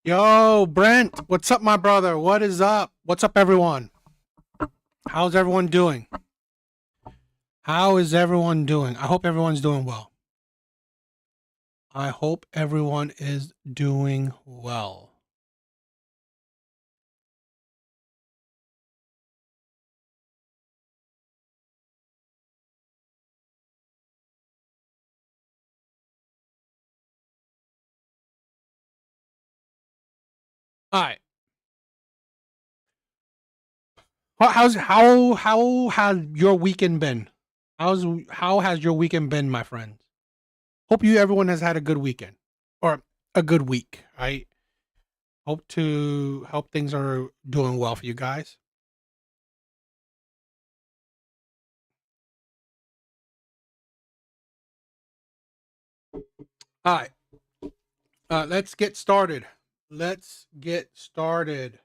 Yo, Brent, what's up, my brother? What is up? What's up, everyone? How's everyone doing? How is everyone doing? I hope everyone's doing well. I hope everyone is doing well. All right. How has your weekend been? How has your weekend been, my friends? Hope everyone has had a good weekend or a good week. Right. Hope things are doing well for you guys. All right. Let's get started. Let's get started.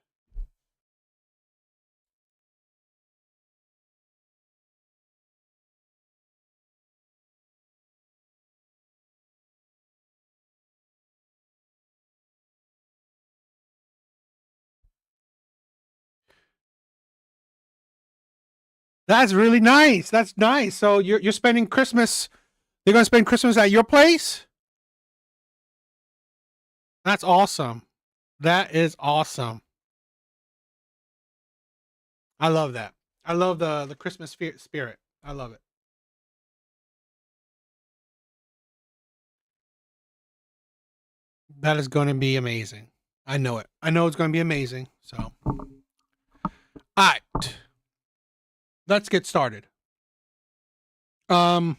That's really nice. That's nice. So you're spending Christmas. You're gonna spend Christmas at your place. That's awesome. That is awesome. I love that. I love the Christmas spirit. I love it. That is going to be amazing. I know it. I know it's going to be amazing. So, all right, let's get started. Um.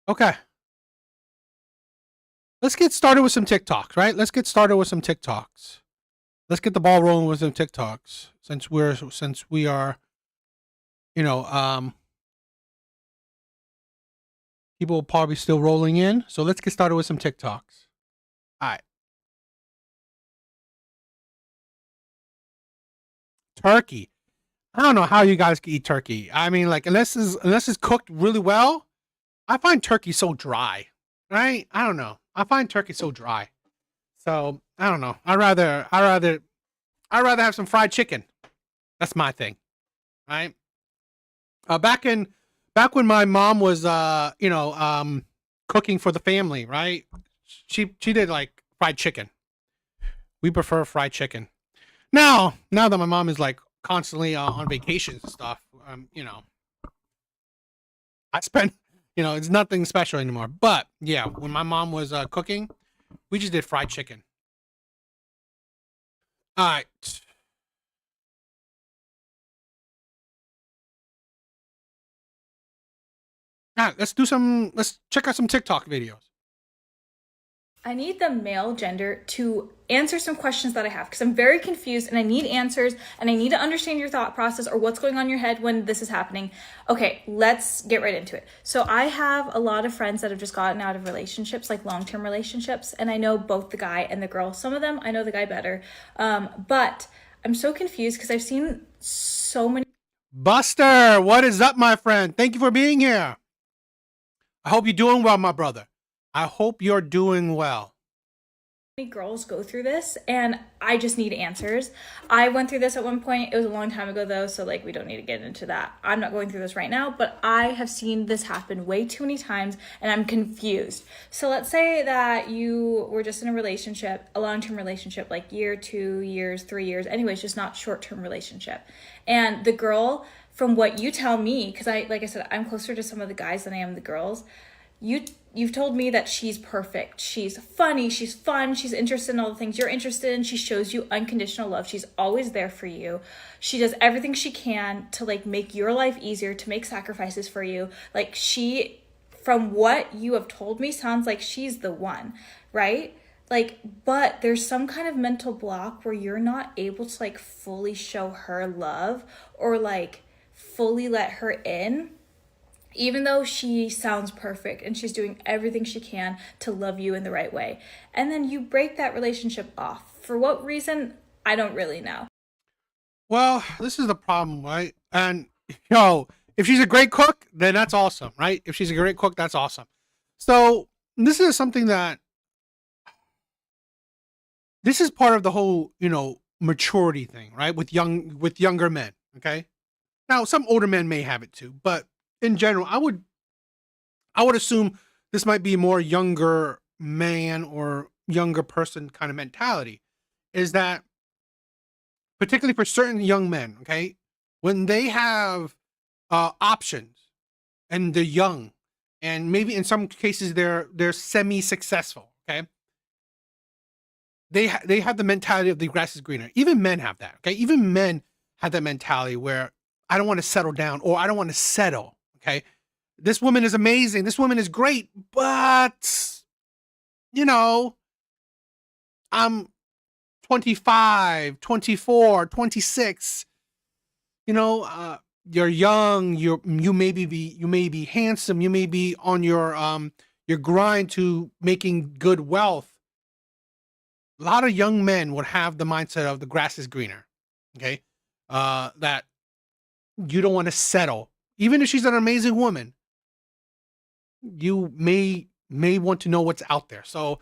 Okay. Let's get started with some TikToks, right? Let's get started with some TikToks. Let's get the ball rolling with some TikToks since we are, you know, people will probably still rolling in. So let's get started with some TikToks. All right. Turkey. I don't know how you guys can eat turkey. I mean, like unless it's cooked really well, I find turkey so dry. Right? I don't know. I find turkey so dry. So I don't know. I rather have some fried chicken. That's my thing. Right? Back when my mom was cooking for the family, right? She did like fried chicken. We prefer fried chicken. Now that my mom is like constantly on vacations and stuff, I spend, it's nothing special anymore. But yeah, when my mom was cooking, we just did fried chicken. All right. All right, let's check out some TikTok videos. I need the male gender to answer some questions that I have because I'm very confused and I need answers and I need to understand your thought process or what's going on in your head when this is happening. Okay, let's get right into it. So, I have a lot of friends that have just gotten out of relationships, like long term relationships, and I know both the guy and the girl. Some of them I know the guy better, but I'm so confused because I've seen so many Buster, what is up, my friend? Thank you for being here. I hope you're doing well, my brother. I hope you're doing well. girls go through this and I just need answers. I went through this at one point. It was a long time ago though, so like we don't need to get into that. I'm not going through this right now, but I have seen this happen way too many times and I'm confused. So let's say that you were just in a relationship, a long-term relationship, like year, 2 years, 3 years, anyways, just not short-term relationship. And the girl, from what you tell me, because like I said, I'm closer to some of the guys than I am the girls, you've told me that she's perfect. She's funny, she's fun, she's interested in all the things you're interested in. She shows you unconditional love. She's always there for you. She does everything she can to like make your life easier, to make sacrifices for you. Like she, from what you have told me, sounds like she's the one, right? Like, but there's some kind of mental block where you're not able to like fully show her love or like fully let her in, even though she sounds perfect and she's doing everything she can to love you in the right way. And then you break that relationship off. For what reason? I don't really know. Well, this is the problem, right? And yo, if she's a great cook, then that's awesome, right? If she's a great cook, that's awesome. So this is something that this is part of the whole, maturity thing, right? With younger men. Okay. Now, some older men may have it too, but in general, I would assume this might be more younger man or younger person kind of mentality. Is that particularly for certain young men? Okay, when they have options and they're young, and maybe in some cases they're semi-successful. Okay, they have the mentality of the grass is greener. Even men have that. Okay, even men have that mentality where I don't want to settle down or I don't want to settle. Okay, this woman is amazing. This woman is great, but you know, I'm 25, 24, 26. You're young, you may be handsome, you may be on your grind to making good wealth. A lot of young men would have the mindset of the grass is greener. Okay? That you don't want to settle. Even if she's an amazing woman, you may want to know what's out there. So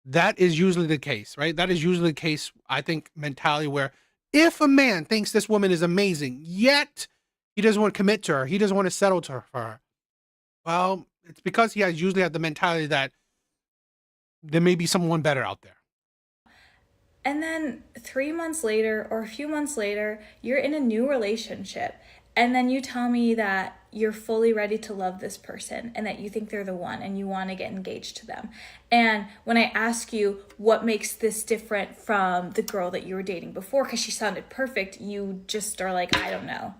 that is usually the case, right? That is usually the case, I think, mentality where if a man thinks this woman is amazing, yet he doesn't want to commit to her, he doesn't want to settle to her, well, it's because he has usually had the mentality that there may be someone better out there. And then 3 months later or a few months later, you're in a new relationship. And then you tell me that you're fully ready to love this person and that you think they're the one and you want to get engaged to them. And when I ask you what makes this different from the girl that you were dating before, because she sounded perfect, you just are like, I don't know.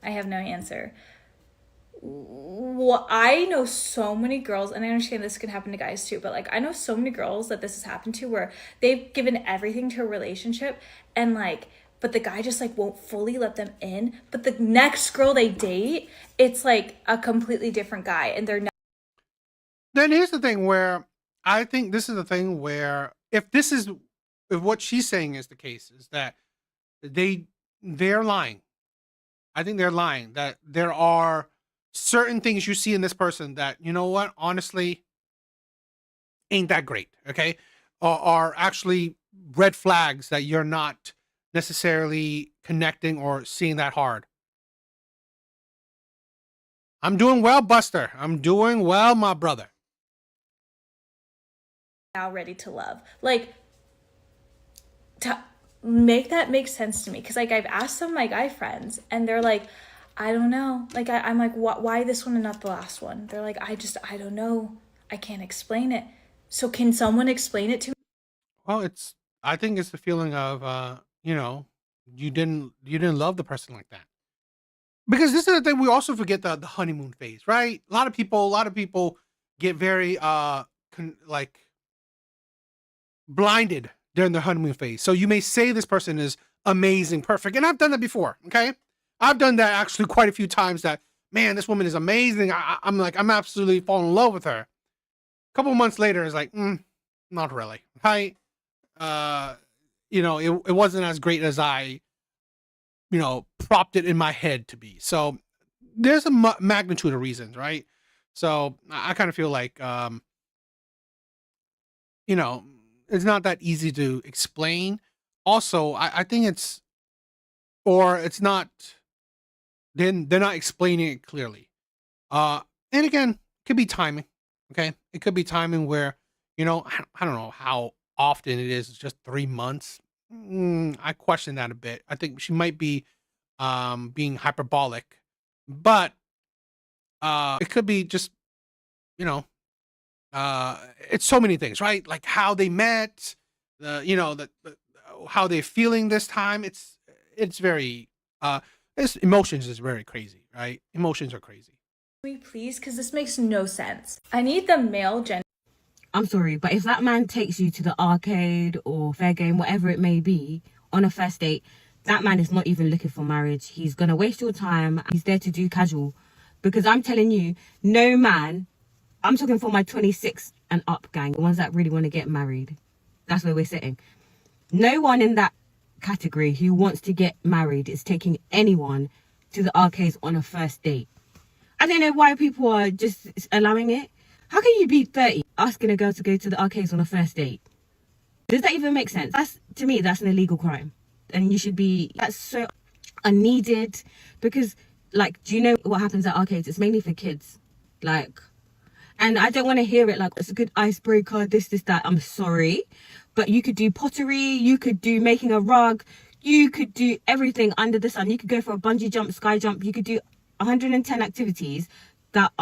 I have no answer. Well, I know so many girls, and I understand this can happen to guys too, but like I know so many girls that this has happened to where they've given everything to a relationship and like, but the guy just like won't fully let them in. But the next girl they date, it's like a completely different guy and they're not. Then here's the thing where I think this is the thing where if what she's saying is the case, is that they're lying. I think they're lying that there are certain things you see in this person that, you know what, honestly, ain't that great. Okay. Or are actually red flags that you're not necessarily connecting or seeing that hard. I'm doing well, Buster. I'm doing well, my brother. Now ready to love. Like, to make that make sense to me. Because, like, I've asked some of my guy friends, and they're like, I don't know. Like, I'm like, why this one and not the last one? They're like, I don't know. I can't explain it. So can someone explain it to me? Well, I think it's the feeling of, you didn't love the person like that. Because this is the thing, we also forget the honeymoon phase, right? A lot of people get very like blinded during their honeymoon phase. So you may say this person is amazing, perfect, and I've done that before. Okay, I've done that actually quite a few times. That man, this woman is amazing. I'm absolutely falling in love with her. A couple of months later, it's like, not really. Right? It wasn't as great as I propped it in my head to be. So there's a magnitude of reasons, right? So I kind of feel like, it's not that easy to explain. Also, I think it's not, then they're not explaining it clearly. And again, it could be timing. Okay. It could be timing where, I don't know how often it is. It's just 3 months. I question that a bit. I think she might be being hyperbolic, but it could be just, it's so many things, right? Like how they met, how they're feeling this time. It's very emotions is very crazy, right? Emotions are crazy. Me, please, because this makes no sense. I need the male gender. I'm sorry, but if that man takes you to the arcade or fair game, whatever it may be, on a first date, that man is not even looking for marriage. He's going to waste your time. He's there to do casual. Because I'm telling you, no man, I'm talking for my 26 and up gang, the ones that really want to get married. That's where we're sitting. No one in that category who wants to get married is taking anyone to the arcades on a first date. I don't know why people are just allowing it. How can you be 30 asking a girl to go to the arcades on a first date? Does that even make sense? To me, that's an illegal crime. And that's so unneeded, because, like, do you know what happens at arcades? It's mainly for kids. Like, and I don't want to hear it like, it's a good icebreaker, this, that. I'm sorry. But you could do pottery, you could do making a rug, you could do everything under the sun. You could go for a bungee jump, sky jump. You could do 110 activities that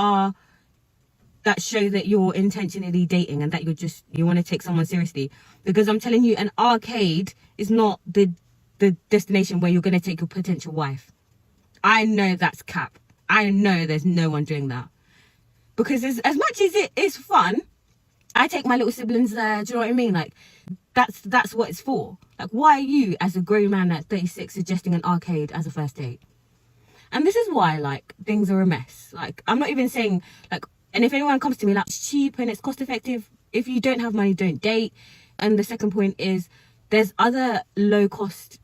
show that you're intentionally dating and that you want to take someone seriously. Because I'm telling you, an arcade is not the destination where you're going to take your potential wife. I know that's cap. I know there's no one doing that. Because as much as it is fun, I take my little siblings there. Do you know what I mean? Like, that's what it's for. Like, why are you, as a grown man at 36, suggesting an arcade as a first date? And this is why, like, things are a mess. Like, I'm not even saying, like, and if anyone comes to me like, it's cheap and it's cost effective, if you don't have money, don't date. And the second point is, there's other low cost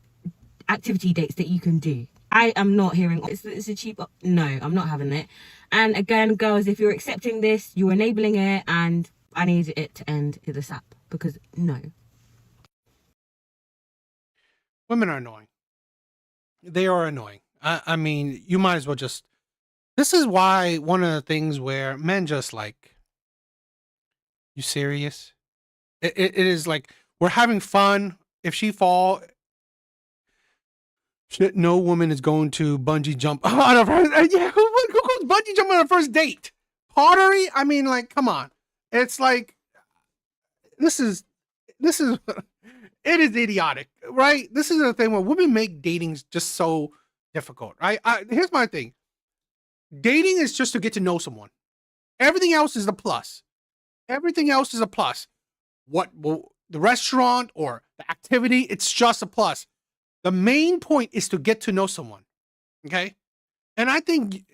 activity dates that you can do. I am not hearing it's a cheap. No, I'm not having it. And again, girls, if you're accepting this, you're enabling it, and I need it to end with a sap, because no. Women are annoying. They are annoying. I mean, you might as well just. This is why one of the things where men just like, you serious? It is like, we're having fun. If she fall, shit, no woman is going to bungee jump on a first. Yeah, who goes bungee jump on a first date? Pottery? I mean, like, come on. It's like, this is it is idiotic, right? This is the thing where women make dating just so difficult, right? Here's my thing. Dating is just to get to know someone. Everything else is a plus. Everything else is a plus. The restaurant or the activity, it's just a plus. The main point is to get to know someone. Okay? And I think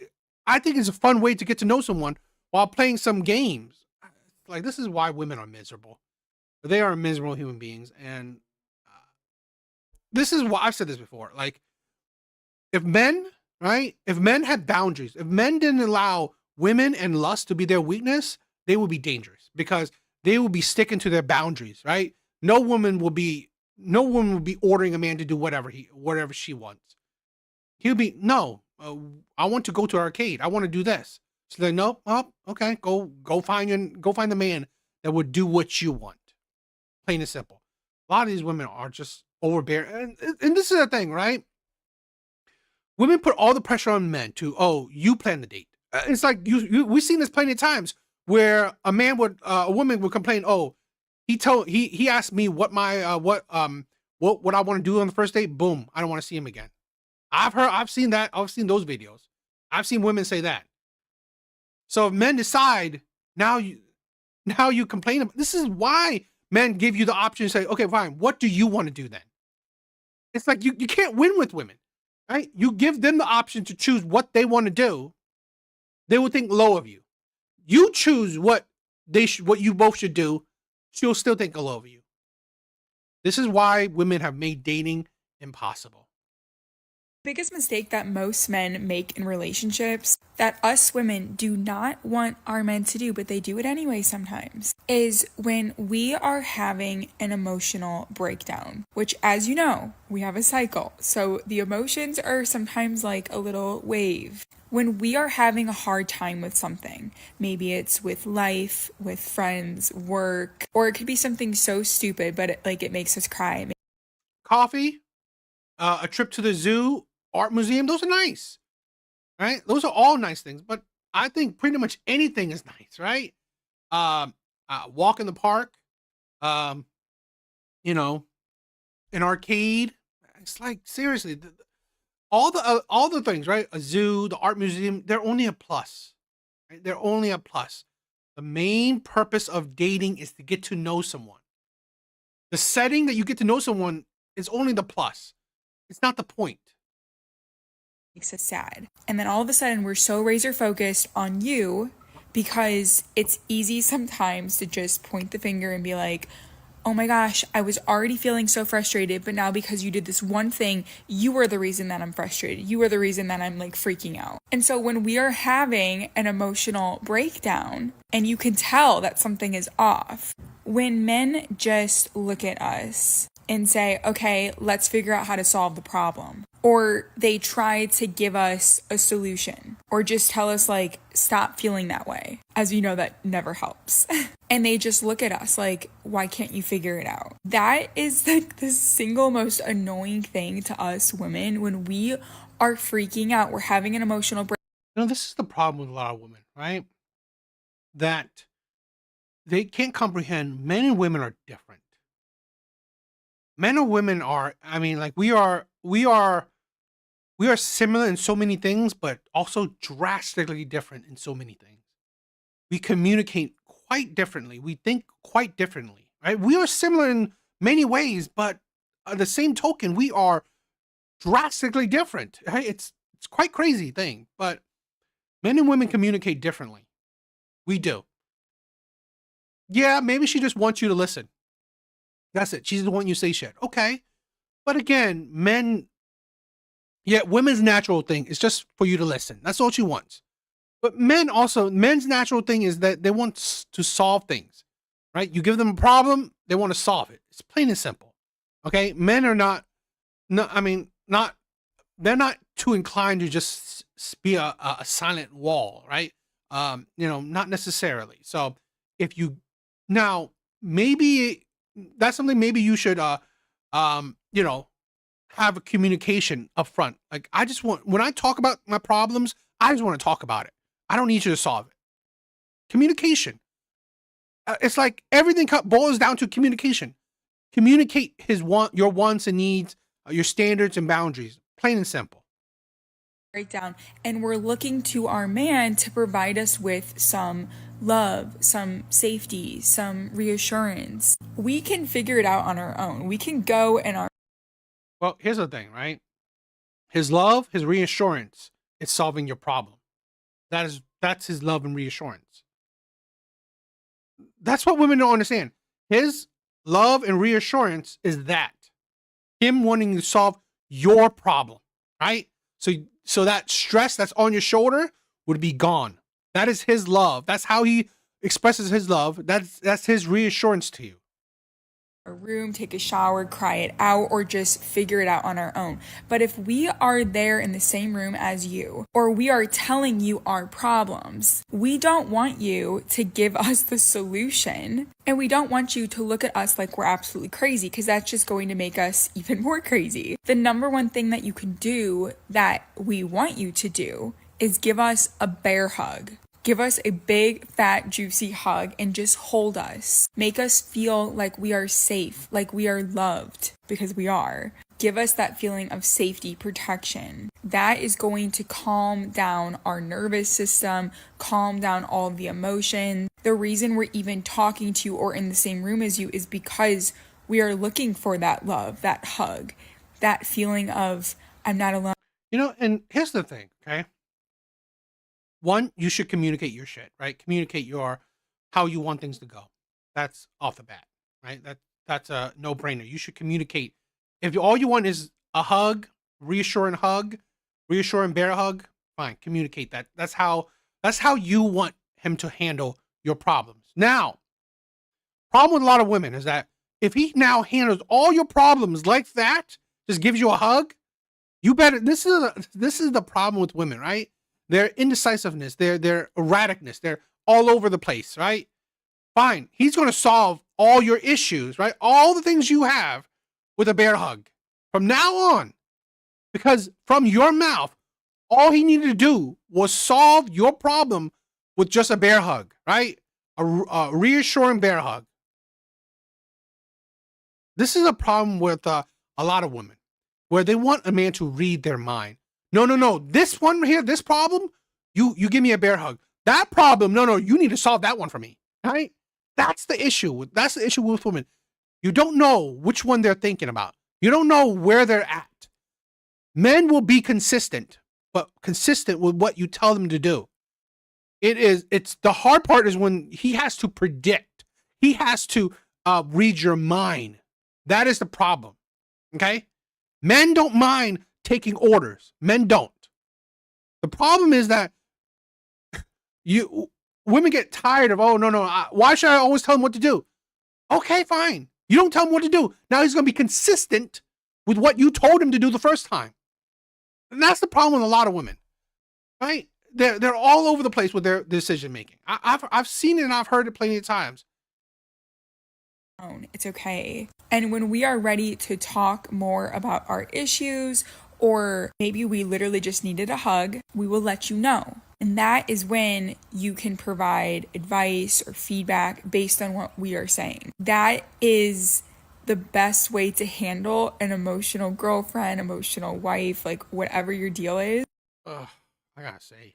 it's a fun way to get to know someone while playing some games. Like, this is why women are miserable. They are miserable human beings. And this is why I've said this before. Like, if men had boundaries, if men didn't allow women and lust to be their weakness, they would be dangerous, because they will be sticking to their boundaries, right? No woman will be ordering a man to do whatever she wants. He'll be, no, I want to go to arcade. I want to do this. So like, no, oh, okay, go find the man that would do what you want. Plain and simple. A lot of these women are just overbearing, and this is the thing, right? Women put all the pressure on men to, oh, you plan the date. It's like we've seen this plenty of times where a woman would complain, oh, he asked me what I want to do on the first date. Boom, I don't want to see him again. I've seen that. I've seen those videos. I've seen women say that. So if men decide, now you complain about, this is why men give you the option to say, okay, fine, what do you want to do then? It's like you can't win with women, right? You give them the option to choose what they want to do. They will think low of you. You choose what you both should do. She'll still think low of you. This is why women have made dating impossible. Biggest mistake that most men make in relationships, that us women do not want our men to do, but they do it anyway sometimes, is when we are having an emotional breakdown, which, as you know, we have a cycle. So the emotions are sometimes like a little wave. When we are having a hard time with something, maybe it's with life, with friends, work, or it could be something so stupid, but it makes us cry. Coffee, a trip to the zoo, art museum, those are nice, right? Those are all nice things, but I think pretty much anything is nice, right? Walk in the park, an arcade. It's like, seriously, all the things, right? A zoo, the art museum, they're only a plus, right? They're only a plus. The main purpose of dating is to get to know someone. The setting that you get to know someone is only the plus. It's not the point. Makes us sad. And then all of a sudden we're so razor focused on you, because it's easy sometimes to just point the finger and be like, oh my gosh, I was already feeling so frustrated, but now because you did this one thing, you were the reason that I'm frustrated. You were the reason that I'm like freaking out. And so when we are having an emotional breakdown and you can tell that something is off, when men just look at us and say, okay, let's figure out how to solve the problem, or they try to give us a solution, or just tell us like, stop feeling that way. As you know, that never helps. And they just look at us like, why can't you figure it out? That is like the single most annoying thing to us women when we are freaking out. We're having an emotional break. This is the problem with a lot of women, right? That they can't comprehend men and women are different. Men and women are, like we are similar in so many things, but also drastically different in so many things. We communicate quite differently. We think quite differently, right? We are similar in many ways, but the same token, we are drastically different, right? It's quite crazy thing, but men and women communicate differently. We do. Yeah, maybe she just wants you to listen. That's it. She doesn't want you to say shit. Okay. But again, women's natural thing is just for you to listen. That's all she wants. But men's natural thing is that they want to solve things, right? You give them a problem, they want to solve it. It's plain and simple. Okay. Men are they're not too inclined to just be a silent wall, right? Not necessarily. So maybe that's something maybe you should, have a communication up front. Like, when I talk about my problems, I just want to talk about it. I don't need you to solve it. Communication. It's like everything boils down to communication. Communicate your wants and needs, your standards and boundaries. Plain and simple. Breakdown, and we're looking to our man to provide us with some love, some safety, some reassurance. We can figure it out on our own. We can go and Well, here's the thing, right? His love, his reassurance is solving your problem. That's his love and reassurance. That's what women don't understand. His love and reassurance is that him wanting to solve your problem, right? So that stress that's on your shoulder would be gone. That is his love. That's how he expresses his love. That's his reassurance to you. a room, take a shower, cry it out, or just figure it out on our own. But if we are there in the same room as you, or we are telling you our problems, we don't want you to give us the solution. And we don't want you to look at us like we're absolutely crazy, because that's just going to make us even more crazy. The number one thing that you can do that we want you to do is give us a bear hug. Give us a big, fat, juicy hug and just hold us. Make us feel like we are safe, like we are loved, because we are. Give us that feeling of safety, protection. That is going to calm down our nervous system, calm down all the emotions. The reason we're even talking to you or in the same room as you is because we are looking for that love, that hug, that feeling of, I'm not alone. You know, and here's the thing, okay? One, you should communicate your shit, right? Communicate how you want things to go. That's off the bat, right? That's a no-brainer. You should communicate. If all you want is a hug, reassuring bear hug, fine, communicate that. That's how you want him to handle your problems. Now, problem with a lot of women is that if he now handles all your problems like that, just gives you a hug, you better. This is the problem with women, right? Their indecisiveness, their erraticness, they're all over the place, right? Fine. He's going to solve all your issues, right? All the things you have with a bear hug from now on. Because from your mouth, all he needed to do was solve your problem with just a bear hug, right? A reassuring bear hug. This is a problem with a lot of women, where they want a man to read their mind. No. This one here, this problem, you give me a bear hug. That problem, no, you need to solve that one for me, right? That's the issue. That's the issue with women. You don't know which one they're thinking about. You don't know where they're at. Men will be consistent, but consistent with what you tell them to do. It's the hard part is when he has to predict. He has to read your mind. That is the problem, okay? Men don't mind taking orders. Men don't. The problem is that women get tired of, why should I always tell them what to do? Okay, fine. You don't tell him what to do. Now he's going to be consistent with what you told him to do the first time. And that's the problem with a lot of women, right? They're all over the place with their decision making. I've seen it and I've heard it plenty of times. It's okay. And when we are ready to talk more about our issues, or maybe we literally just needed a hug, we will let you know. And that is when you can provide advice or feedback based on what we are saying. That is the best way to handle an emotional girlfriend, emotional wife, like whatever your deal is. I gotta say,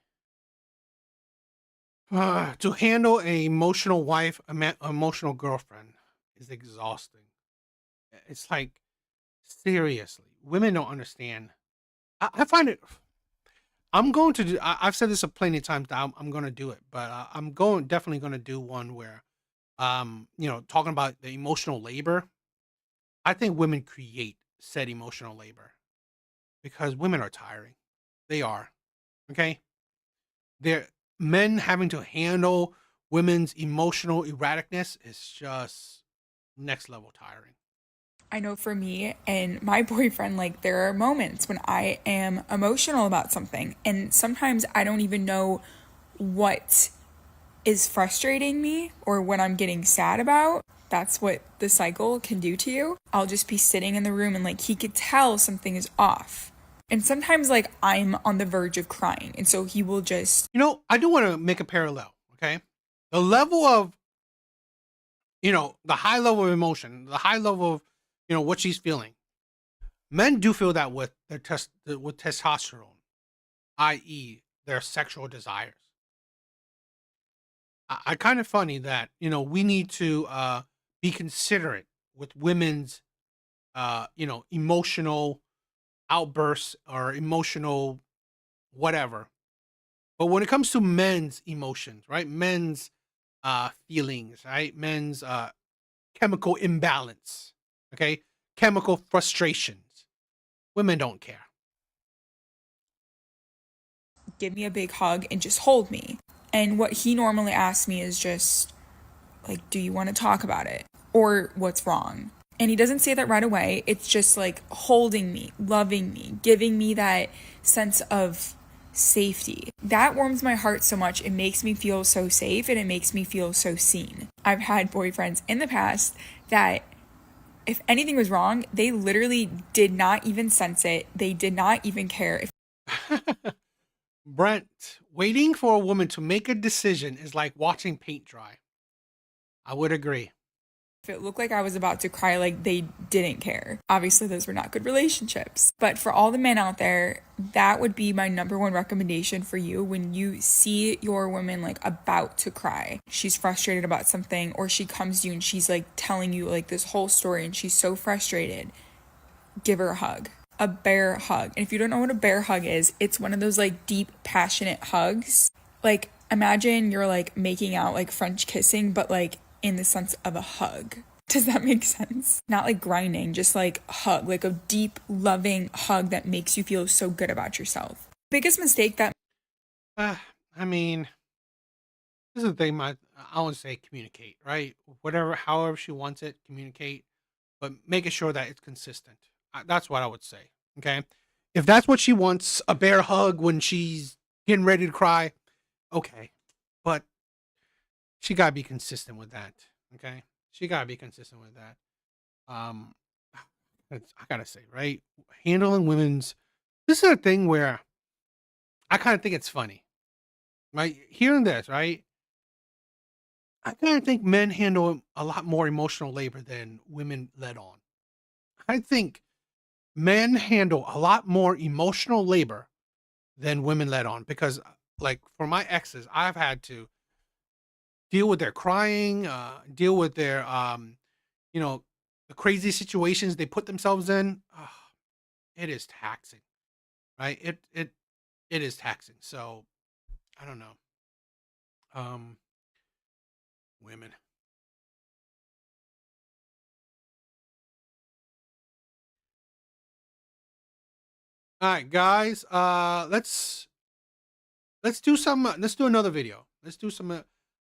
to handle an emotional wife, emotional girlfriend is exhausting. It's like, seriously, women don't understand. I find it. I'm going to do. I've said this a plenty of times. That I'm going to do it, but I'm definitely going to do one where, talking about the emotional labor. I think women create said emotional labor because women are tiring. They are. Okay. They're men having to handle women's emotional erraticness is just next level tiring. I know for me and my boyfriend, like there are moments when I am emotional about something, and sometimes I don't even know what is frustrating me or what I'm getting sad about. That's what the cycle can do to you. I'll just be sitting in the room and like he could tell something is off. And sometimes like I'm on the verge of crying. And so he will just, I do want to make a parallel, okay? The level of, the high level of emotion, the high level of, what she's feeling. Men do feel that with with testosterone, i.e., their sexual desires. I kind of funny that we need to be considerate with women's emotional outbursts or emotional whatever. But when it comes to men's emotions, right? Men's feelings, right? Men's chemical imbalance, okay? Chemical frustrations. Women don't care. give me a big hug and just hold me. And what he normally asks me is just like, do you want to talk about it? Or what's wrong? And he doesn't say that right away. It's just like holding me, loving me, giving me that sense of safety. That warms my heart so much. It makes me feel so safe and it makes me feel so seen. I've had boyfriends in the past that if anything was wrong, they literally did not even sense it. They did not even care. Brent, waiting for a woman to make a decision is like watching paint dry. I would agree. If it looked like I was about to cry, like they didn't care. Obviously, those were not good relationships. But for all the men out there, that would be my number one recommendation for you when you see your woman like about to cry. She's frustrated about something, or she comes to you and she's like telling you like this whole story and she's so frustrated. Give her a hug. A bear hug. And if you don't know what a bear hug is, it's one of those like deep, passionate hugs. Like imagine you're like making out, like French kissing, but like in the sense of a hug. Does that make sense? Not like grinding, just like hug, like a deep, loving hug that makes you feel so good about yourself. Biggest mistake that I mean, this is the thing. I would say communicate, right? Whatever, however she wants it, communicate, but making sure that it's consistent. That's what I would say. Okay, if that's what she wants, a bear hug when she's getting ready to cry, okay, but she gotta be consistent with that. Okay, she gotta be consistent with that. Um, I gotta say, right, handling women's. This is a thing where I kind of think it's funny, right? Hearing this, right? I kind of think men handle a lot more emotional labor than women let on. I think men handle a lot more emotional labor than women let on because, like, for my exes, I've had to deal with their crying, deal with their, you know, the crazy situations they put themselves in. It is taxing, right? It is taxing. So I don't know. Um, women. All right, guys. Let's do some. Let's do another video. Let's do some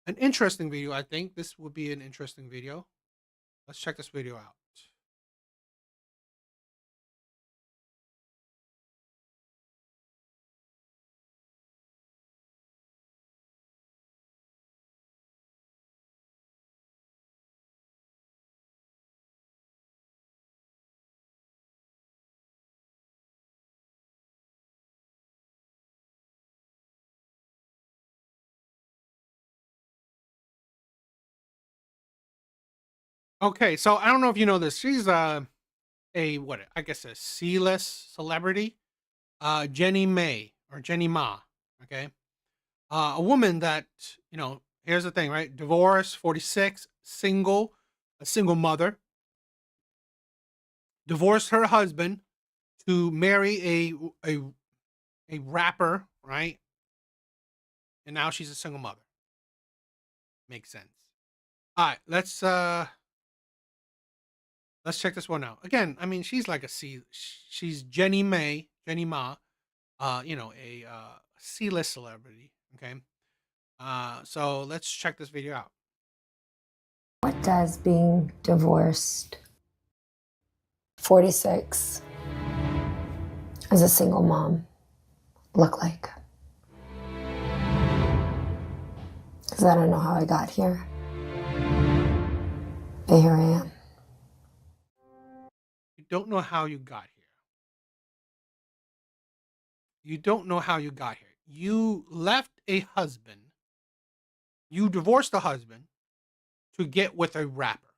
an interesting video. I think this would be an interesting video. Let's check this video out. Okay, so I don't know if you know this. She's what I guess a C-list celebrity, Jenny May or Jenny Ma. Okay, a woman that Here's the thing, right? Divorced, 46, single, a single mother. Divorced her husband to marry a rapper, right? And now she's a single mother. Makes sense. All right, let's check this one out. Again, I mean, she's like a C. She's Jenny Ma, a C-list celebrity. Okay. So let's check this video out. What does being divorced 46 as a single mom look like? Because I don't know how I got here. But here I am. You don't know how you got here. You don't know how you got here. You left a husband. You divorced a husband to get with a rapper.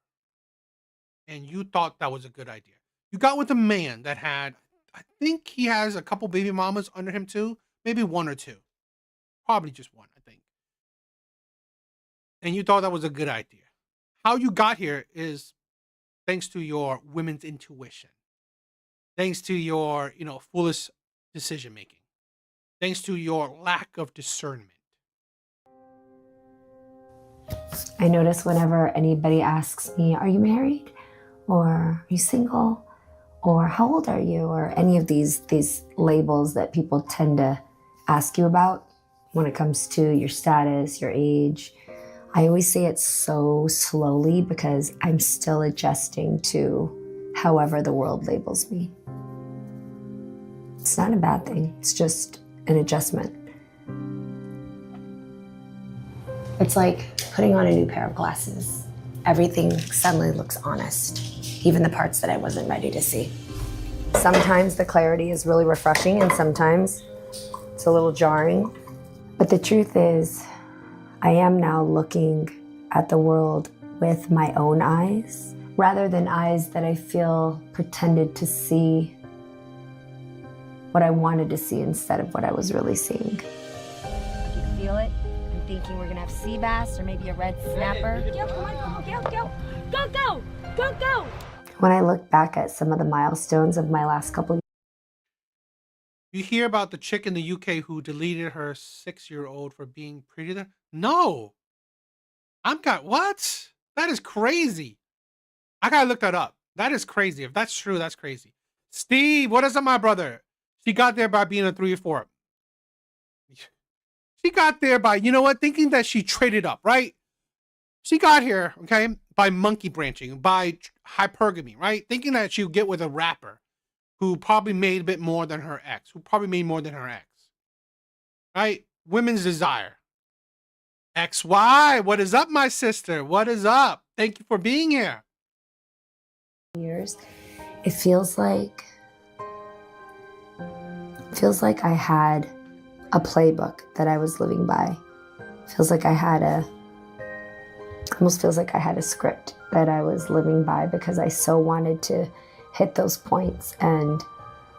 And you thought that was a good idea. You got with a man that had, I think he has a couple baby mamas under him too. Maybe one or two. Probably just one, I think. And you thought that was a good idea. How you got here is thanks to your women's intuition. Thanks to your, foolish decision making. Thanks to your lack of discernment. I notice whenever anybody asks me, are you married? Or are you single? Or how old are you? Or any of these labels that people tend to ask you about when it comes to your status, your age. I always say it so slowly because I'm still adjusting to however the world labels me. It's not a bad thing. It's just an adjustment. It's like putting on a new pair of glasses. Everything suddenly looks honest, even the parts that I wasn't ready to see. Sometimes the clarity is really refreshing and sometimes it's a little jarring. But the truth is, I am now looking at the world with my own eyes, rather than eyes that I feel pretended to see what I wanted to see instead of what I was really seeing. You can feel it. I'm thinking we're gonna have sea bass or maybe a red snapper. Go, come on, go. When I look back at some of the milestones of my last couple You hear about the chick in the UK who deleted her 6-year-old for being prettier? No. What? That is crazy. I gotta look that up. That is crazy. If that's true, that's crazy. Steve, what is up, my brother? She got there by being a 3 or 4. She got there by, thinking that she traded up, right? She got here, okay, by monkey branching, by hypergamy, right? Thinking that she would get with a rapper who probably made a bit more than her ex, right? Women's desire. XY, what is up, my sister? What is up? Thank you for being here. years, it feels like I had a playbook that I was living by. Almost feels like I had a script that I was living by because I so wanted to hit those points and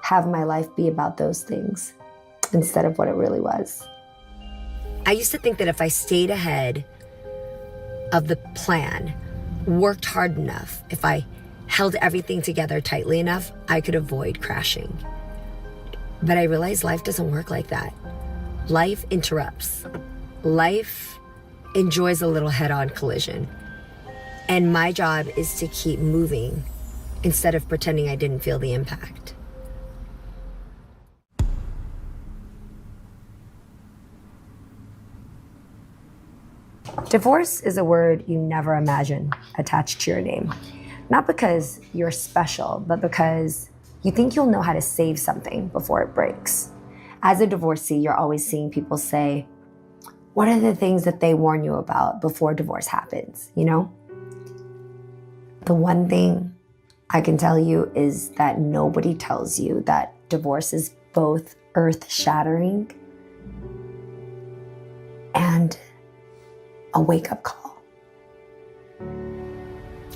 have my life be about those things instead of what it really was. I used to think that if I stayed ahead of the plan, worked hard enough, if I held everything together tightly enough, I could avoid crashing. But I realized life doesn't work like that. Life interrupts. Life enjoys a little head-on collision. And my job is to keep moving instead of pretending I didn't feel the impact. Divorce is a word you never imagine attached to your name. Not because you're special, but because you think you'll know how to save something before it breaks. As a divorcee, you're always seeing people say, what are the things that they warn you about before divorce happens, you know? The one thing I can tell you is that nobody tells you that divorce is both earth-shattering and a wake-up call.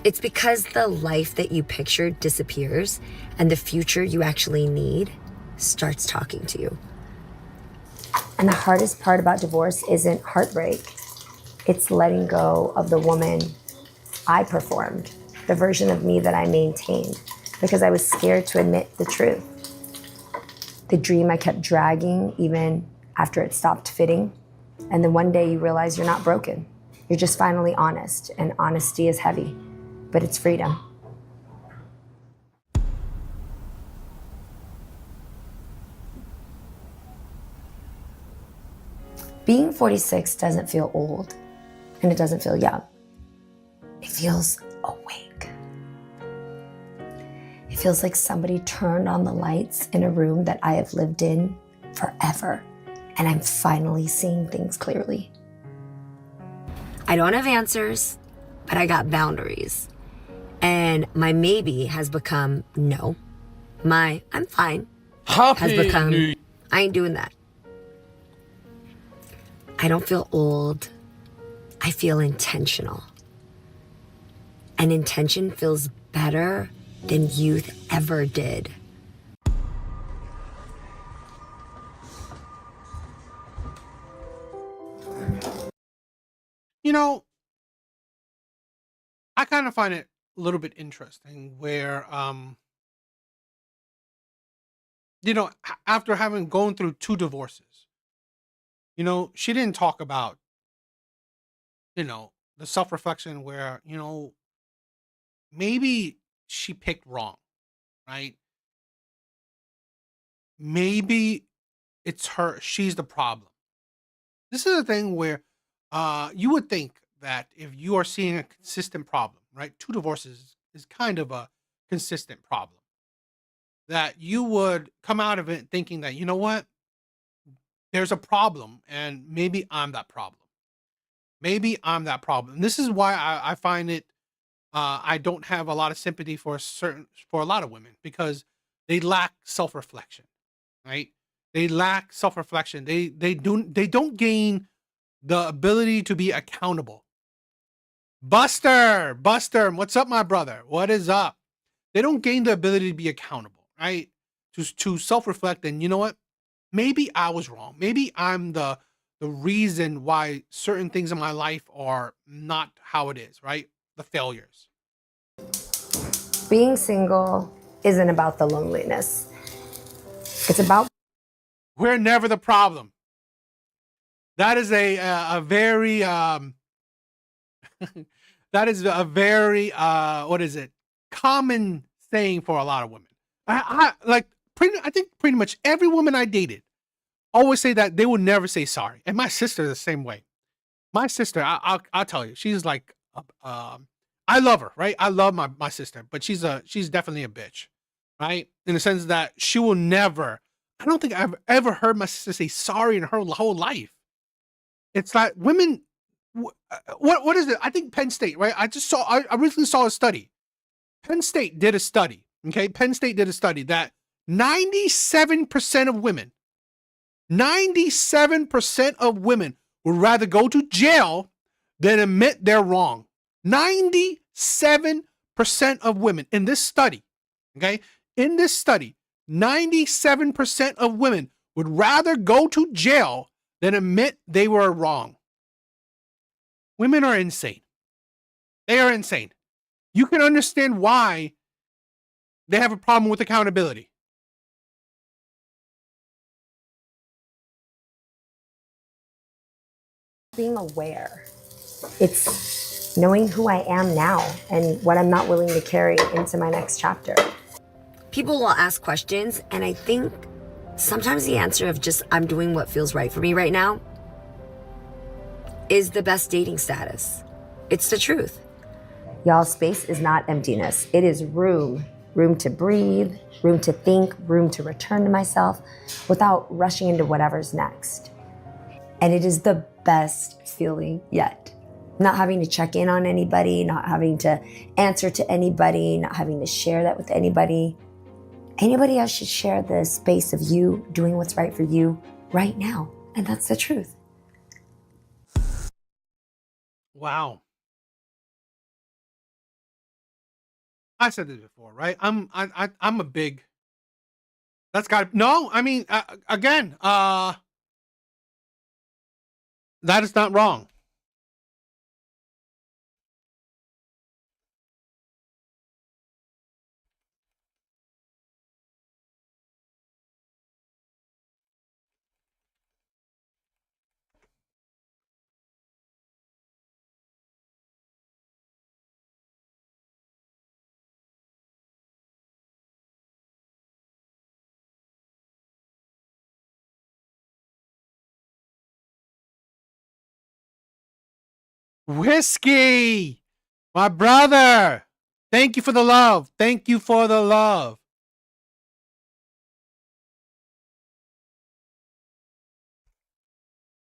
It's because the life that you pictured disappears and the future you actually need starts talking to you. And the hardest part about divorce isn't heartbreak. It's letting go of the woman I performed, the version of me that I maintained, because I was scared to admit the truth. The dream I kept dragging even after it stopped fitting. And then one day you realize you're not broken. You're just finally honest, and honesty is heavy, but it's freedom. Being 46 doesn't feel old, and it doesn't feel young. It feels awake. It feels like somebody turned on the lights in a room that I have lived in forever, and I'm finally seeing things clearly. I don't have answers, but I got boundaries. And my maybe has become no. My I'm fine has become I ain't doing that. I don't feel old. I feel intentional. And intention feels better than youth ever did. You know, I kind of find it a little bit interesting where, after having gone through 2 divorces, she didn't talk about, the self-reflection where, maybe she picked wrong, right? Maybe she's the problem. This is a thing where you would think that if you are seeing a consistent problem, right? 2 divorces is kind of a consistent problem. That you would come out of it thinking that, you know what? There's a problem, and maybe I'm that problem. Maybe I'm that problem. And this is why I find it, I don't have a lot of sympathy for a lot of women, because they lack self-reflection, right? They lack self-reflection. They don't gain the ability to be accountable. Buster, what's up, my brother? What is up? They don't gain the ability to be accountable, right? To self-reflect, and you know what? Maybe I was wrong. Maybe I'm the reason why certain things in my life are not how it is, right? The failures. Being single isn't about the loneliness. It's about We're never the problem. That is a very that is a very what is it? Common saying for a lot of women. I think pretty much every woman I dated always say that they will never say sorry. And my sister the same way. My sister, I'll tell you, she's like I love her, right? I love my sister, but she's definitely a bitch, right? In the sense that she will never, I don't think I've ever heard my sister say sorry in her whole life. It's like women, what is it? I think Penn State, right? I recently saw a study. Penn State did a study, okay? Penn State did a study that 97% of women, 97% of women would rather go to jail than admit they're wrong. 97% of women in this study, okay? In this study, 97% of women would rather go to jail than admit they were wrong. Women are insane. They are insane. You can understand why they have a problem with accountability. being aware. It's knowing who I am now and what I'm not willing to carry into my next chapter. People will ask questions, and I think sometimes the answer of just I'm doing what feels right for me right now is the best dating status. It's the truth. Y'all, space is not emptiness. It is room. Room to breathe, room to think, room to return to myself without rushing into whatever's next. And it is the best feeling yet. Not having to check in on anybody, not having to answer to anybody, not having to share that with anybody. Anybody else should share the space of you doing what's right for you right now. And that's the truth. Wow. I said this before, right? I'm a big. That's got no. I mean, again, that is not wrong. Whiskey, my brother. Thank you for the love. Thank you for the love.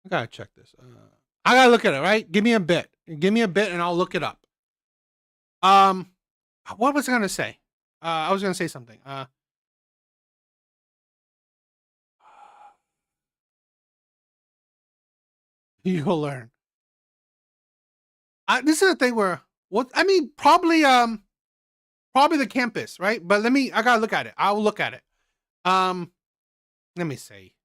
I gotta check this. I gotta look at it, right? Give me a bit. Give me a bit and I'll look it up. What was I gonna say? I was gonna say something. You'll learn. This is a thing where probably the campus, right? But I gotta look at it. I'll look at it. Let me see.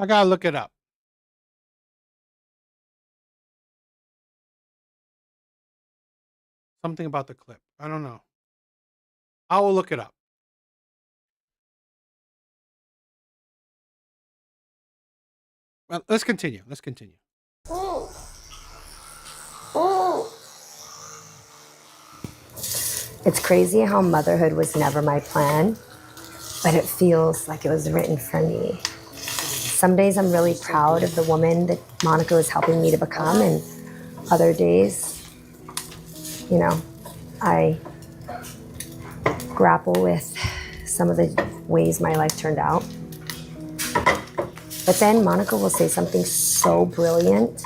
I gotta look it up. Something about the clip. I don't know. I will look it up. Well, let's continue. Let's continue. It's crazy how motherhood was never my plan, but it feels like it was written for me. Some days I'm really proud of the woman that Monica is helping me to become, and other days, I grapple with some of the ways my life turned out. But then Monica will say something so brilliant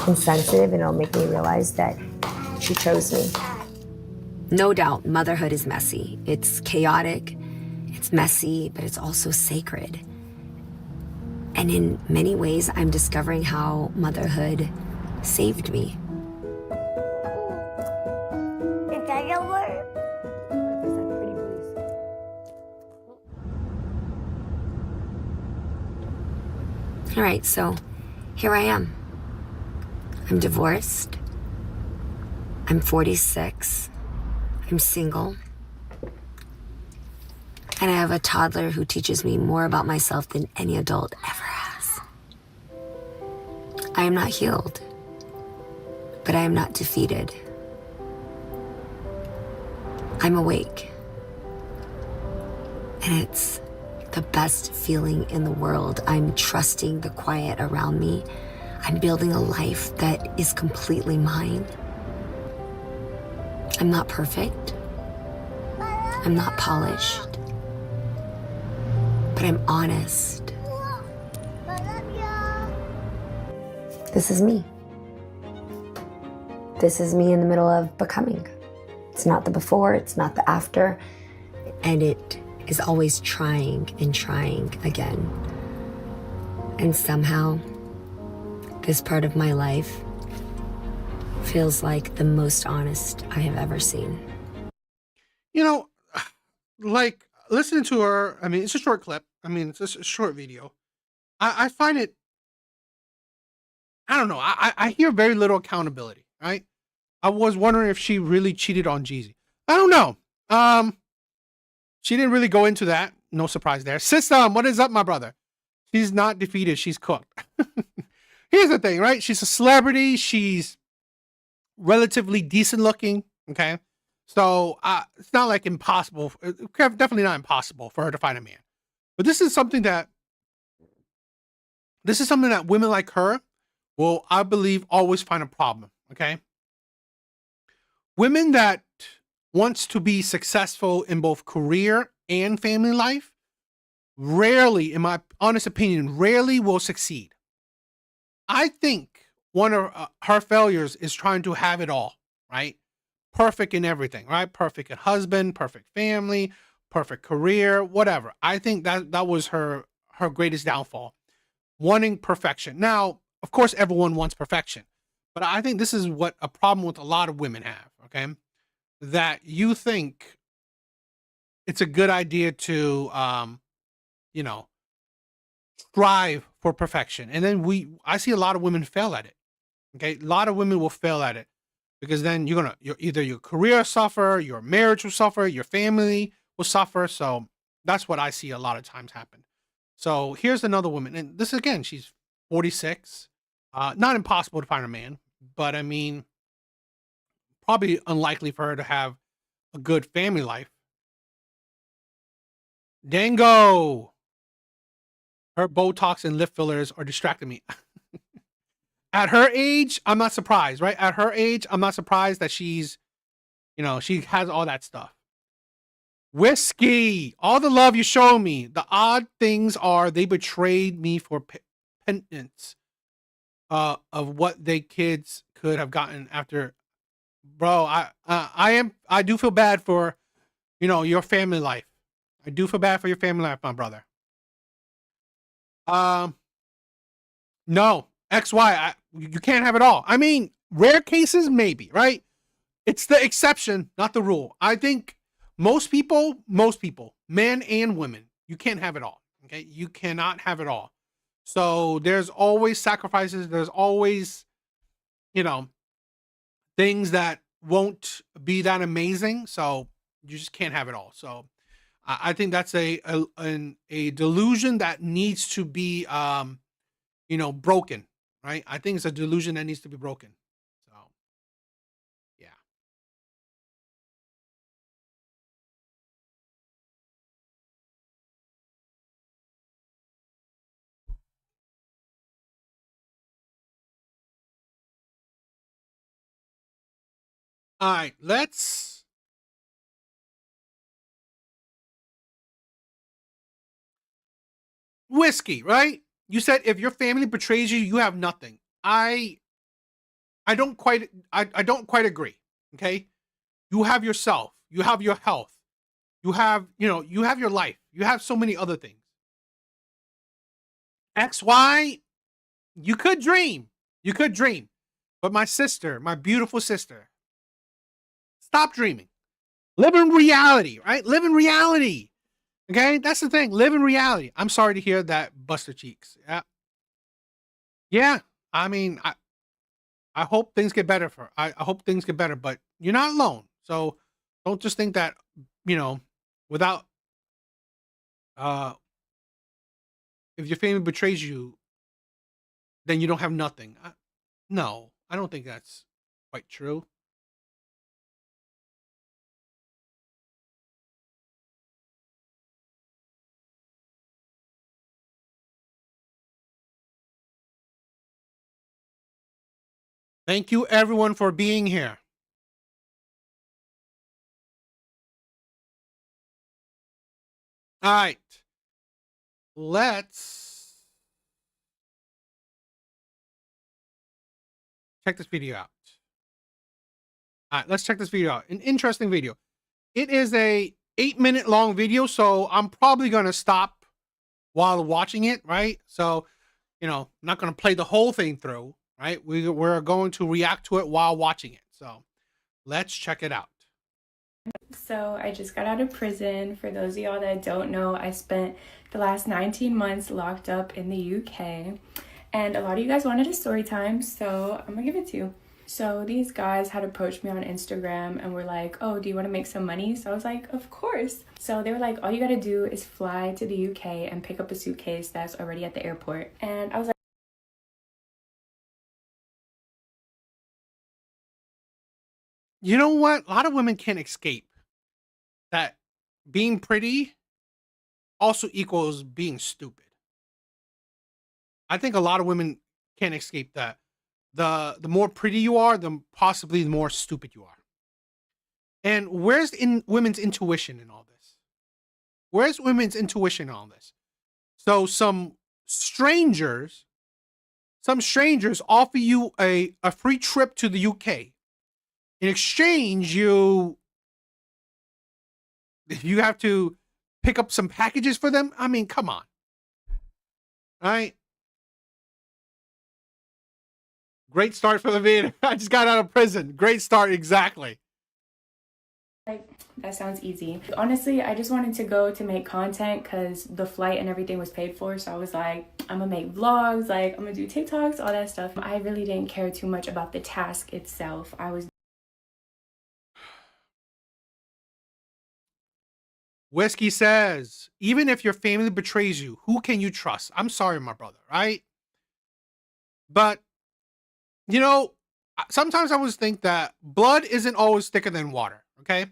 and sensitive, and it'll make me realize that she chose me. No doubt, motherhood is messy. It's chaotic, it's messy, but it's also sacred. And in many ways, I'm discovering how motherhood saved me. Is that your word? All right, so here I am. I'm divorced. I'm 46. I'm single. And I have a toddler who teaches me more about myself than any adult ever has. I am not healed, but I am not defeated. I'm awake. And it's the best feeling in the world. I'm trusting the quiet around me. I'm building a life that is completely mine. I'm not perfect. I'm not polished. But I'm honest. This is me. This is me in the middle of becoming. It's not the before, it's not the after. And it is always trying and trying again. And somehow, this part of my life feels like the most honest I have ever seen. You know, like listening to her, I mean, it's a short clip. I mean, it's just a short video. I find it, I don't know. I hear very little accountability, right? I was wondering if she really cheated on Jeezy. I don't know. She didn't really go into that. No surprise there. System, what is up, my brother? She's not defeated. She's cooked. Here's the thing, right? She's a celebrity. She's relatively decent looking. Okay. So it's not like impossible. Definitely not impossible for her to find a man. But this is something that women like her will, I believe, always find a problem. Okay. Women that wants to be successful in both career and family life rarely, in my honest opinion, rarely will succeed. I think one of her failures is trying to have it all, right? Perfect in everything, right? Perfect husband, perfect family, perfect career, whatever. I think that was her greatest downfall, wanting perfection. Now, of course, everyone wants perfection, but I think this is what a problem with a lot of women have, okay? That you think it's a good idea to, strive for perfection. And then I see a lot of women fail at it. Okay. A lot of women will fail at it because then either your career suffer, your marriage will suffer, your family will suffer. So that's what I see a lot of times happen. So here's another woman. And this again, she's 46, not impossible to find a man, but I mean, probably unlikely for her to have a good family life. Dango. Her Botox and lip fillers are distracting me. At her age, I'm not surprised, right? At her age, I'm not surprised that she has all that stuff. Whiskey, all the love you show me. The odd things are they betrayed me for penance of what they kids could have gotten after. Bro, I do feel bad for, your family life. I do feel bad for your family life, my brother. No, XY, you can't have it all. I mean, rare cases, maybe, right? It's the exception, not the rule. I think most people, men and women, you can't have it all. Okay. You cannot have it all. So there's always sacrifices. There's always, things that won't be that amazing. So you just can't have it all. So I think that's a delusion that needs to be, broken, right? I think it's a delusion that needs to be broken. So, yeah. All right, let's. Whiskey, right? You said if your family betrays you, you have nothing. I don't quite agree. Okay? You have yourself, you have your health, you have your life, you have so many other things. XY, you could dream. You could dream. But my sister, my beautiful sister, stop dreaming. Live in reality, right? Live in reality. Okay? That's the thing. Live in reality. I'm sorry to hear that, Buster Cheeks. Yeah. Yeah. I mean, I hope things get better for her. I hope things get better, but you're not alone. So don't just think that, without if your family betrays you, then you don't have nothing. No, I don't think that's quite true. Thank you everyone for being here. All right. Let's check this video out. All right, let's check this video out. An interesting video. It is a 8-minute long video, so I'm probably going to stop while watching it, right? So, I'm not going to play the whole thing through, right? We're going to react to it while watching it. So let's check it out. So I just got out of prison. For those of y'all that don't know, I spent the last 19 months locked up in the UK. And a lot of you guys wanted a story time, so I'm gonna give it to you. So these guys had approached me on Instagram and were like, oh, do you want to make some money? So I was like, of course. So they were like, all you gotta do is fly to the UK and pick up a suitcase that's already at the airport. And I was like, You know what? A lot of women can't escape that being pretty also equals being stupid. I think a lot of women can't escape that. The more pretty you are, the possibly the more stupid you are. And where's women's intuition in all this? Where's women's intuition in all this? So some strangers offer you a free trip to the UK. In exchange, you have to pick up some packages for them. I mean, come on. Right? Great start for the video. I just got out of prison. Great start, exactly. that sounds easy. Honestly, I just wanted to go to make content because the flight and everything was paid for. So I was like, I'm gonna make vlogs, I'm gonna do TikToks, all that stuff. I really didn't care too much about the task itself. Whiskey says, even if your family betrays you, who can you trust? I'm sorry, my brother, right? But, sometimes I always think that blood isn't always thicker than water, okay?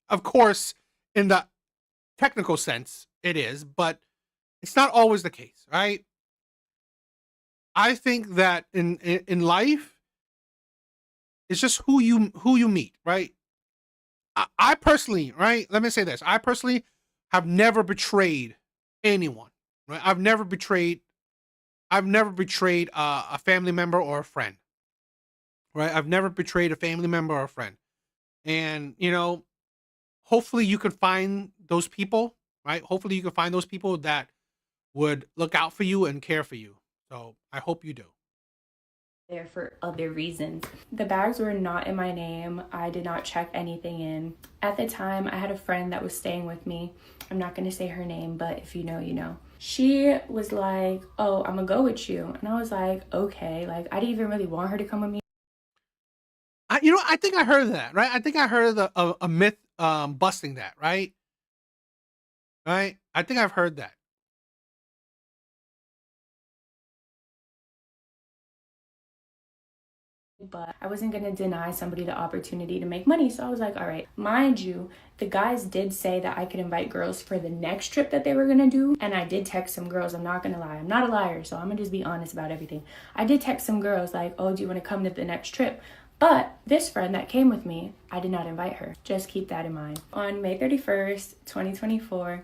Of course, in the technical sense, it is, but it's not always the case, right? I think that in life, it's just who you meet, right? I personally, right? Let me say this. I personally have never betrayed anyone, right? I've never betrayed a family member or a friend, right? I've never betrayed a family member or a friend. And, hopefully you can find those people, right? Hopefully you can find those people that would look out for you and care for you. So I hope you do. There for other reasons. The bags were not in my name. I did not check anything in. At the time, I had a friend that was staying with me. I'm not going to say her name, but if you know, you know. She was like, oh, I'm gonna go with you. And I was like, okay. I didn't even really want her to come with me. I think I heard that, right? I think I heard a myth busting that, right? Right? I think I've heard that. But I wasn't going to deny somebody the opportunity to make money. So I was like, all right. Mind you, the guys did say that I could invite girls for the next trip that they were going to do. And I did text some girls. I'm not going to lie. I'm not a liar. So I'm going to just be honest about everything. I did text some girls like, oh, do you want to come to the next trip? But this friend that came with me, I did not invite her. Just keep that in mind. On May 31st, 2024,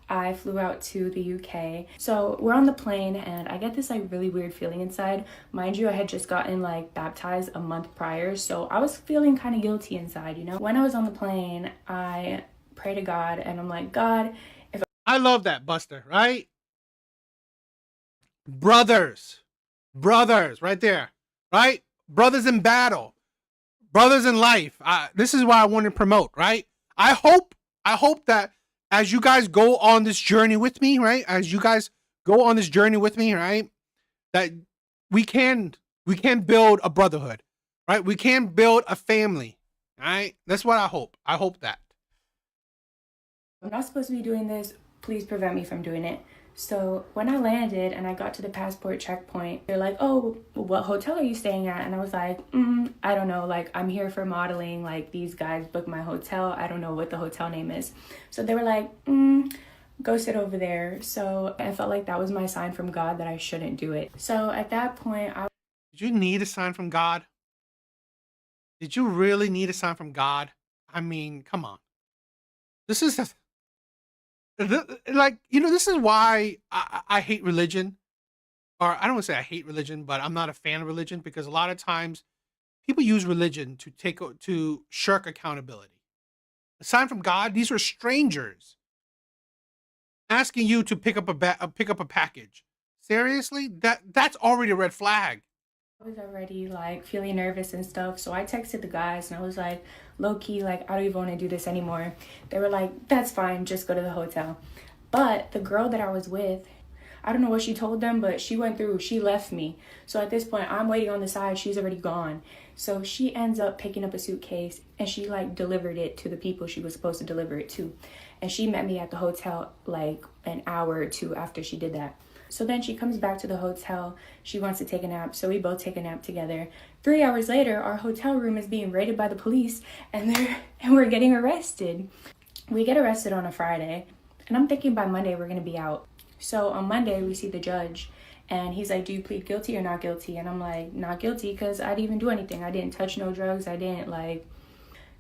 I flew out to the UK. So we're on the plane and I get this really weird feeling inside. Mind you, I had just gotten baptized a month prior. So I was feeling kind of guilty inside, When I was on the plane, I pray to God and I'm like, God, I love that, Buster, right? Brothers, right there, right? Brothers in battle, brothers in life. This is what I want to promote, right? I hope that as you guys go on this journey with me, right? As you guys go on this journey with me, right? That we can build a brotherhood, right? We can build a family, right? That's what I hope. I hope that. I'm not supposed to be doing this. Please prevent me from doing it. So when I landed and I got to the passport checkpoint, they're like, oh, what hotel are you staying at? And I was like, I don't know. Like, I'm here for modeling. Like, these guys booked my hotel. I don't know what the hotel name is. So they were like, go sit over there. So I felt like that was my sign from God that I shouldn't do it. So at that point, Did you need a sign from God? Did you really need a sign from God? I mean, come on. This is like, this is why I hate religion. Or I don't want to say I hate religion, but I'm not a fan of religion because a lot of times people use religion to shirk accountability. A sign from God, these are strangers asking you to pick up a package. Seriously? That's already a red flag. I was already like feeling nervous and stuff. So I texted the guys and I was like, low key, like, I don't even want to do this anymore. They were like, that's fine, just go to the hotel. But the girl that I was with, I don't know what she told them, but she left me. So at this point, I'm waiting on the side, she's already gone. So she ends up picking up a suitcase and she like delivered it to the people she was supposed to deliver it to. And she met me at the hotel like an hour or two after she did that. So then she comes back to the hotel. She wants to take a nap. So we both take a nap together. 3 hours later, our hotel room is being raided by the police and we're getting arrested. We get arrested on a Friday and I'm thinking by Monday we're going to be out. So on Monday we see the judge and he's like, do you plead guilty or not guilty? And I'm like, not guilty because I didn't even do anything. I didn't touch no drugs. I didn't like.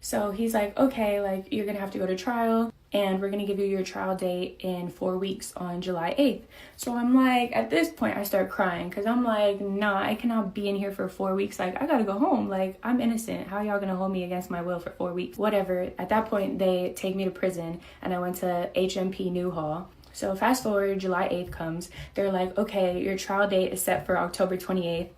So he's like, okay, like you're going to have to go to trial. And we're going to give you your trial date in 4 weeks on July 8th. So I'm like, at this point, I start crying because I'm like, nah, I cannot be in here for 4 weeks. Like, I got to go home. Like, I'm innocent. How y'all going to hold me against my will for 4 weeks? Whatever. At that point, they take me to prison and I went to HMP Newhall. So fast forward, July 8th comes. They're like, okay, your trial date is set for October 28th.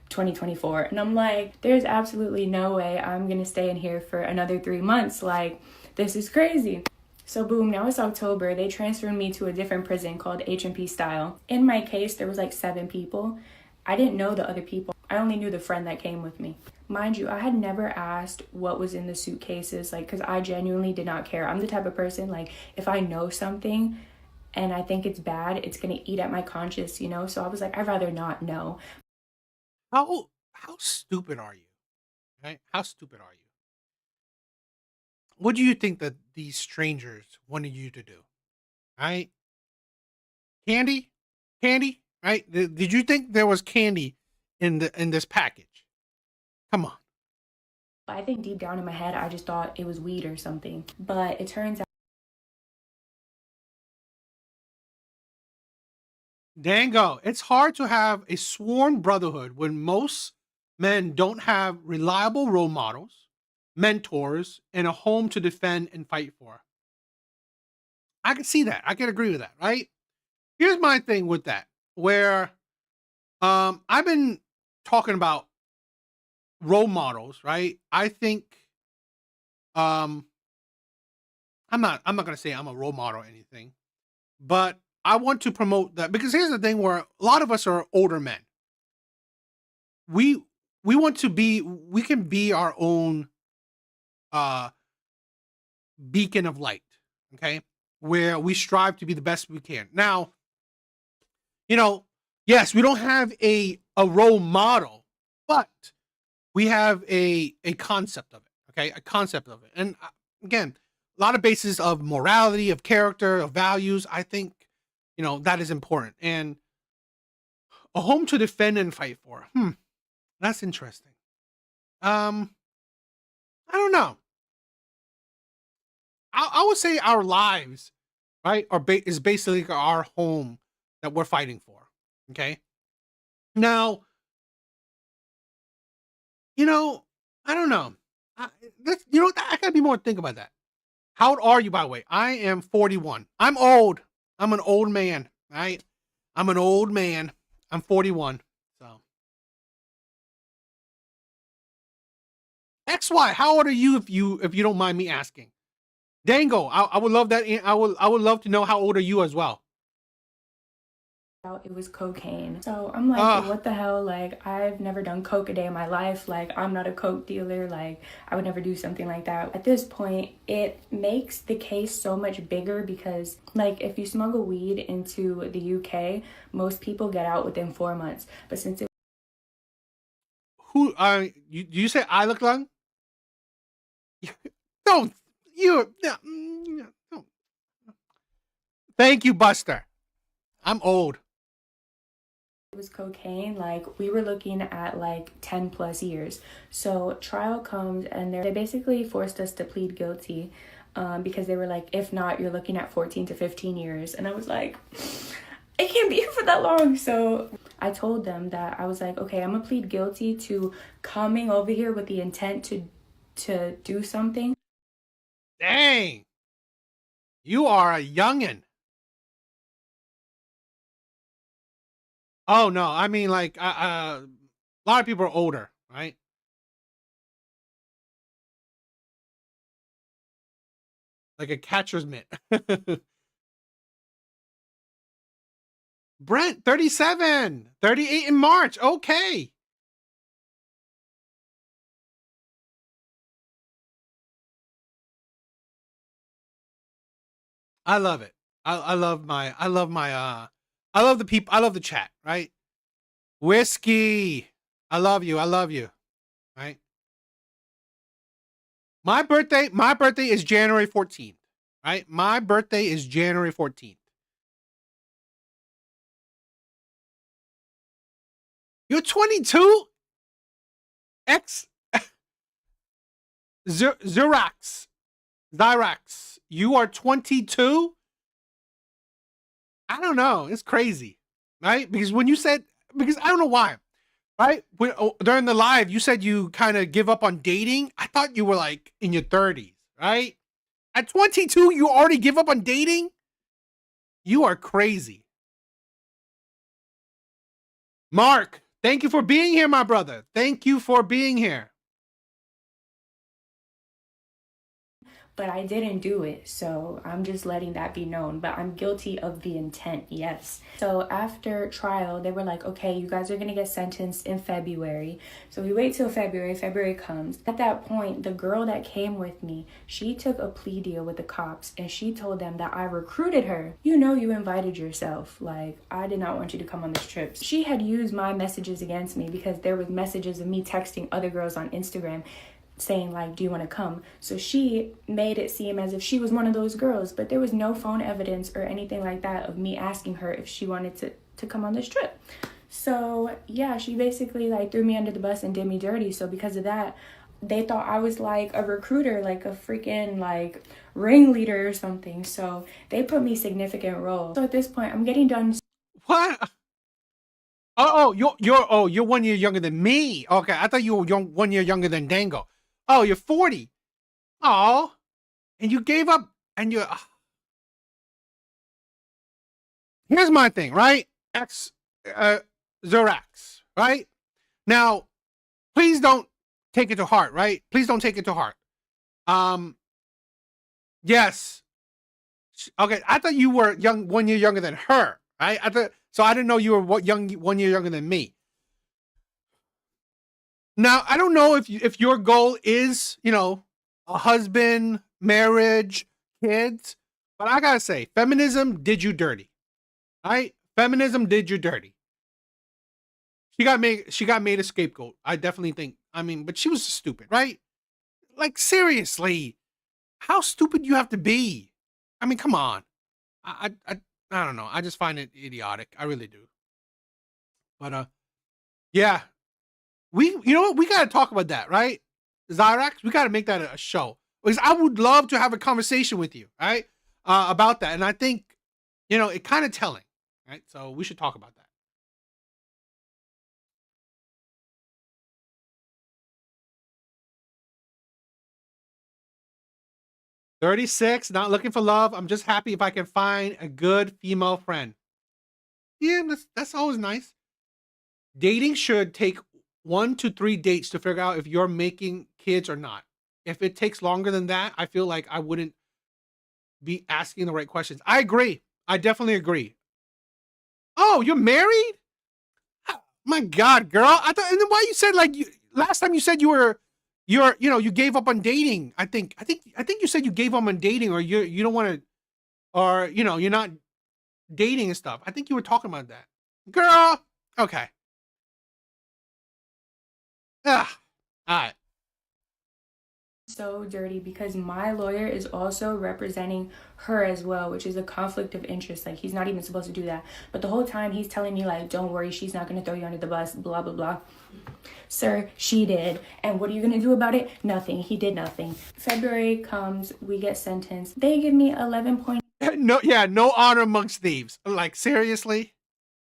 2024. And I'm like, there's absolutely no way I'm going to stay in here for another 3 months. Like, this is crazy. So boom, now it's October. They transferred me to a different prison called HMP Style. In my case, there was like 7 people. I didn't know the other people. I only knew the friend that came with me. Mind you, I had never asked what was in the suitcases, like, because I genuinely did not care. I'm the type of person, like, if I know something and I think it's bad, it's going to eat at my conscience, So I was like, I'd rather not know. How stupid are you? Right? How stupid are you? What do you think that these strangers wanted you to do? Right? Candy? Candy? Right? Did you think there was candy in this package? Come on. I think deep down in my head, I just thought it was weed or something. But it turns out. Dango, it's hard to have a sworn brotherhood when most men don't have reliable role models, mentors, and a home to defend and fight for. I can see that. I can agree with that, right? Here's my thing with that, where I've been talking about role models, right? I think I'm not gonna say I'm a role model or anything, but I want to promote that because here's the thing where a lot of us are older men. We can be our own beacon of light, okay? Where we strive to be the best we can. Now, yes, we don't have a role model, but we have a concept of it, okay? A concept of it. And again, a lot of basis of morality, of character, of values. I think, that is important. And a home to defend and fight for. That's interesting. I don't know. I would say our lives, right, is basically our home that we're fighting for. Okay. Now, I don't know. I gotta be more think about that. How old are you, by the way? I am 41. I'm old. I'm an old man, right? I'm an old man. I'm 41. So. XY, how old are you if you don't mind me asking? Dango, I would love that. I would love to know how old are you as well. It was cocaine. So I'm like, what the hell? Like, I've never done coke a day in my life. Like, I'm not a coke dealer. Like, I would never do something like that. At this point, it makes the case so much bigger because, like, if you smuggle weed into the UK, most people get out within 4 months. But since it Who you say I look young? Don't you no. Thank you, Buster. I'm old. was cocaine, like we were looking at like 10 plus years. So trial comes and they basically forced us to plead guilty because they were like, if not, you're looking at 14 to 15 years. And I was like, I can't be here for that long. So I told them that I was like, okay, I'm gonna plead guilty to coming over here with the intent to do something. Dang, you are a youngin'. Oh no, I mean like a lot of people are older, right? Like a catcher's mitt. Brent, 37, 38 in March. Okay. I love it. I love the people. I love the chat, right? Whiskey. I love you. Right? My birthday is January 14th, right? My birthday is January 14th. You're 22? Xyrax. You are 22? I don't know. It's crazy, right? Because when you said, because I don't know why, right? During the live, you said you kind of give up on dating. I thought you were like in your 30s, right? At 22, you already give up on dating? You are crazy. Mark, thank you for being here, my brother. Thank you for being here. But I didn't do it, so I'm just letting that be known. But I'm guilty of the intent, yes. So after trial, they were like, okay, you guys are gonna get sentenced in February. So we wait till February comes. At that point, the girl that came with me, she took a plea deal with the cops and she told them that I recruited her. You know, you invited yourself. Like, I did not want you to come on this trip. She had used my messages against me because there was messages of me texting other girls on Instagram saying like, do you want to come? So she made it seem as if she was one of those girls, but there was no phone evidence or anything like that of me asking her if she wanted to come on this trip. So yeah, she basically like threw me under the bus and did me dirty. So because of that, they thought I was like a recruiter, like a freaking like ringleader or something. So they put me significant role. So at this point, I'm getting done. What? You're 1 year younger than me. Okay, I thought you were 1 year younger than Dango. Oh, you're 40. Oh, and you gave up, and you're. Here's my thing, right? Xyrax, right? Now, please don't take it to heart, right? Please don't take it to heart. Yes. Okay, I thought you were 1 year younger than her, right? So I didn't know you were 1 year younger than me. Now, I don't know if your goal is, a husband, marriage, kids, but I gotta say, feminism did you dirty, right? Feminism did you dirty. She got made a scapegoat. I definitely think. I mean, but she was stupid, right? Like seriously, how stupid you have to be? I mean, come on. I don't know. I just find it idiotic. I really do. But yeah. You know what? We got to talk about that, right? Xyrax, we got to make that a show. Because I would love to have a conversation with you, right? About that. And I think, it kind of telling, right? So we should talk about that. "36, not looking for love. I'm just happy if I can find a good female friend." Yeah, that's always nice. Dating should take 1 to 3 dates to figure out if you're making kids or not. If it takes longer than that, I feel like I wouldn't be asking the right questions. I agree. I definitely agree. Oh, you're married? My God, girl. I thought, and then why you said like last time you said you gave up on dating. I think you said you gave up on dating, or you don't want to, or you're not dating and stuff. I think you were talking about that, girl. Okay. Ah, all right. So dirty because my lawyer is also representing her as well, which is a conflict of interest. Like, he's not even supposed to do that, but the whole time he's telling me like, don't worry, she's not going to throw you under the bus, blah blah blah. Sir, she did. And what are you going to do about it? Nothing. He did nothing. February comes, we get sentenced. They give me 11.8 No honor amongst thieves. Like, seriously?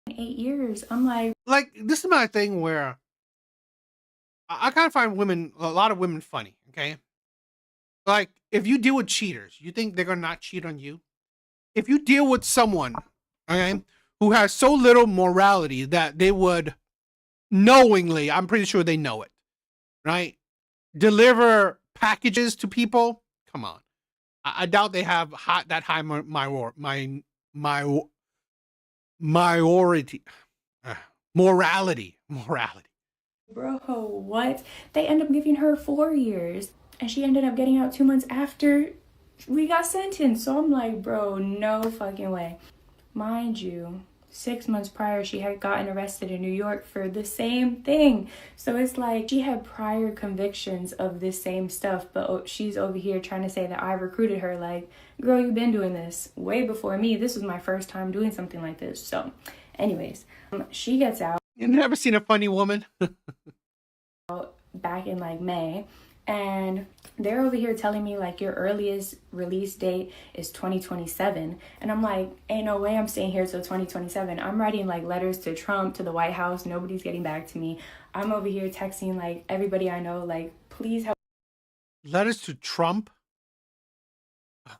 years. I'm like, this is my thing where I kind of find a lot of women funny, okay? Like, if you deal with cheaters, you think they're gonna not cheat on you? If you deal with someone, okay, who has so little morality that they would knowingly, I'm pretty sure they know it, right? Deliver packages to people. Come on, I doubt they have that high morality. bro, what? They end up giving her 4 years, and she ended up getting out 2 months after we got sentenced. So I'm like, bro, no fucking way. Mind you, 6 months prior, she had gotten arrested in New York for the same thing. So it's like she had prior convictions of this same stuff, but she's over here trying to say that I recruited her. Like, girl, you've been doing this way before me. This was my first time doing something like this. So anyways, she gets out. You never seen a funny woman? Back in like May, and they're over here telling me like your earliest release date is 2027, and I'm like, ain't no way I'm staying here till 2027. I'm writing like letters to Trump, to the White House. Nobody's getting back to me. I'm over here texting like everybody I know, like, please help Letters to Trump?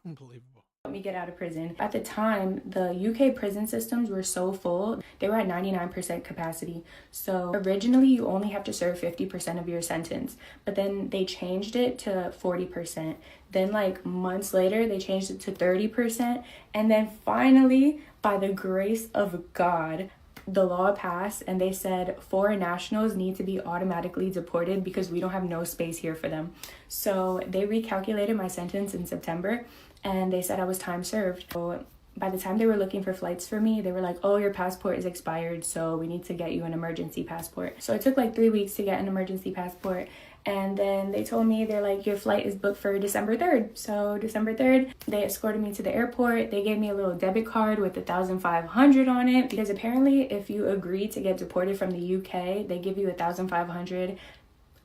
Unbelievable. me get out of prison. At the time, the UK prison systems were so full, they were at 99% capacity. So originally you only have to serve 50% of your sentence, but then they changed it to 40%. Then like months later, they changed it to 30%. And then finally, by the grace of God, the law passed and they said foreign nationals need to be automatically deported because we don't have no space here for them. So they recalculated my sentence in September, and they said I was time served. So by the time they were looking for flights for me, they were like, oh, your passport is expired, so we need to get you an emergency passport. So it took like 3 weeks to get an emergency passport. And then they told me, they're like, your flight is booked for December 3rd. So December 3rd, they escorted me to the airport. They gave me a little debit card with 1,500 on it, because apparently if you agree to get deported from the UK, they give you 1,500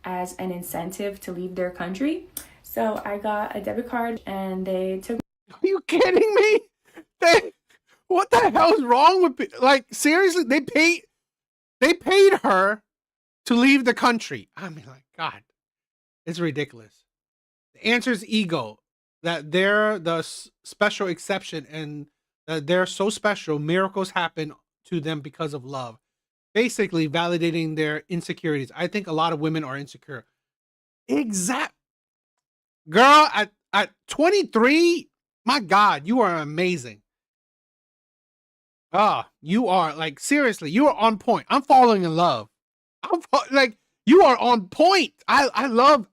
as an incentive to leave their country. So I got a debit card and they took. Are you kidding me? What the hell is wrong with people? Like, seriously, they paid her to leave the country. I mean, like, God, it's ridiculous. The answer is ego. That they're the special exception, and that they're so special. Miracles happen to them because of love. Basically, validating their insecurities. I think a lot of women are insecure. Exact. Girl, at 23, my God, you are amazing. You are, like, seriously, you are on point. I'm falling in love. Like, you are on point. I love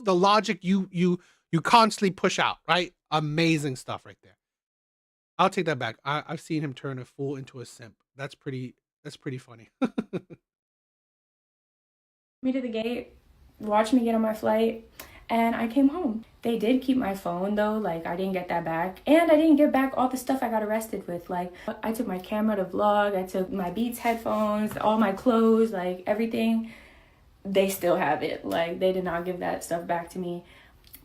the logic you constantly push out, right? Amazing stuff right there. I'll take that back. I've seen him turn a fool into a simp. That's pretty funny. Me to the gate, watched me get on my flight, and I came home. They did keep my phone though, like I didn't get that back. And I didn't get back all the stuff I got arrested with. Like, I took my camera to vlog, I took my Beats headphones, all my clothes, like everything. They still have it. Like, they did not give that stuff back to me.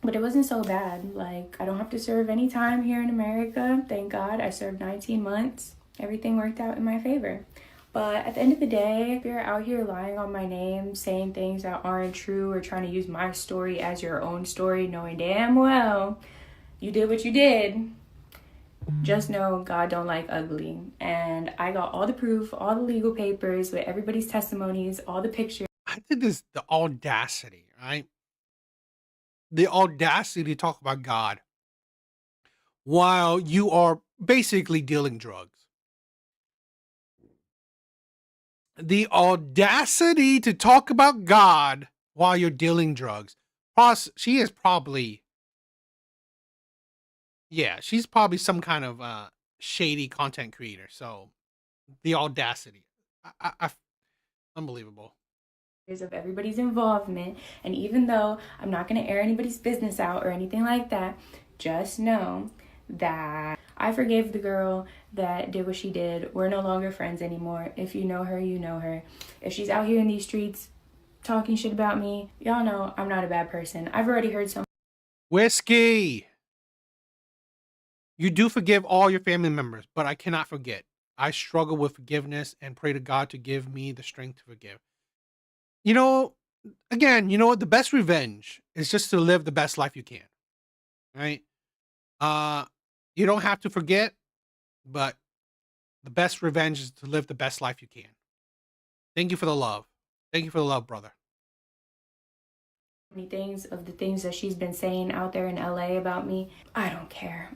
But it wasn't so bad. Like, I don't have to serve any time here in America. Thank God. I served 19 months. Everything worked out in my favor. But at the end of the day, if you're out here lying on my name, saying things that aren't true, or trying to use my story as your own story, knowing damn well you did what you did, Just know God don't like ugly. And I got all the proof, all the legal papers with everybody's testimonies, all the pictures. I think this the audacity, right? The audacity to talk about God while you are basically dealing drugs. The audacity to talk about God while you're dealing drugs. Plus, she is probably, yeah, she's probably some kind of shady content creator. So the audacity, unbelievable. Of everybody's involvement. And even though I'm not going to air anybody's business out or anything like that, just know that I forgave the girl that did what she did. We're no longer friends anymore. If you know her, you know her. If she's out here in these streets talking shit about me, y'all know I'm not a bad person. I've already heard some. Whiskey. You do forgive all your family members, but I cannot forget. I struggle with forgiveness and pray to God to give me the strength to forgive. You know, again, you know what? The best revenge is just to live the best life you can. Right? You don't have to forget, but the best revenge is to live the best life you can. Thank you for the love. Thank you for the love, brother. Many things of the things that she's been saying out there in LA about me. I don't care.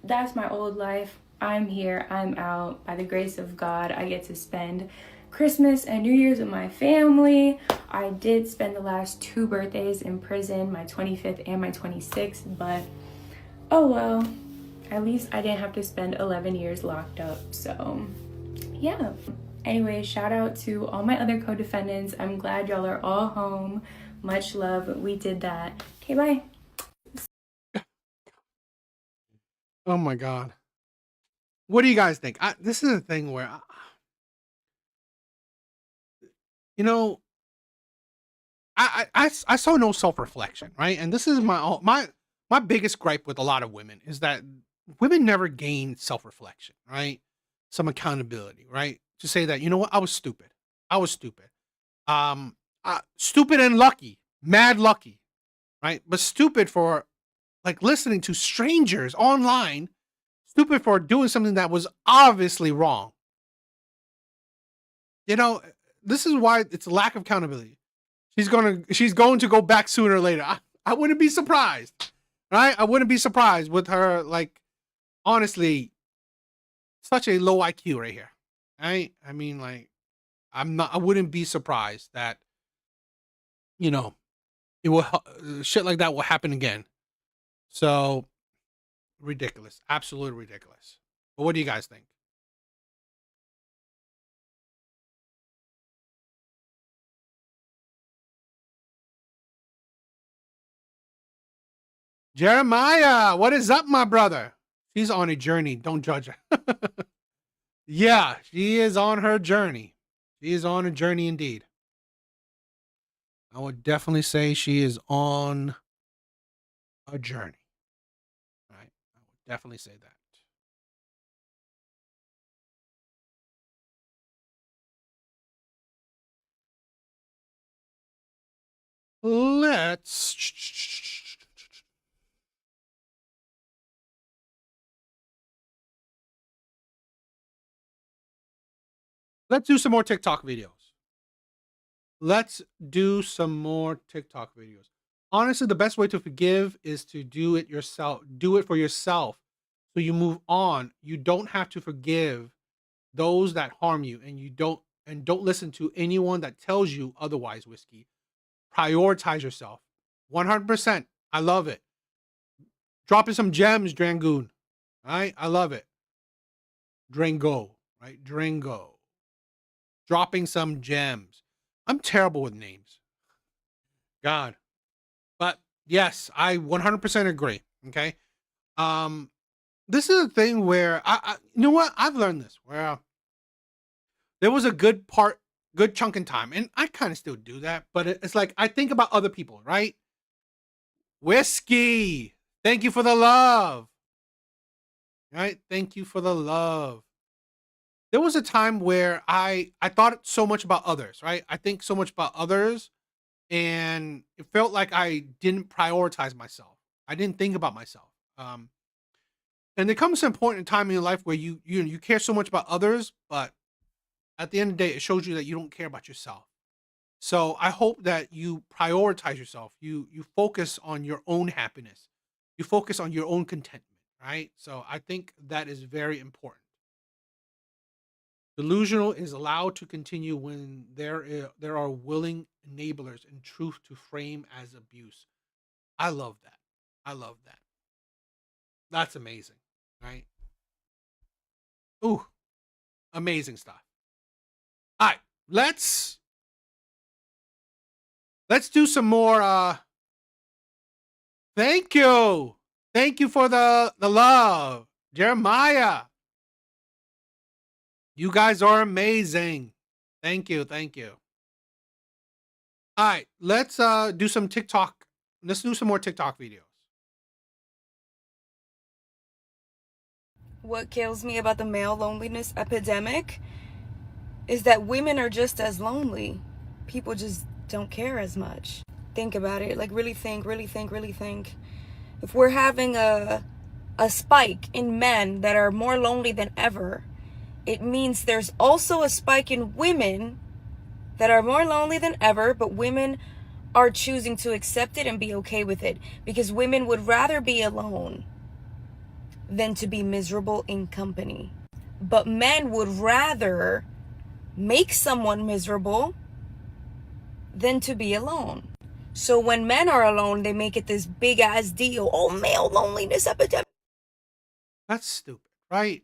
That's my old life. I'm here, I'm out. By the grace of God, I get to spend Christmas and New Year's with my family. I did spend the last 2 birthdays in prison, my 25th and my 26th, but oh well, at least I didn't have to spend 11 years locked up, so yeah. Anyway, shout out to all my other co-defendants. I'm glad y'all are all home. Much love, we did that. Okay, bye. Oh my God. What do you guys think? This is a thing where, you know, I saw no self-reflection, right? And this is my biggest gripe with a lot of women is that women never gain self-reflection, right? Some accountability, right? To say that, you know what, I was stupid. I was stupid. Stupid and lucky, mad lucky, right? But stupid for like listening to strangers online, stupid for doing something that was obviously wrong. You know, this is why it's lack of accountability. She's going to go back sooner or later. I wouldn't be surprised, right? I wouldn't be surprised with her, like, honestly, such a low IQ right here, right? I mean, like, I wouldn't be surprised that, you know, it will, shit like that will happen again. So, ridiculous. Absolutely ridiculous. But what do you guys think? Jeremiah, what is up, my brother? She's on a journey. Don't judge her. Yeah, she is on her journey. She is on a journey indeed. I would definitely say she is on a journey. Right? I would definitely say that. Let's do some more TikTok videos. Let's do some more TikTok videos. Honestly, the best way to forgive is to do it yourself. Do it for yourself. So you move on. You don't have to forgive those that harm you, and don't listen to anyone that tells you otherwise, Whiskey. Prioritize yourself. 100%. I love it. Dropping some gems, Drangoon. All right? I love it. Drango, right? Drango. Dropping some gems. I'm terrible with names. God. But yes, I 100% agree. Okay. This is a thing where you know what? I've learned this where there was a good chunk in time, and I kind of still do that, but it's like I think about other people, right? Whiskey, thank you for the love. Right? Thank you for the love. There was a time where I thought so much about others, right? I think so much about others, and it felt like I didn't prioritize myself. I didn't think about myself. And there comes a point in time in your life where you care so much about others, but at the end of the day, it shows you that you don't care about yourself. So I hope that you prioritize yourself. You focus on your own happiness. You focus on your own contentment, right? So I think that is very important. Delusional is allowed to continue when there are willing enablers and truth to frame as abuse. I love that. I love that. That's amazing, right? Ooh, amazing stuff. All right, let's do some more. Thank you. Thank you for the love. Jeremiah. You guys are amazing. Thank you. Thank you. All right, let's do some TikTok. Let's do some more TikTok videos. What kills me about the male loneliness epidemic is that women are just as lonely. People just don't care as much. Think about it. Like, really think. If we're having a spike in men that are more lonely than ever, it means there's also a spike in women that are more lonely than ever, but women are choosing to accept it and be okay with it, because women would rather be alone than to be miserable in company. But men would rather make someone miserable than to be alone. So when men are alone, they make it this big ass deal. Oh, male loneliness epidemic. That's stupid, right?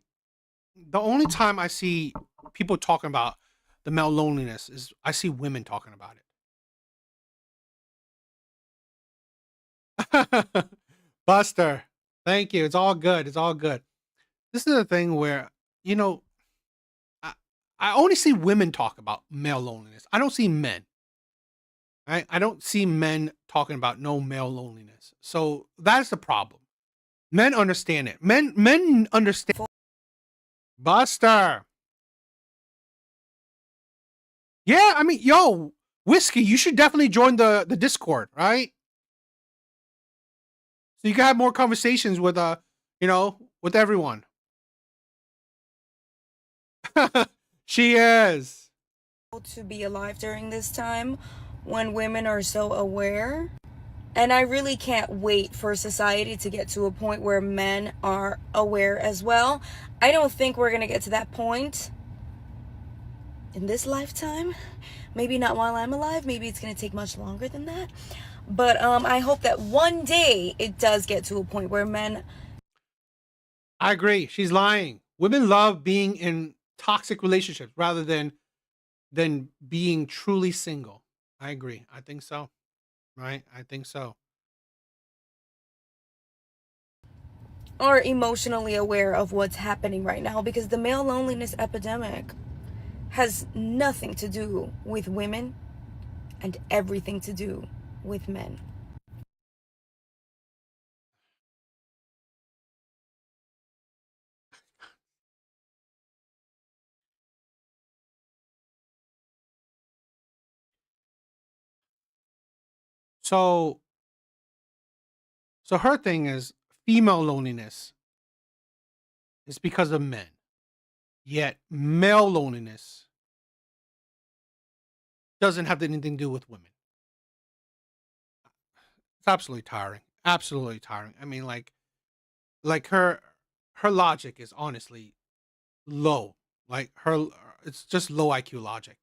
The only time I see people talking about the male loneliness is I see women talking about it. Buster, thank you. It's all good. It's all good. This is a thing where, I only see women talk about male loneliness. I don't see men. Right? I don't see men talking about no male loneliness. So that's the problem. Men understand it. Men understand. Buster. Yeah, I mean, yo, Whiskey, you should definitely join the Discord, right? So you can have more conversations with with everyone. She is. To be alive during this time when women are so aware. And I really can't wait for society to get to a point where men are aware as well. I don't think we're going to get to that point in this lifetime. Maybe not while I'm alive. Maybe it's going to take much longer than that. But I hope that one day it does get to a point where men... I agree. She's lying. Women love being in toxic relationships rather than being truly single. I agree. I think so. Right? I think so. Are emotionally aware of what's happening right now, because the male loneliness epidemic has nothing to do with women and everything to do with men. So her thing is female loneliness is because of men. Yet male loneliness doesn't have anything to do with women. It's absolutely tiring. Absolutely tiring. I mean, like her logic is honestly low. Like it's just low IQ logic.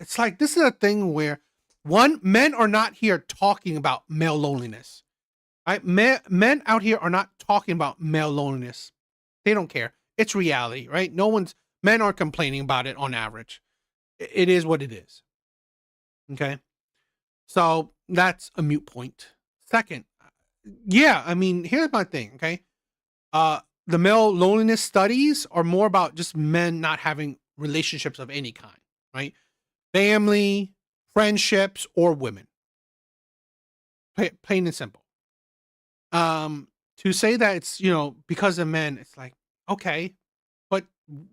It's like, this is a thing where men are not here talking about male loneliness. Right? Men out here are not talking about male loneliness. They don't care. It's reality, right? Men aren't complaining about it on average. It is what it is. Okay. So that's a moot point. Second, yeah, I mean, here's my thing. Okay. The male loneliness studies are more about just men not having relationships of any kind, right? Family, friendships, or women. Plain and simple. To say that it's, because of men, it's like, okay, but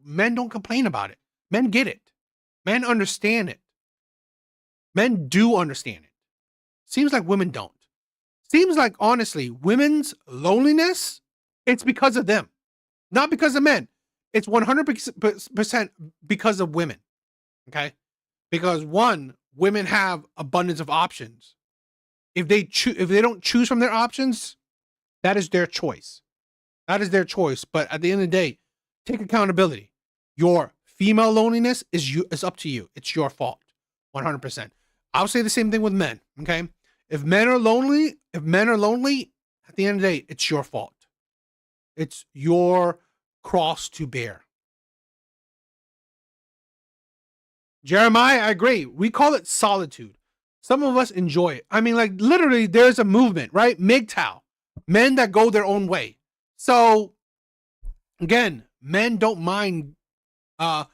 men don't complain about it. Men get it. Men understand it. Men do understand it. Seems like women don't. Seems like, honestly, women's loneliness, it's because of them. Not because of men. It's 100% because of women. Okay? Because one, women have abundance of options. If they don't choose from their options, that is their choice. That is their choice. But at the end of the day, take accountability. Your female loneliness is up to you. It's your fault. 100%. I'll say the same thing with men. Okay? If men are lonely, at the end of the day, it's your fault. It's your cross to bear. Jeremiah, I agree. We call it solitude. Some of us enjoy it. I mean, like literally, there's a movement, right? MGTOW, men that go their own way. So, again, men don't mind, the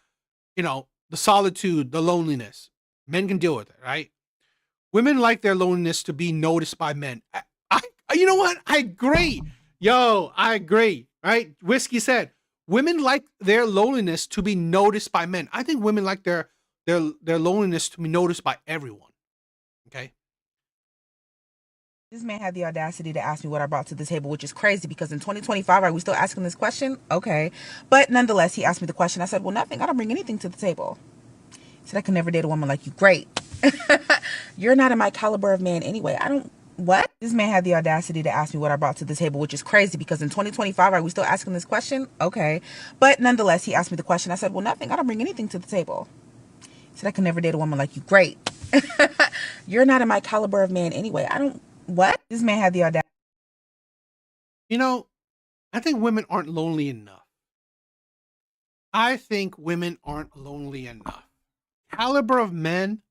solitude, the loneliness. Men can deal with it, right? Women like their loneliness to be noticed by men. You know what? I agree. I agree, right? Whiskey said, women like their loneliness to be noticed by men. I think women like their loneliness to be noticed by everyone. Okay. This man had the audacity to ask me what I brought to the table, which is crazy because in 2025, are we still asking this question? Okay. But nonetheless, he asked me the question. I said, well, nothing. I don't bring anything to the table. He said, I could never date a woman like you. Great. You're not in my caliber of man anyway. What? This man had the audacity to ask me what I brought to the table, which is crazy because in 2025, are we still asking this question? Okay. But nonetheless, he asked me the question. I said, well, nothing. I don't bring anything to the table. He said, I could never date a woman like you. Great. You're not in my caliber of man anyway. What? This man had the audacity. I think women aren't lonely enough. Caliber of men.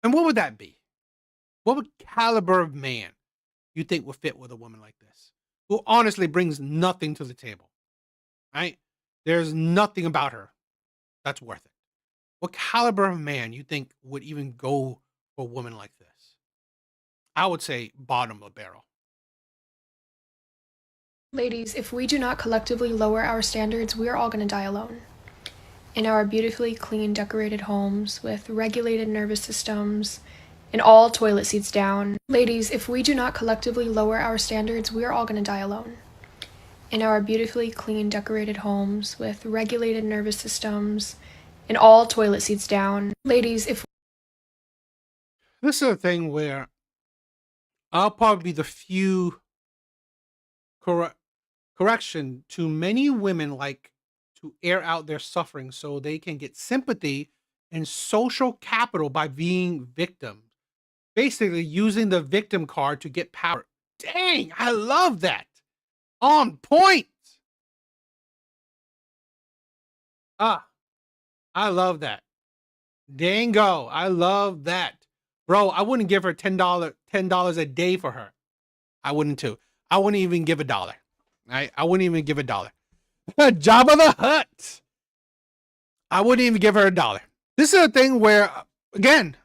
And what would that be? What would caliber of man you think would fit with a woman like this? Who honestly brings nothing to the table, right? There's nothing about her that's worth it. What caliber of man you think would even go for a woman like this? I would say bottom of the barrel. Ladies, if we do not collectively lower our standards, we are all going to die alone. In our beautifully clean, decorated homes with regulated nervous systems and all toilet seats down. Ladies, if we do not collectively lower our standards, we are all going to die alone. In our beautifully clean, decorated homes with regulated nervous systems and all toilet seats down. Ladies, if This is a thing where I'll probably be the few correction to many women like to air out their suffering so they can get sympathy and social capital by being victims. Basically using the victim card to get power. Dang, I love that. On point. I love that. Dango, I love that. Bro, I wouldn't give her $10 a day for her. I wouldn't too. I wouldn't even give $1. Right? I wouldn't even give $1. Jabba the Hutt. I wouldn't even give her $1. This is a thing where, again,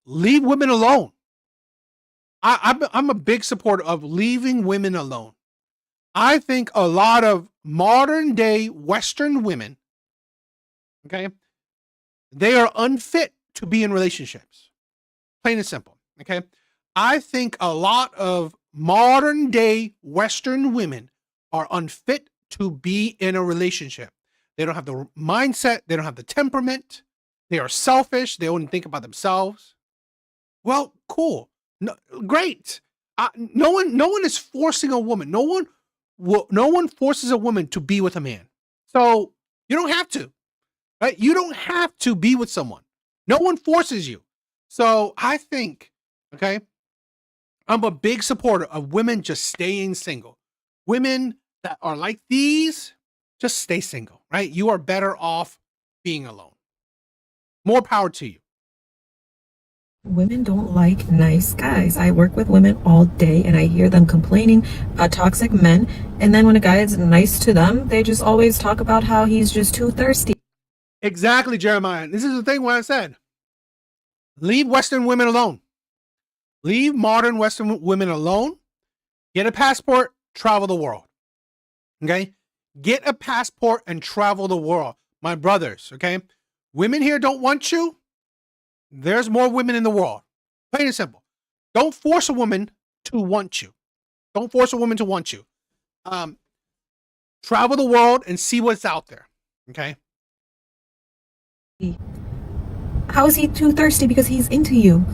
leave women alone. I'm a big supporter of leaving women alone. I think a lot of modern day Western women, okay, they are unfit to be in relationships. Plain and simple. Okay. I think a lot of modern day Western women are unfit to be in a relationship. They don't have the mindset. They don't have the temperament. They are selfish. They only think about themselves. Well, cool. No, great. No one is forcing a woman. No one forces a woman to be with a man. So you don't have to, right? You don't have to be with someone. No one forces you. So I think, okay, I'm a big supporter of women just staying single. Women that are like these, just stay single, right? You are better off being alone. More power to you. Women don't like nice guys. I work with women all day and I hear them complaining about toxic men. And then when a guy is nice to them, they just always talk about how he's just too thirsty. Exactly, Jeremiah. This is the thing what I said. Leave Western women alone. Leave modern Western women alone. Get a passport, travel the world. Okay? Get a passport and travel the world. My brothers, okay? Women here don't want you. There's more women in the world. Plain and simple. Don't force a woman to want you. Don't force a woman to want you. Travel the world and see what's out there. Okay. How is he too thirsty because he's into you?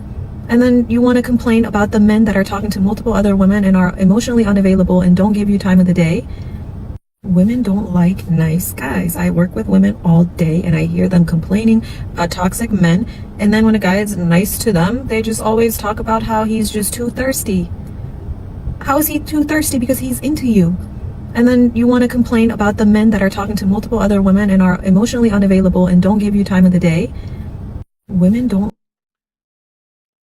And then you want to complain about the men that are talking to multiple other women and are emotionally unavailable and don't give you time of the day? Women don't like nice guys. I work with women all day and I hear them complaining about toxic men. And then when a guy is nice to them, they just always talk about how he's just too thirsty. How is he too thirsty because he's into you? And then you want to complain about the men that are talking to multiple other women and are emotionally unavailable and don't give you time of the day? Women don't.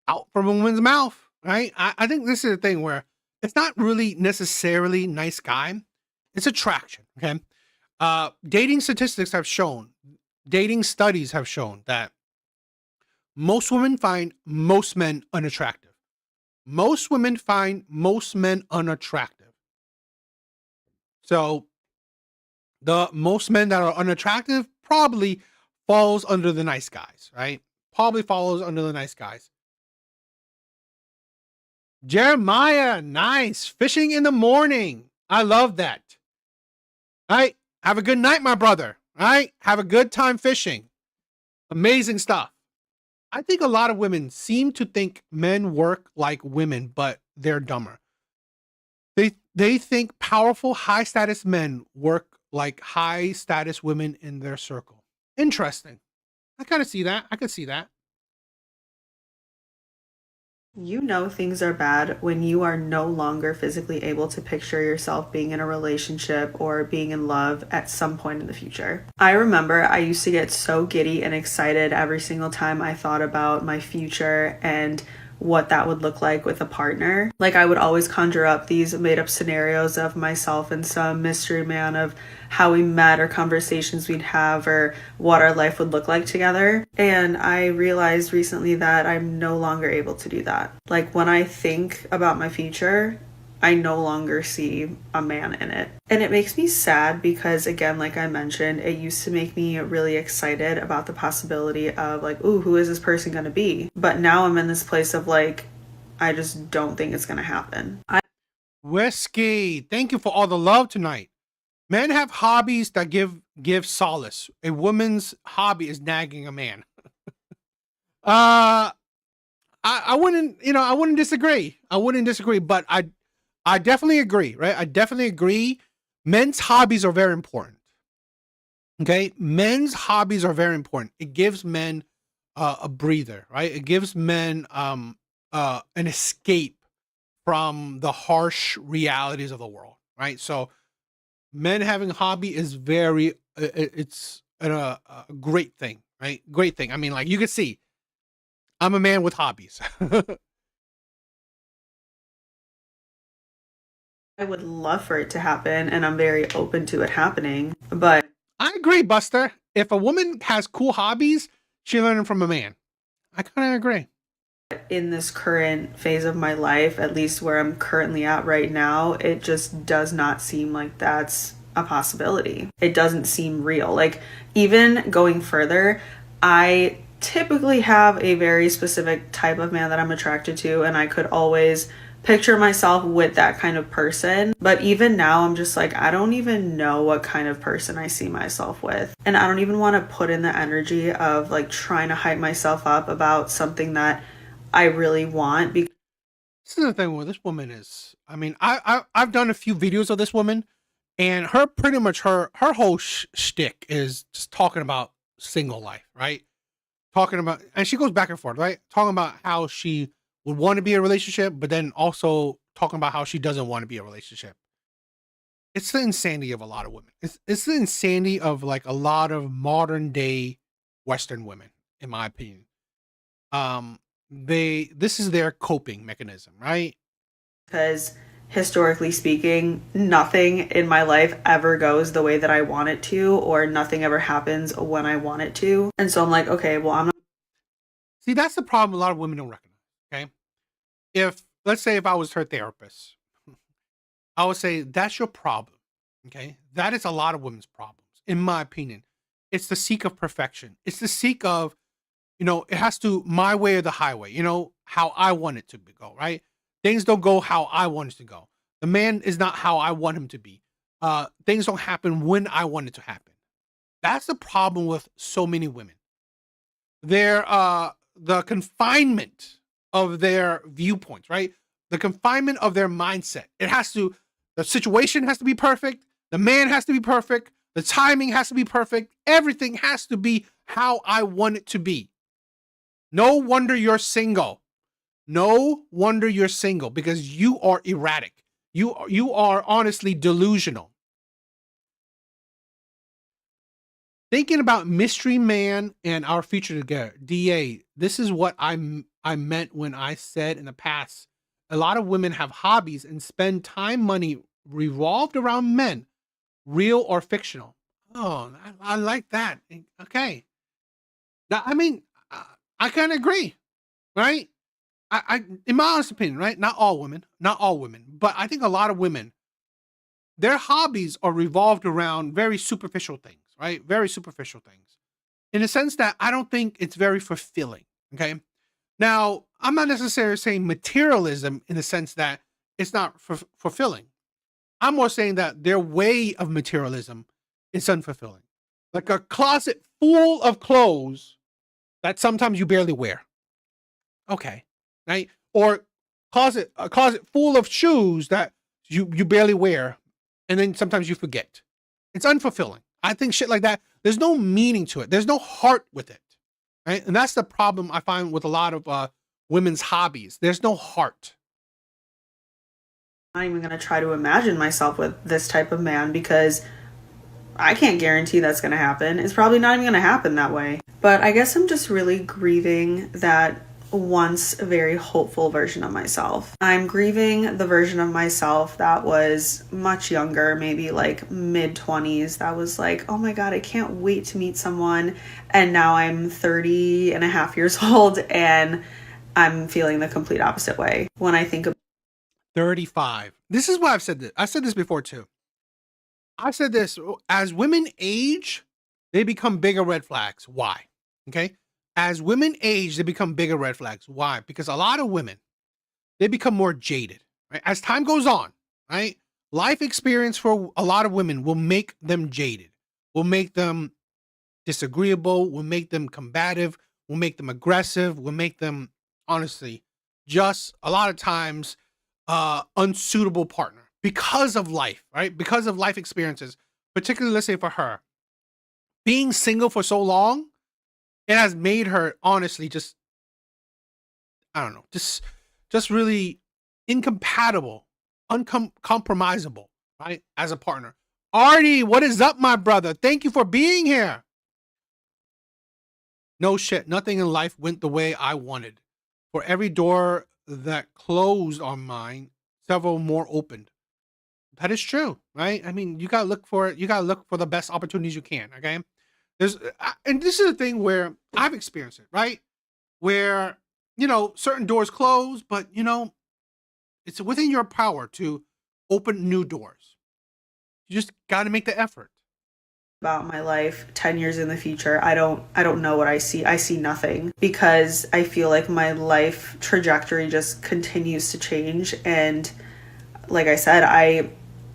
Out from a woman's mouth, right? I think this is the thing where it's not really necessarily nice guy. It's attraction, okay? Dating statistics have shown, dating studies have shown that most women find most men unattractive. Most women find most men unattractive. So the most men that are unattractive probably falls under the nice guys, right? Probably follows under the nice guys. Jeremiah, nice. Fishing in the morning. I love that. All right. Have a good night, my brother. All right. Have a good time fishing. Amazing stuff. I think a lot of women seem to think men work like women, but they're dumber. They think powerful, high status men work like high status women in their circle. Interesting. I kind of see that. I could see that. You know things are bad when you are no longer physically able to picture yourself being in a relationship or being in love at some point in the future. I remember I used to get so giddy and excited every single time I thought about my future and what that would look like with a partner. Like I would always conjure up these made up scenarios of myself and some mystery man of how we met or conversations we'd have or what our life would look like together. And I realized recently that I'm no longer able to do that. Like when I think about my future, I no longer see a man in it. And it makes me sad because, again, like I mentioned, it used to make me really excited about the possibility of like, ooh, who is this person going to be? But now I'm in this place of like, I just don't think it's going to happen. Whiskey, thank you for all the love tonight. Men have hobbies that give solace. A woman's hobby is nagging a man. I wouldn't disagree. But I definitely agree, right? I definitely agree. Men's hobbies are very important. Okay? Men's hobbies are very important. It gives men a breather, right? It gives men an escape from the harsh realities of the world, right? So men having a hobby is it's a great thing, right? Great thing. I mean, like you can see, I'm a man with hobbies. I would love for it to happen and I'm very open to it happening, but I agree, Buster. If a woman has cool hobbies, she learned from a man. I kind of agree. In this current phase of my life, at least where I'm currently at right now, it just does not seem like that's a possibility. It doesn't seem real. Like even going further, I typically have a very specific type of man that I'm attracted to, and I could always picture myself with that kind of person. But even now, I'm just like, I don't even know what kind of person I see myself with. And I don't even want to put in the energy of like trying to hype myself up about something that I really want. This is the thing where this woman is. I mean, I've done a few videos of this woman, and her pretty much her whole shtick is just talking about single life, right? Talking about, and she goes back and forth, right? Talking about how she would want to be in a relationship, but then also talking about how she doesn't want to be in a relationship. It's the insanity of a lot of women. It's the insanity of like a lot of modern day Western women, in my opinion. This is their coping mechanism, right? Because historically speaking, nothing in my life ever goes the way that I want it to, or nothing ever happens when I want it to. And so I'm like, okay, well, I'm not. See, that's the problem a lot of women don't recognize, okay? Let's say if I was her therapist, I would say, that's your problem, okay? That is a lot of women's problems, in my opinion. It's the seek of perfection. It's the seek of, it has to my way or the highway, how I want it to go, right? Things don't go how I want it to go. The man is not how I want him to be. Things don't happen when I want it to happen. That's the problem with so many women. The confinement of their viewpoints, right? The confinement of their mindset. The situation has to be perfect. The man has to be perfect. The timing has to be perfect. Everything has to be how I want it to be. No wonder you're single. No wonder you're single, because you are erratic. You are honestly delusional. Thinking about Mystery Man and our future together, DA, this is what I meant when I said in the past, a lot of women have hobbies and spend time, money revolved around men, real or fictional. Oh, I like that. Okay. I mean, I kind of agree, right? In my honest opinion, right? Not all women, but I think a lot of women, their hobbies are revolved around very superficial things, right? Very superficial things, in a sense that I don't think it's very fulfilling. Okay. Now, I'm not necessarily saying materialism in the sense that it's not fulfilling. I'm more saying that their way of materialism is unfulfilling. Like a closet full of clothes that sometimes you barely wear. Okay. Right? Or a closet full of shoes that you barely wear, and then sometimes you forget. It's unfulfilling. I think shit like that, there's no meaning to it. There's no heart with it. Right? And that's the problem I find with a lot of women's hobbies. There's no heart. I'm not even going to try to imagine myself with this type of man, because I can't guarantee that's going to happen. It's probably not even going to happen that way. But I guess I'm just really grieving that once very hopeful version of myself. I'm grieving the version of myself that was much younger, maybe like mid-20s, that was like, oh my God, I can't wait to meet someone. And now I'm 30 and a half years old and I'm feeling the complete opposite way when I think of 35. This is why I've said this. I said this before too. I said this, as women age, they become bigger red flags. Why? Okay. As women age, they become bigger red flags. Why? Because a lot of women, they become more jaded, right? As time goes on, right? Life experience for a lot of women will make them jaded, will make them disagreeable, will make them combative, will make them aggressive, will make them, honestly, just a lot of times unsuitable partner because of life, right? Because of life experiences, particularly, let's say for her, being single for so long, it has made her honestly just, I don't know, just really incompatible, uncompromisable, right? As a partner. Artie, what is up, my brother? Thank you for being here. No shit, nothing in life went the way I wanted. For every door that closed on mine, several more opened. That is true, right? I mean, you gotta look for it. You gotta look for the best opportunities you can, okay? And this is a thing where I've experienced it, right? Where, certain doors close, but it's within your power to open new doors. You just got to make the effort. About my life 10 years in the future, I don't know what I see. I see nothing, because I feel like my life trajectory just continues to change, and like I said,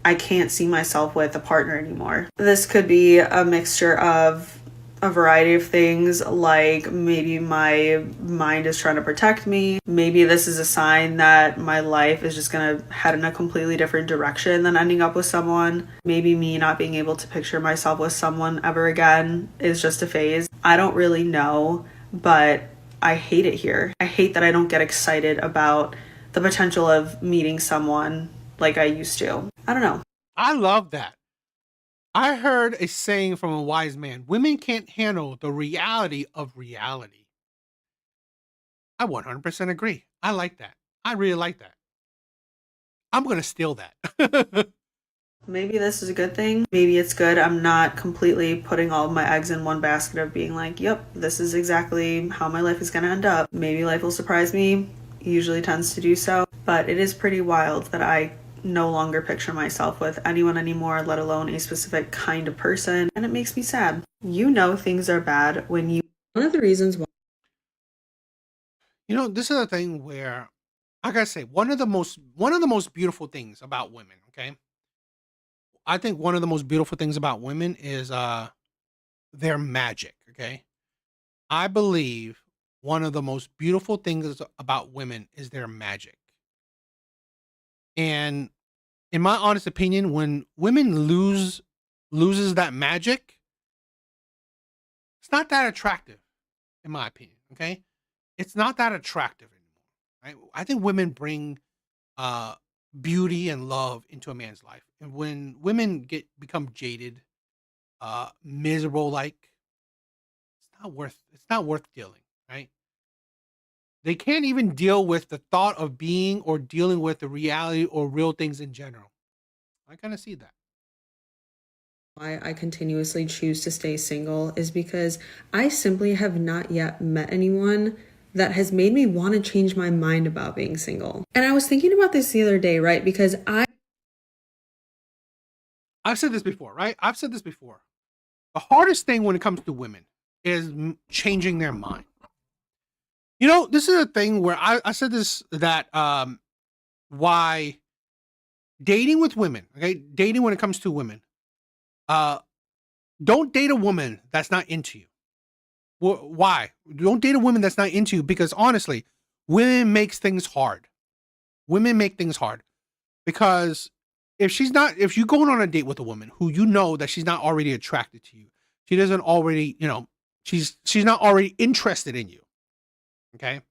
I can't see myself with a partner anymore. This could be a mixture of a variety of things, like maybe my mind is trying to protect me. Maybe this is a sign that my life is just gonna head in a completely different direction than ending up with someone. Maybe me not being able to picture myself with someone ever again is just a phase. I don't really know, but I hate it here. I hate that I don't get excited about the potential of meeting someone like I used to. I don't know. I love that. I heard a saying from a wise man: women can't handle the reality of reality. I 100% agree. I like that. I really like that. I'm going to steal that. Maybe this is a good thing. Maybe it's good. I'm not completely putting all of my eggs in one basket of being like, yep, this is exactly how my life is going to end up. Maybe life will surprise me. It usually tends to do so. But it is pretty wild that I no longer picture myself with anyone anymore, let alone a specific kind of person. And it makes me sad. Things are bad when you... One of the reasons why... This is a thing where I gotta say, one of the most beautiful things about women, okay? I think one of the most beautiful things about women is their magic, okay? I believe one of the most beautiful things about women is their magic. And in my honest opinion, when women loses that magic, it's not that attractive, in my opinion. Okay, it's not that attractive anymore. Right? I think women bring uh, beauty and love into a man's life, and when women become jaded, miserable, like it's not worth dealing. Right? They can't even deal with the thought of being or dealing with the reality or real things in general. I kind of see that. Why I continuously choose to stay single is because I simply have not yet met anyone that has made me want to change my mind about being single. And I was thinking about this the other day, right? Because I've said this before, right? I've said this before. The hardest thing when it comes to women is changing their mind. You know, this is a thing where I said this that why dating with women, okay? Dating when it comes to women, uh, don't date a woman that's not into you. Why? Don't date a woman that's not into you because honestly, women makes things hard. Women make things hard because if you're going on a date with a woman who you know that she's not already attracted to you, she doesn't already, she's not already interested in you. Okay,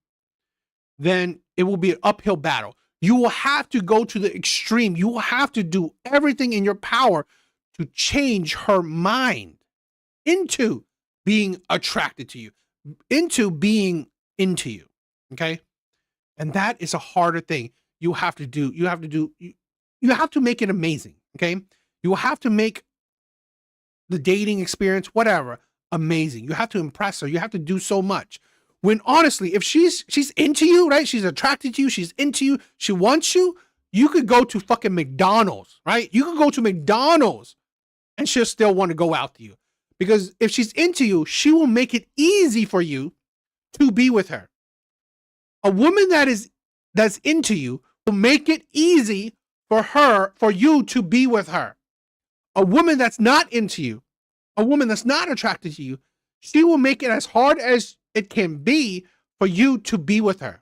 then it will be an uphill battle. You will have to go to the extreme. You will have to do everything in your power to change her mind into being attracted to you, into being into you. Okay, and that is a harder thing. You have to make it amazing. Okay, you will have to make the dating experience, whatever, amazing. You have to impress her. You have to do so much. When honestly, if she's into you, right? She's attracted to you, she's into you, she wants you, you could go to fucking McDonald's, right? You could go to McDonald's and she'll still want to go out to you. Because if she's into you, she will make it easy for you to be with her. A woman that's into you will make it easy for you to be with her. A woman that's not into you, a woman that's not attracted to you, she will make it as hard as it can be for you to be with her.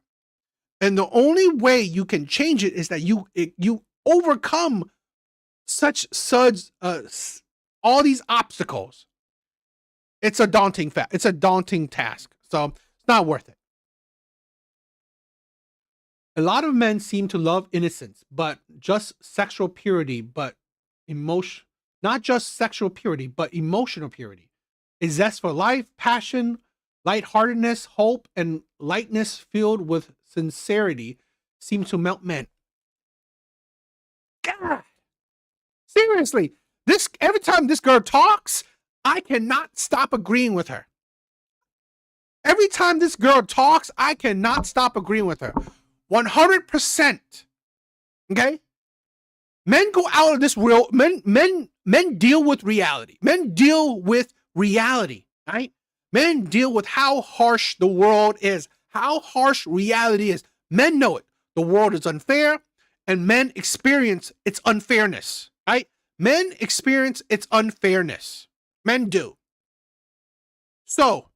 And the only way you can change it is that you overcome such all these obstacles. It's a daunting fact. It's a daunting task. So it's not worth it. A lot of men seem to love innocence, but just sexual purity, but not just sexual purity, but emotional purity. A zest for life, passion, lightheartedness, hope, and lightness filled with sincerity seem to melt men. God, seriously, every time this girl talks, I cannot stop agreeing with her. Every time this girl talks, I cannot stop agreeing with her. 100%. Okay? Men go out of this world. Men deal with reality. Men deal with reality, right? Men deal with how harsh the world is, how harsh reality is. Men know it. The world is unfair, and men experience its unfairness, right? Men experience its unfairness. Men do. So,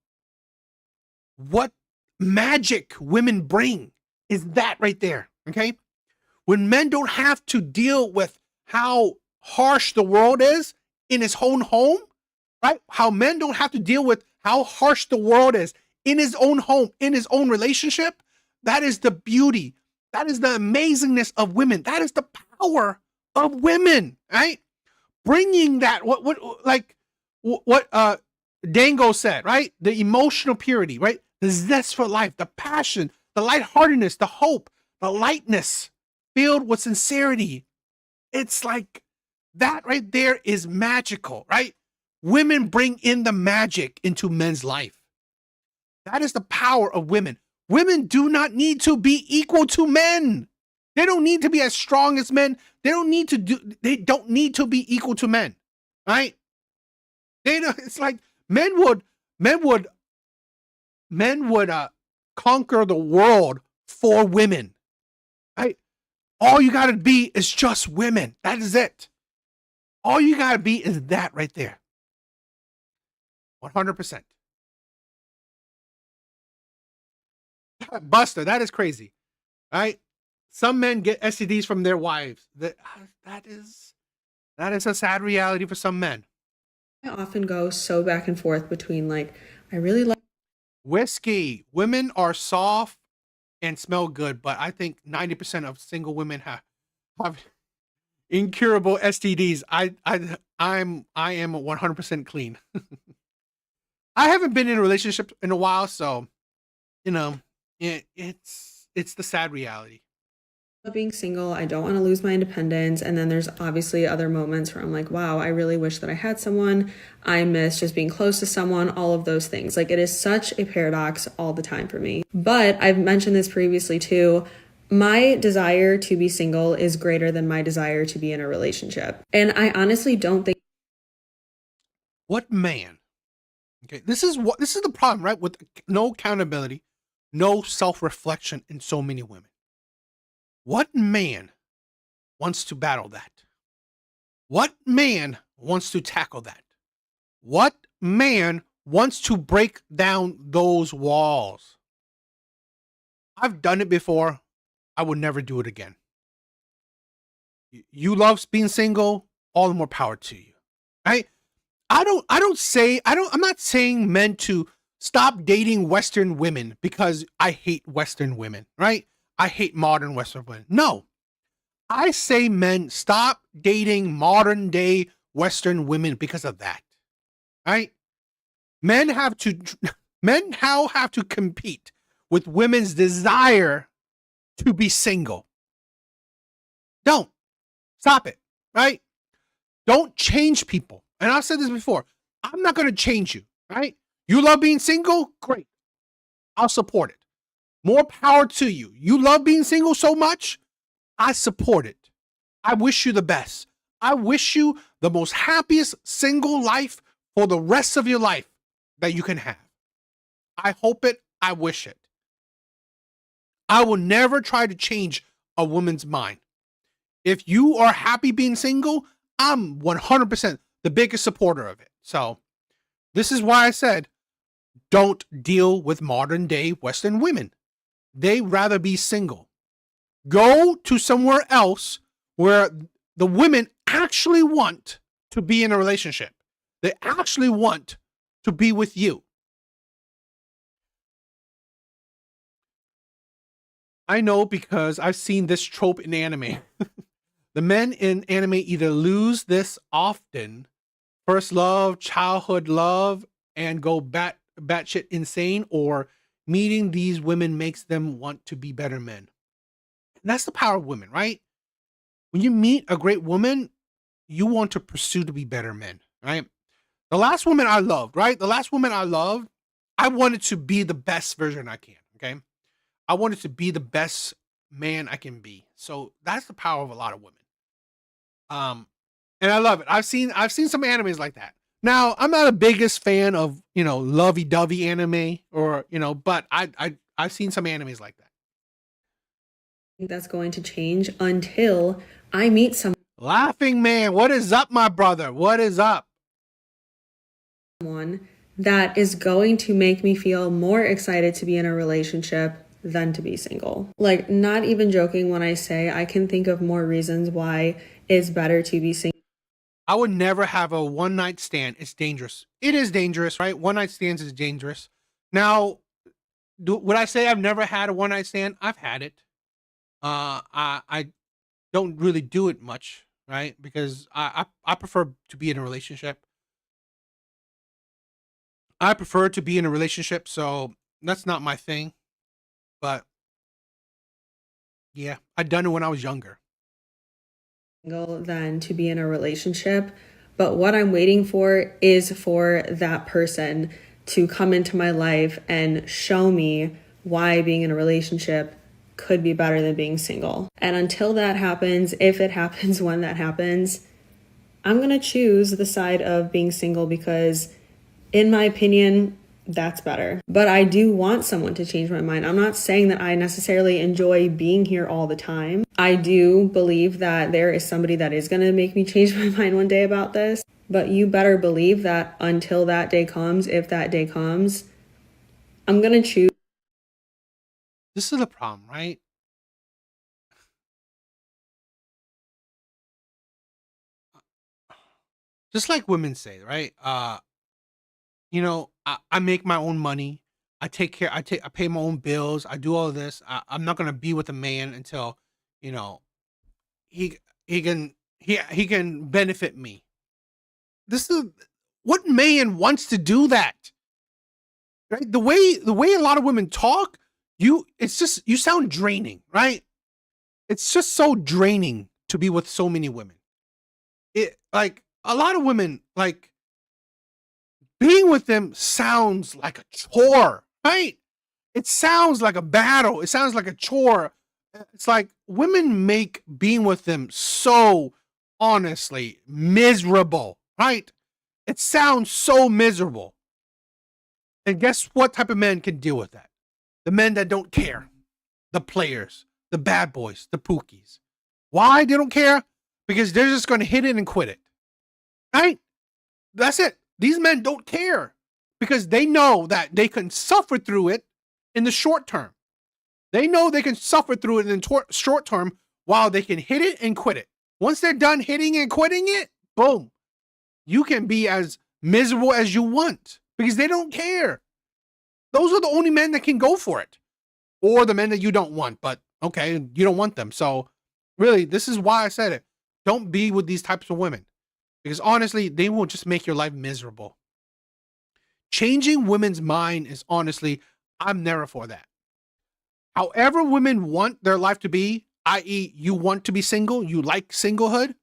what magic women bring is that right there, okay? When men don't have to deal with how harsh the world is in his own home, right? How men don't have to deal with how harsh the world is in his own home, in his own relationship. That is the beauty. That is the amazingness of women. That is the power of women, right? Bringing that, what Dango said, right? The emotional purity, right? The zest for life, the passion, the lightheartedness, the hope, the lightness filled with sincerity. It's like that right there is magical, right? Women bring in the magic into men's life. That is the power of women. Women do not need to be equal to men. They don't need to be as strong as men. They don't need to be equal to men, right? It's like men would conquer the world for women. All you got to be is just women. That is it. All you got to be is that right there. 100%. Buster, that is crazy. Right? Some men get STDs from their wives. That is a sad reality for some men. I often go so back and forth between like, I really like whiskey. Women are soft and smell good, but I think 90% of single women have incurable STDs. I am 100% clean. I haven't been in a relationship in a while, so it's the sad reality. being single. I don't want to lose my independence. And then there's obviously other moments where I'm like, wow, I really wish that I had someone. I miss just being close to someone, all of those things. Like, it is such a paradox all the time for me. But I've mentioned this previously too. My desire to be single is greater than my desire to be in a relationship. And I honestly don't think. What man? Okay, this is the problem, right? With no accountability, no self-reflection in so many women. What man wants to battle that? What man wants to tackle that? What man wants to break down those walls? I've done it before. I would never do it again. You love being single, all the more power to you. Right? I'm not saying men to stop dating Western women because I hate Western women, right? I hate modern Western women. No. I say men stop dating modern day Western women because of that. Right? Men now have to compete with women's desire to be single. Don't. Stop it. Right? Don't change people. And I've said this before. I'm not going to change you. Right? You love being single? Great. I'll support it. More power to you. You love being single so much? I support it. I wish you the best. I wish you the most happiest single life for the rest of your life that you can have. I hope it. I wish it. I will never try to change a woman's mind. If you are happy being single, I'm 100% the biggest supporter of it. So this is why I said, don't deal with modern day Western women. They rather be single. Go to somewhere else where the women actually want to be in a relationship. They actually want to be with you. I know because I've seen this trope in anime. The men in anime either lose this often, first love, childhood love, and go batshit insane, or meeting these women makes them want to be better men. And that's the power of women, right? When you meet a great woman, you want to pursue to be better men, right? The last woman I loved, right? The last woman I loved, I wanted to be the best version I can, okay? I wanted to be the best man I can be. So that's the power of a lot of women. And I love it. I've seen some animes like that. Now, I'm not a biggest fan of, lovey-dovey anime or, but I've seen some animes like that. I think that's going to change until I meet someone. Laughing man, what is up, my brother? What is up? Someone that is going to make me feel more excited to be in a relationship than to be single. Like, not even joking when I say I can think of more reasons why it's better to be single. I would never have a one-night stand. It's dangerous. It is dangerous, right? One-night stands is dangerous. Now, would I say I've never had a one-night stand? I've had it. I don't really do it much, right? Because I prefer to be in a relationship. I prefer to be in a relationship, so that's not my thing. But yeah, I'd done it when I was younger. Than to be in a relationship, but what I'm waiting for is for that person to come into my life and show me why being in a relationship could be better than being single. And until that happens, if it happens, when that happens, I'm gonna choose the side of being single because, in my opinion, that's better. But I do want someone to change my mind. I'm not saying that I necessarily enjoy being here all the time. I do believe that there is somebody that is going to make me change my mind one day about this. But you better believe that until that day comes, if that day comes, I'm going to choose. This is the problem, right? Just like women say, right? I make my own money. I pay my own bills. I do all of this. I'm not gonna be with a man until, you know, he he can benefit me. This is what man wants to do that, right? The way a lot of women talk, it's just you sound draining, right? It's just so draining to be with so many women. It like a lot of women like being with them sounds like a chore, right? It sounds like a battle. It sounds like a chore. It's like women make being with them so honestly miserable, right? It sounds so miserable. And guess what type of men can deal with that? The men that don't care, the players, the bad boys, the pookies. Why they don't care? Because they're just going to hit it and quit it, right? That's it. These men don't care because they know that they can suffer through it in the short term. They know they can suffer through it in the short term while they can hit it and quit it. Once they're done hitting and quitting it, boom, you can be as miserable as you want because they don't care. Those are the only men that can go for it, or the men that you don't want, but okay, you don't want them. So really, this is why I said it. Don't be with these types of women. Because honestly, they will just make your life miserable. Changing women's mind is honestly, I'm never for that. However women want their life to be, i.e. you want to be single, you like singlehood,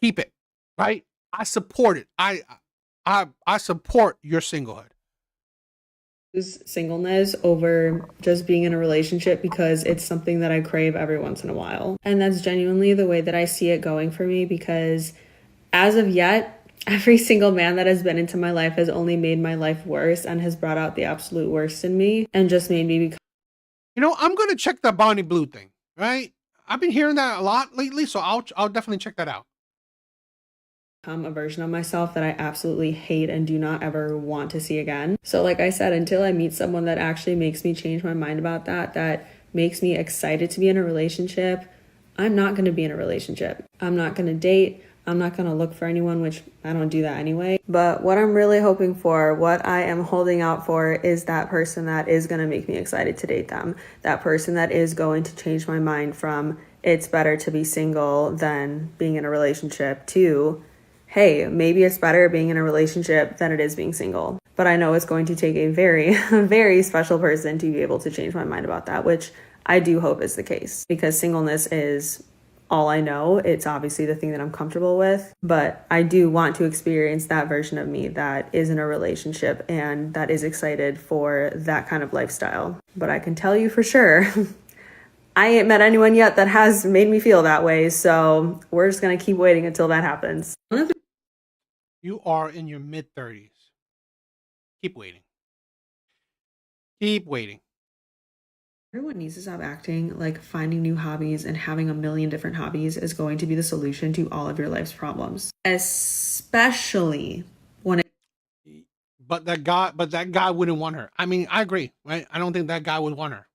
keep it, right? I support it. I support your singlehood. Singleness over just being in a relationship because it's something that I crave every once in a while. And that's genuinely the way that I see it going for me because as of yet, every single man that has been into my life has only made my life worse and has brought out the absolute worst in me and just made me become. I'm going to check the Bonnie Blue thing, right? I've been hearing that a lot lately, so I'll definitely check that out. A version of myself that I absolutely hate and do not ever want to see again. So like I said, until I meet someone that actually makes me change my mind about that makes me excited to be in a relationship, I'm not going to be in a relationship. I'm not going to date. I'm not going to look for anyone, which I don't do that anyway. But what I'm really hoping for, what I am holding out for is that person that is going to make me excited to date them. That person that is going to change my mind from it's better to be single than being in a relationship to, hey, maybe it's better being in a relationship than it is being single. But I know it's going to take a very, very special person to be able to change my mind about that, which I do hope is the case because singleness is all I know. It's obviously the thing that I'm comfortable with, but I do want to experience that version of me that is in a relationship and that is excited for that kind of lifestyle. But I can tell you for sure, I ain't met anyone yet that has made me feel that way. So we're just going to keep waiting until that happens. You are in your mid-30s. Keep waiting. Keep waiting. Everyone needs to stop acting like finding new hobbies and having a million different hobbies is going to be the solution to all of your life's problems. Especially when But that guy wouldn't want her. I mean, I agree, right? I don't think that guy would want her.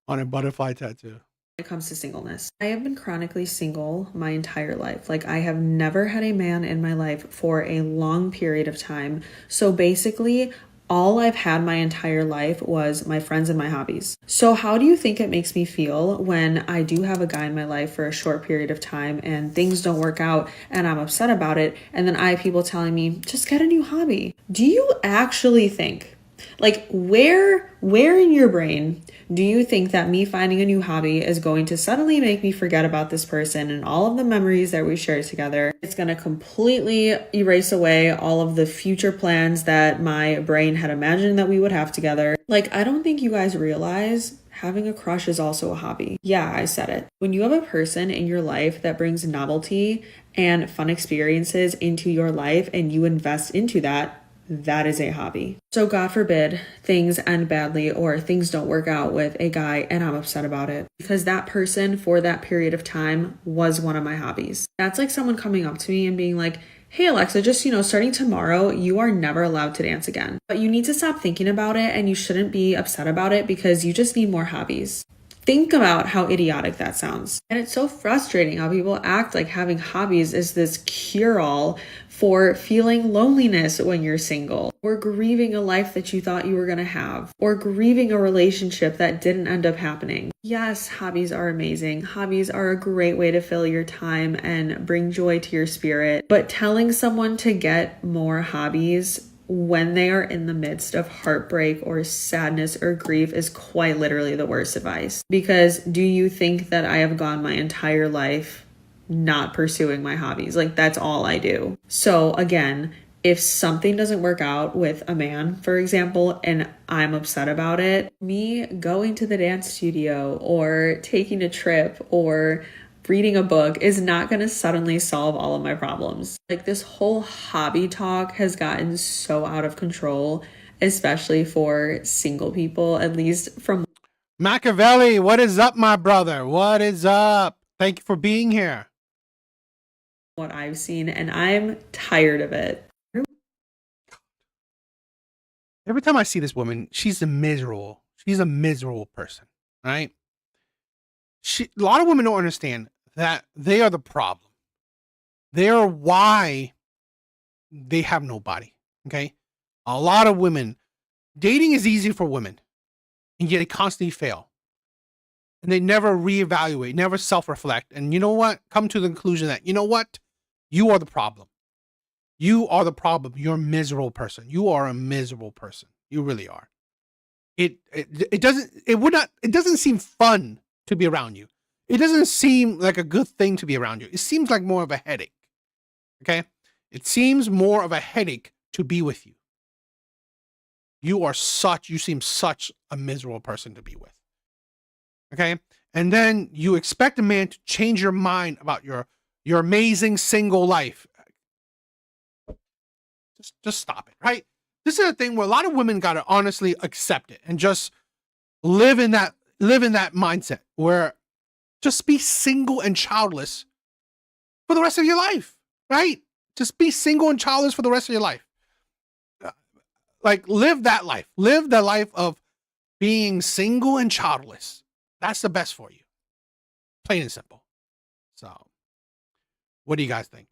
On a butterfly tattoo. When it comes to singleness, I have been chronically single my entire life. Like I have never had a man in my life for a long period of time. So basically, all I've had my entire life was my friends and my hobbies. So how do you think it makes me feel when I do have a guy in my life for a short period of time and things don't work out and I'm upset about it, and then I have people telling me, just get a new hobby? Do you actually think, like where in your brain do you think that me finding a new hobby is going to suddenly make me forget about this person and all of the memories that we shared together? It's going to completely erase away all of the future plans that my brain had imagined that we would have together. Like, I don't think you guys realize having a crush is also a hobby. Yeah, I said it. When you have a person in your life that brings novelty and fun experiences into your life and you invest into that, that is a hobby. So God forbid things end badly or things don't work out with a guy and I'm upset about it because that person for that period of time was one of my hobbies. That's like someone coming up to me and being like, hey Alexa, just, starting tomorrow, you are never allowed to dance again. But you need to stop thinking about it and you shouldn't be upset about it because you just need more hobbies. Think about how idiotic that sounds. And it's so frustrating how people act like having hobbies is this cure-all for feeling loneliness when you're single, or grieving a life that you thought you were going to have, or grieving a relationship that didn't end up happening. Yes, hobbies are amazing. Hobbies are a great way to fill your time and bring joy to your spirit. But telling someone to get more hobbies when they are in the midst of heartbreak or sadness or grief is quite literally the worst advice. Because do you think that I have gone my entire life not pursuing my hobbies? Like, that's all I do. So again, if something doesn't work out with a man, for example, and I'm upset about it, me going to the dance studio or taking a trip or reading a book is not going to suddenly solve all of my problems. Like, this whole hobby talk has gotten so out of control, especially for single people, at least from Machiavelli. What is up, my brother? What is up? Thank you for being here. what I've seen, and I'm tired of it. Every time I see this woman, she's a miserable person, right? A lot of women don't understand that they are the problem. They are why they have nobody, okay? A lot of women, dating is easy for women, and yet they constantly fail. And they never reevaluate, never self-reflect. And you know what? Come to the conclusion that, you know what? You are the problem. You are the problem. You're a miserable person. You are a miserable person. You really are. It doesn't seem fun to be around you. It doesn't seem like a good thing to be around you. It seems like more of a headache. Okay? It seems more of a headache to be with you. You seem such a miserable person to be with. Okay? And then you expect a man to change your mind about your amazing single life. Just stop it, right? This is a thing where a lot of women got to honestly accept it and just live in that mindset where just be single and childless for the rest of your life, right? Just be single and childless for the rest of your life. Like, live that life. Live the life of being single and childless. That's the best for you. Plain and simple. So, what do you guys think?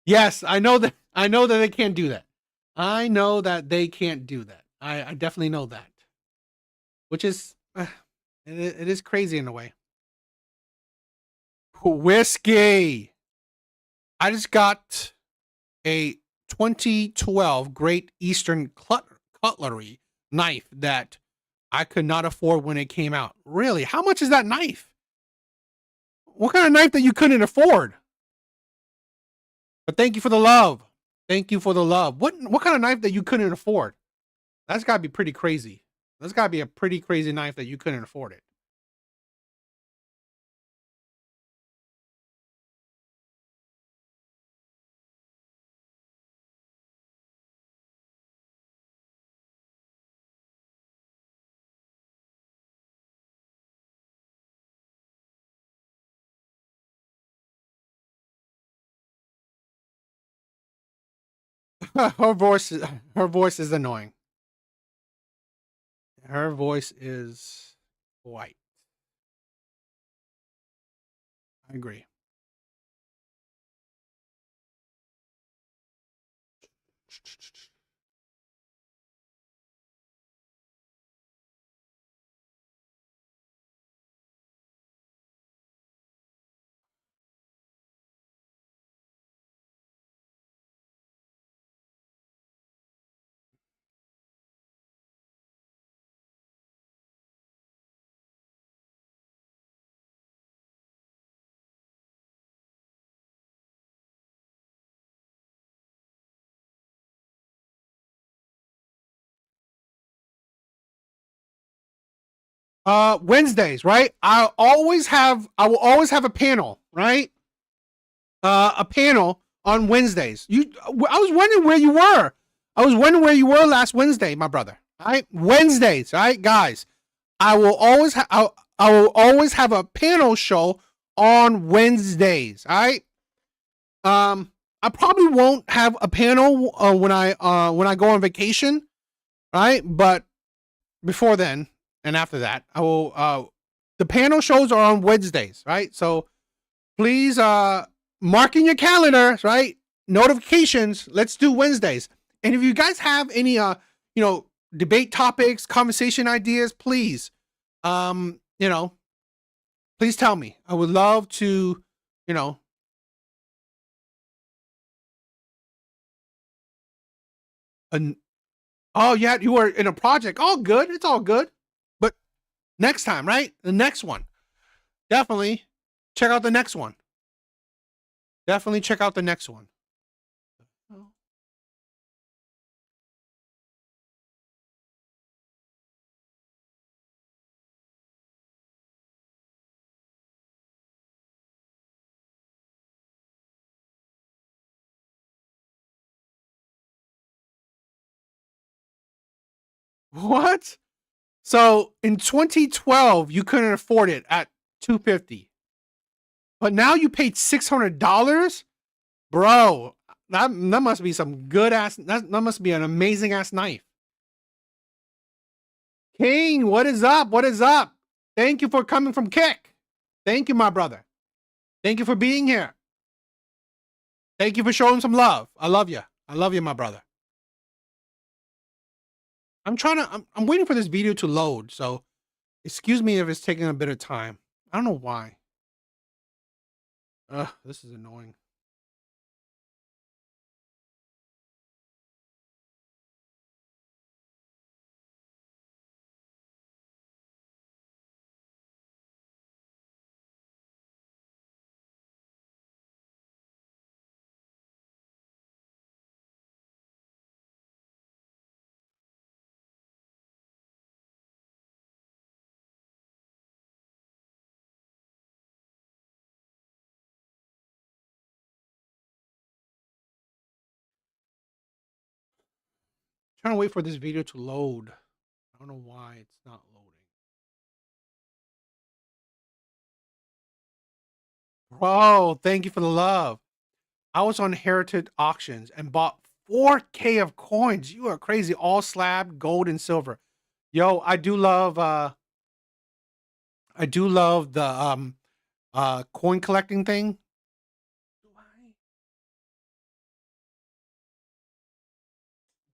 Yes, I know that they can't do that. I know that they can't do that. I definitely know that. Which is it is crazy in a way. Whiskey. I just got a 2012 Great Eastern Cutlery knife that I could not afford when it came out. Really? How much is that knife? What kind of knife that you couldn't afford? But thank you for the love. Thank you for the love. What kind of knife that you couldn't afford? That's got to be pretty crazy. That's got to be a pretty crazy knife that you couldn't afford it. her voice is annoying. Her voice is white. I agree. Wednesdays, right? I will always have a panel, right? A panel on Wednesdays. I was wondering where you were. I was wondering where you were last Wednesday, my brother. All right, Wednesdays, all right, guys. I will always have a panel show on Wednesdays. All right. I probably won't have a panel when I go on vacation, right? But before then and after that, I will. The panel shows are on Wednesdays, right? So please mark in your calendars, right? Notifications. Let's do Wednesdays. And if you guys have any debate topics, conversation ideas, please please tell me. I would love to, oh yeah, you were in a project. All good. It's all good. But next time, right? The next one. Definitely check out the next one. Definitely check out the next one. What? So in 2012, you couldn't afford it at $250, but now you paid $600, bro. That must be some good ass. That must be an amazing ass knife. King, what is up? What is up? Thank you for coming from Kick. Thank you, my brother. Thank you for being here. Thank you for showing some love. I love you. I love you, my brother. I'm waiting for this video to load, so excuse me if it's taking a bit of time. I don't know why. Ugh, this is annoying. Trying to wait for this video to load. I don't know why it's not loading. Bro, thank you for the love. I was on Heritage Auctions and bought 4K of coins. You are crazy. All slab, gold, and silver. Yo, I do love the coin collecting thing.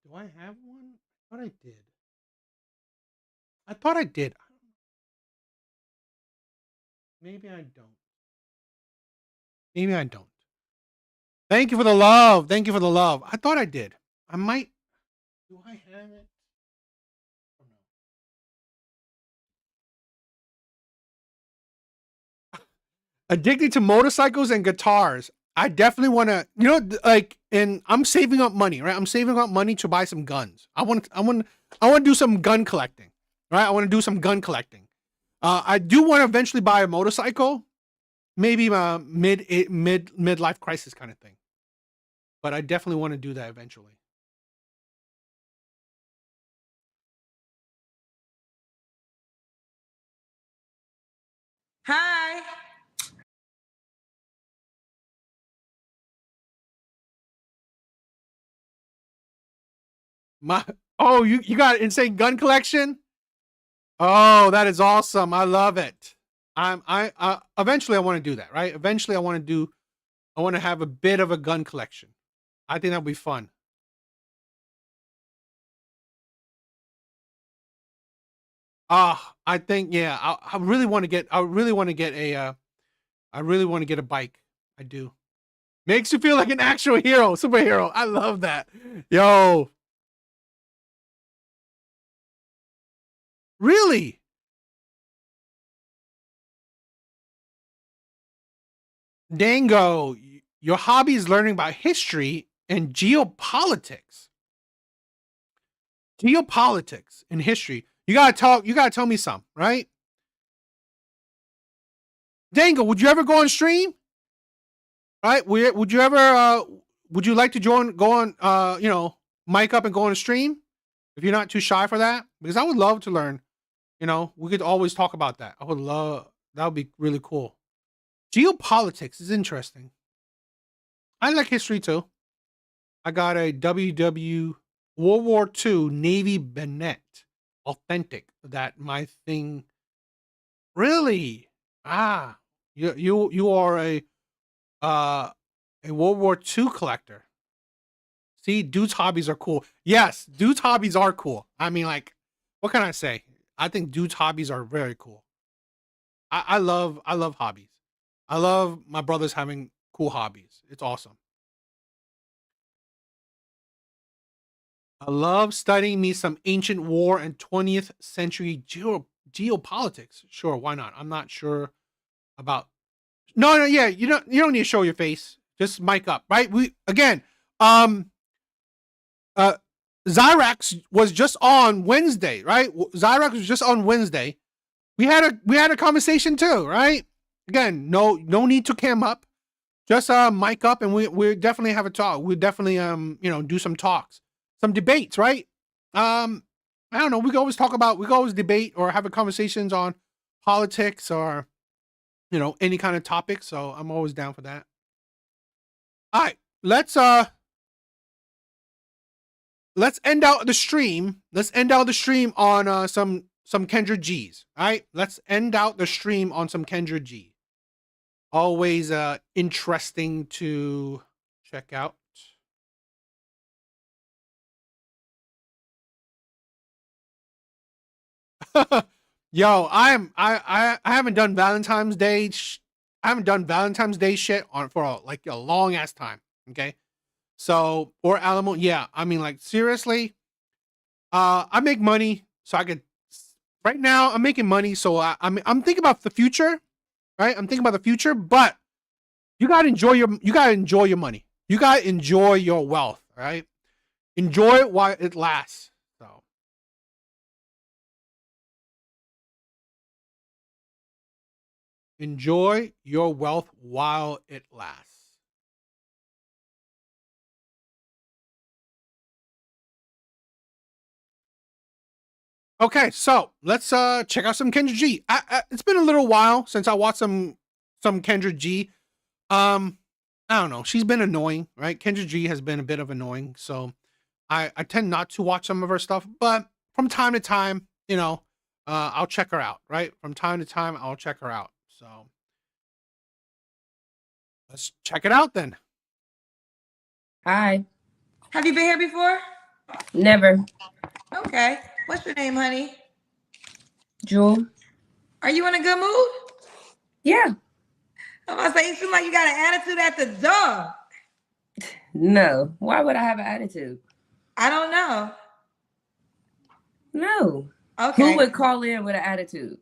Do I have one? I thought I did. I thought I did. Maybe I don't. Maybe I don't. Thank you for the love. Thank you for the love. I thought I did. I might. Do I have it? Addicted to motorcycles and guitars. I definitely want to, and I'm saving up money, right? I'm saving up money to buy some guns. I want to do some gun collecting, right? I want to do some gun collecting. I do want to eventually buy a motorcycle, maybe a midlife crisis kind of thing. But I definitely want to do that eventually. Hi. You got an insane gun collection? Oh, that is awesome. I love it. I eventually I want to do that, right? Eventually I want to have a bit of a gun collection. I think that'll be fun. I think I really want to get a bike. I do. Makes you feel like an actual hero, superhero. I love that. Yo. Really? Dango, your hobby is learning about history and geopolitics. Geopolitics and history. You gotta tell me some, right? Dango, would you ever go on stream? Right? Would you ever? Would you like to go on? Mic up and go on a stream if you're not too shy for that? Because I would love to learn. We could always talk about that. I would love. That would be really cool. Geopolitics is interesting. I like history too. I got a World War II Navy Bayonet, authentic. That my thing. Really? You are a World War II collector. See, dude's hobbies are cool. Yes, dude's hobbies are cool. I mean, like, what can I say? I think dude's hobbies are very cool. I love hobbies. I love my brothers having cool hobbies. It's awesome. I love studying me some ancient war and 20th century geopolitics. Sure, why not? I'm not sure about. No, yeah, you don't need to show your face. Just mic up, right? Zyrax was just on Wednesday, right? Zyrax was just on Wednesday. We had a conversation too, right? Again, no need to cam up. Just mic up, and we definitely have a talk. We definitely do some talks, some debates, right? I don't know. We can always debate or have a conversations on politics or any kind of topic. So I'm always down for that. All right, let's end out the stream. Let's end out the stream on some Kendra G's. All right, let's end out the stream on some Kendra G. Always interesting to check out. Yo, I haven't done Valentine's Day. I haven't done Valentine's Day shit for a long ass time. Okay, so or alimony. Yeah, I mean, like, seriously. I make money, so I could. Right now, I'm making money, so I'm thinking about the future. Right, I'm thinking about the future, but you gotta enjoy your money. You gotta enjoy your wealth. Right, enjoy it while it lasts. So. Enjoy your wealth while it lasts. Okay, so let's check out some Kendra G. It's been a little while since I watched some Kendra G. I don't know. She's been annoying, right? Kendra G has been a bit of annoying, so I tend not to watch some of her stuff, but from time to time, I'll check her out, right? From time to time, I'll check her out. So let's check it out then. Hi. Have you been here before? Never. Okay. What's your name, honey? Jewel. Are you in a good mood? Yeah. I'm gonna say, you seem like you got an attitude at the door. No. Why would I have an attitude? I don't know. No. Okay. Who would call in with an attitude?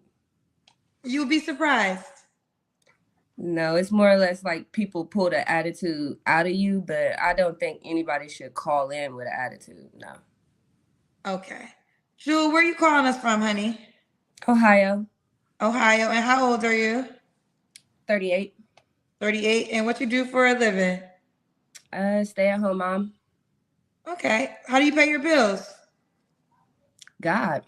You'll be surprised. No, it's more or less like people pull the attitude out of you, but I don't think anybody should call in with an attitude. No. Okay. Jewel, where are you calling us from, honey? Ohio. Ohio. And how old are you? 38. 38. And what you do for a living? Stay at home mom. Okay. How do you pay your bills? God.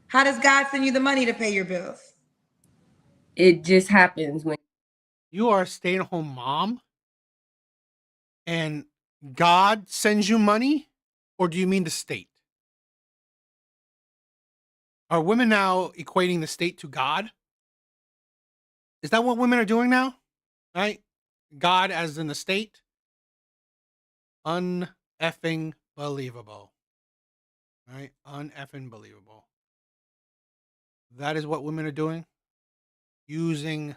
How does God send you the money to pay your bills? It just happens when you are a stay-at-home mom and God sends you money, or do you mean the state? Are women now equating the state to God? Is that what women are doing now? Right? God as in the state? Un-effing believable. Right? Un-effing believable. That is what women are doing? Using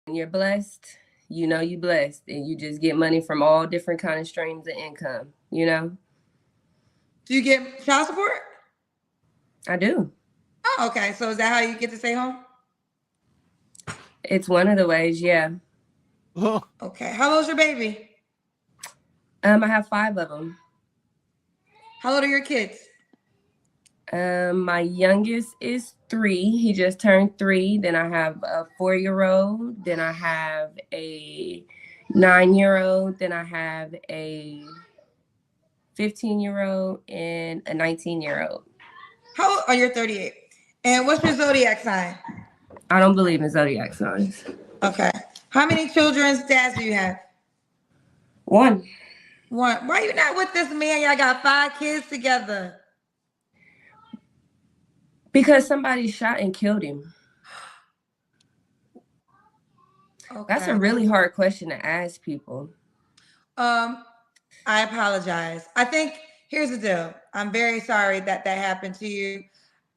when you're blessed, you're blessed, and you just get money from all different kind of streams of income, Do you get child support? I do. Oh, okay. So is that how you get to stay home? It's one of the ways, yeah. Okay. How old's your baby? I have 5 of them. How old are your kids? My youngest is 3. He just turned 3. Then I have a 4-year-old. Then I have a 9-year-old. Then I have a 15-year-old and a 19-year-old. How old are you? 38. And what's your zodiac sign? I don't believe in zodiac signs. Okay. How many children's dads do you have? 1. One. Why you not with this man? Y'all got 5 kids together. Because somebody shot and killed him. Okay. That's a really hard question to ask people. I apologize. I think here's the deal. I'm very sorry that that happened to you.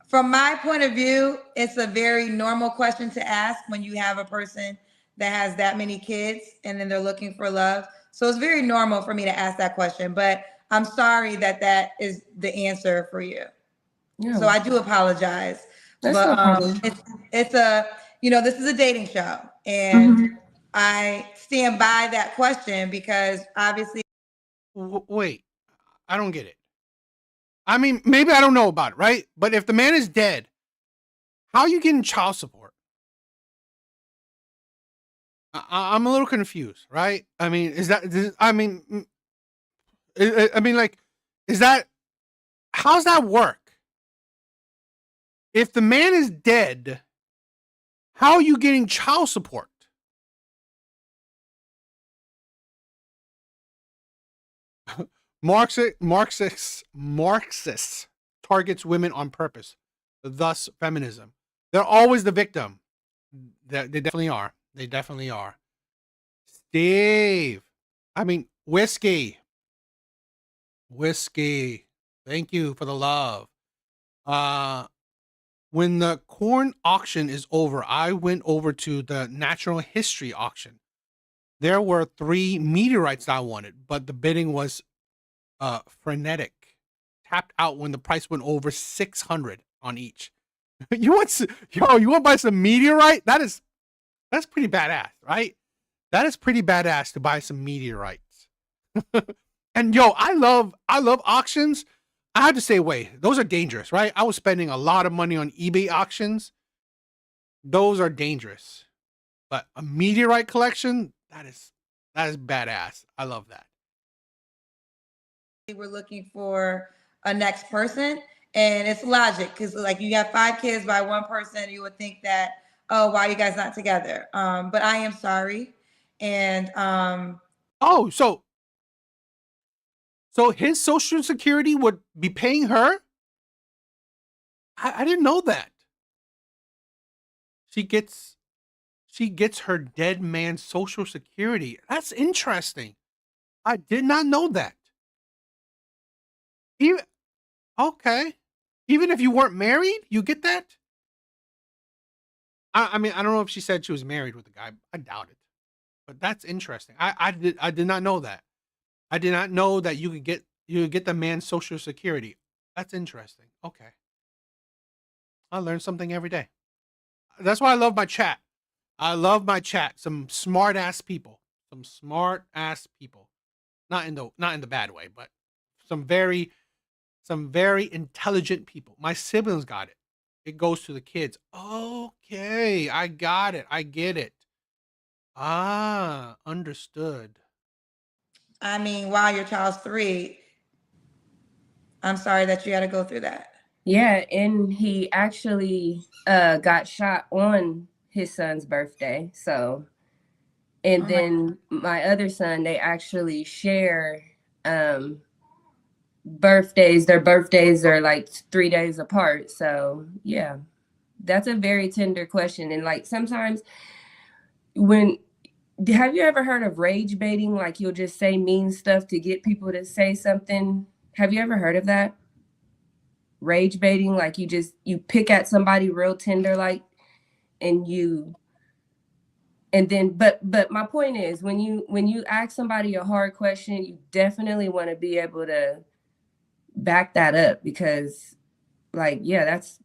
From my point of view, it's a very normal question to ask when you have a person that has that many kids and then they're looking for love. So it's very normal for me to ask that question, but I'm sorry that that is the answer for you. Yeah. So I do apologize. That's but no problem. it's a, this is a dating show, and I stand by that question because obviously. Wait, I don't get it. I mean, maybe I don't know about it, right? But if the man is dead, how are you getting child support? I'm a little confused, right? I mean, is that? I mean, like, is that? How's that work? If the man is dead, how are you getting child support? Marxists targets women on purpose, thus feminism. They're always the victim. They definitely are. They definitely are. Steve. I mean, whiskey. Thank you for the love. When the corn auction is over, I went over to the natural history auction. There were 3 meteorites that I wanted, but the bidding was frenetic. Tapped out when the price went over 600 on each. You want to buy some meteorite? That's pretty badass, right? That is pretty badass to buy some meteorites. And I love auctions. I have to say, wait, those are dangerous, right? I was spending a lot of money on eBay auctions. Those are dangerous. But a meteorite collection, that is badass. I love that. We're looking for a next person, and it's logic because like you have 5 kids by one person, you would think that, oh, why are you guys not together? But I am sorry. And so his social security would be paying her? I didn't know that. She gets her dead man's social security. That's interesting. I did not know that. Okay. Even if you weren't married, you get that? I mean, I don't know if she said she was married with the guy. I doubt it. But that's interesting. I did not know that. I did not know that you could get the man's social security. That's interesting. Okay. I learn something every day. That's why I love my chat. I love my chat. Some smart ass people. Not in the bad way, but some very intelligent people. My siblings got it. It goes to the kids. Okay, I got it. I get it. Understood. I mean, wow, your child's 3. I'm sorry that you had to go through that. Yeah, and he actually got shot on his son's birthday. So, and then my other son, they actually share birthdays. Their birthdays are like 3 days apart. So yeah, that's a very tender question. And like sometimes have you ever heard of rage baiting? Like you'll just say mean stuff to get people to say something. Have you ever heard of that? Rage baiting, like you pick at somebody real tender, like, but my point is when you ask somebody a hard question, you definitely want to be able to back that up because like, yeah, that's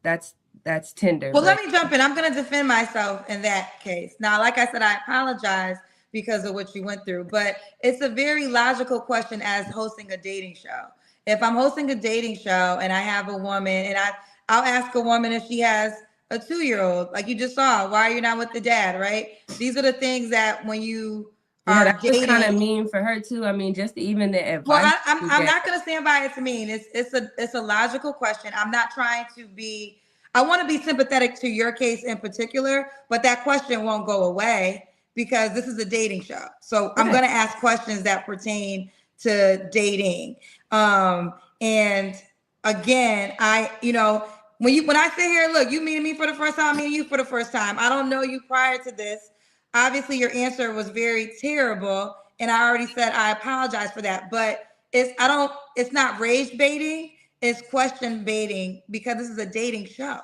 tender. Well, let me jump in. I'm going to defend myself in that case. Now, like I said, I apologize because of what you went through. But it's a very logical question as hosting a dating show. If I'm hosting a dating show and I have a woman, and I'll ask a woman if she has a 2-year-old, like you just saw, why are you not with the dad, right? These are the things that when you Yeah, are that was kind of dating. mean for her too. I mean, just even the Well, advice. I'm not gonna stand by it's mean. It's a logical question. I'm not trying to be. I want to be sympathetic to your case in particular, but that question won't go away because this is a dating show. So I'm gonna ask questions that pertain to dating. And again, when I sit here, look, you meeting me for the first time, I'm meeting you for the first time. I don't know you prior to this. Obviously, your answer was very terrible, and I already said I apologize for that. But it's not rage baiting, it's question baiting because this is a dating show.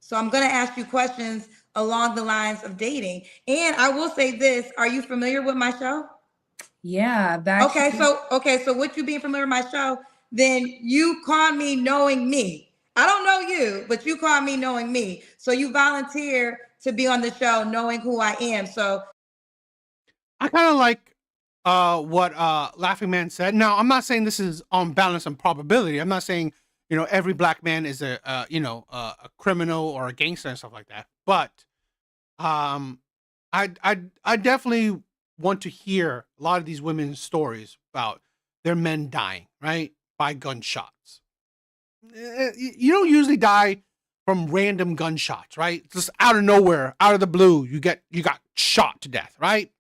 So I'm gonna ask you questions along the lines of dating. And I will say this: are you familiar with my show? Yeah. Okay, so with you being familiar with my show, then you call me knowing me. I don't know you, but you call me knowing me. So you volunteer to be on the show knowing who I am. So I kind of like what Laughing Man said. Now, I'm not saying this is on balance and probability. I'm not saying, every black man is a criminal or a gangster and stuff like that. But I definitely want to hear a lot of these women's stories about their men dying, right? By gunshots. You don't usually die from random gunshots, right? Just out of nowhere, out of the blue, you got shot to death, right?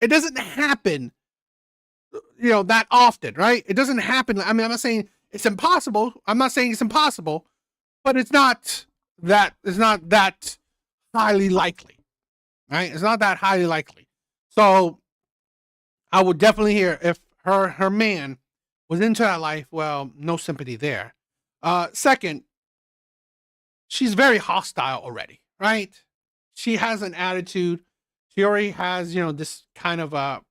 It doesn't happen, that often, right? It doesn't happen. I mean, I'm not saying it's impossible. I'm not saying it's impossible, but it's not that highly likely, right? It's not that highly likely. So I would definitely hear if her man was into that life. Well, no sympathy there. Second, she's very hostile already, right? She has an attitude. She already has, this kind of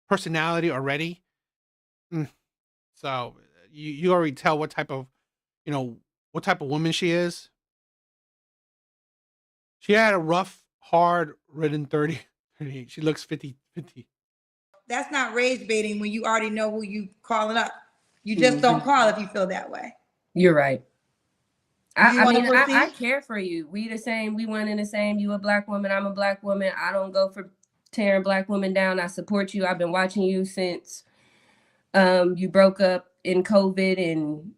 personality already. So you already tell what type of woman she is. She had a rough, hard ridden 30. She looks 50. that's not rage baiting when you already know who you calling up. You just don't call if you feel that way. You're right. I proceed? care for you. We the same. We one in the same. You a black woman. I'm a black woman. I don't go for tearing black women down. I support you. I've been watching you since you broke up in COVID and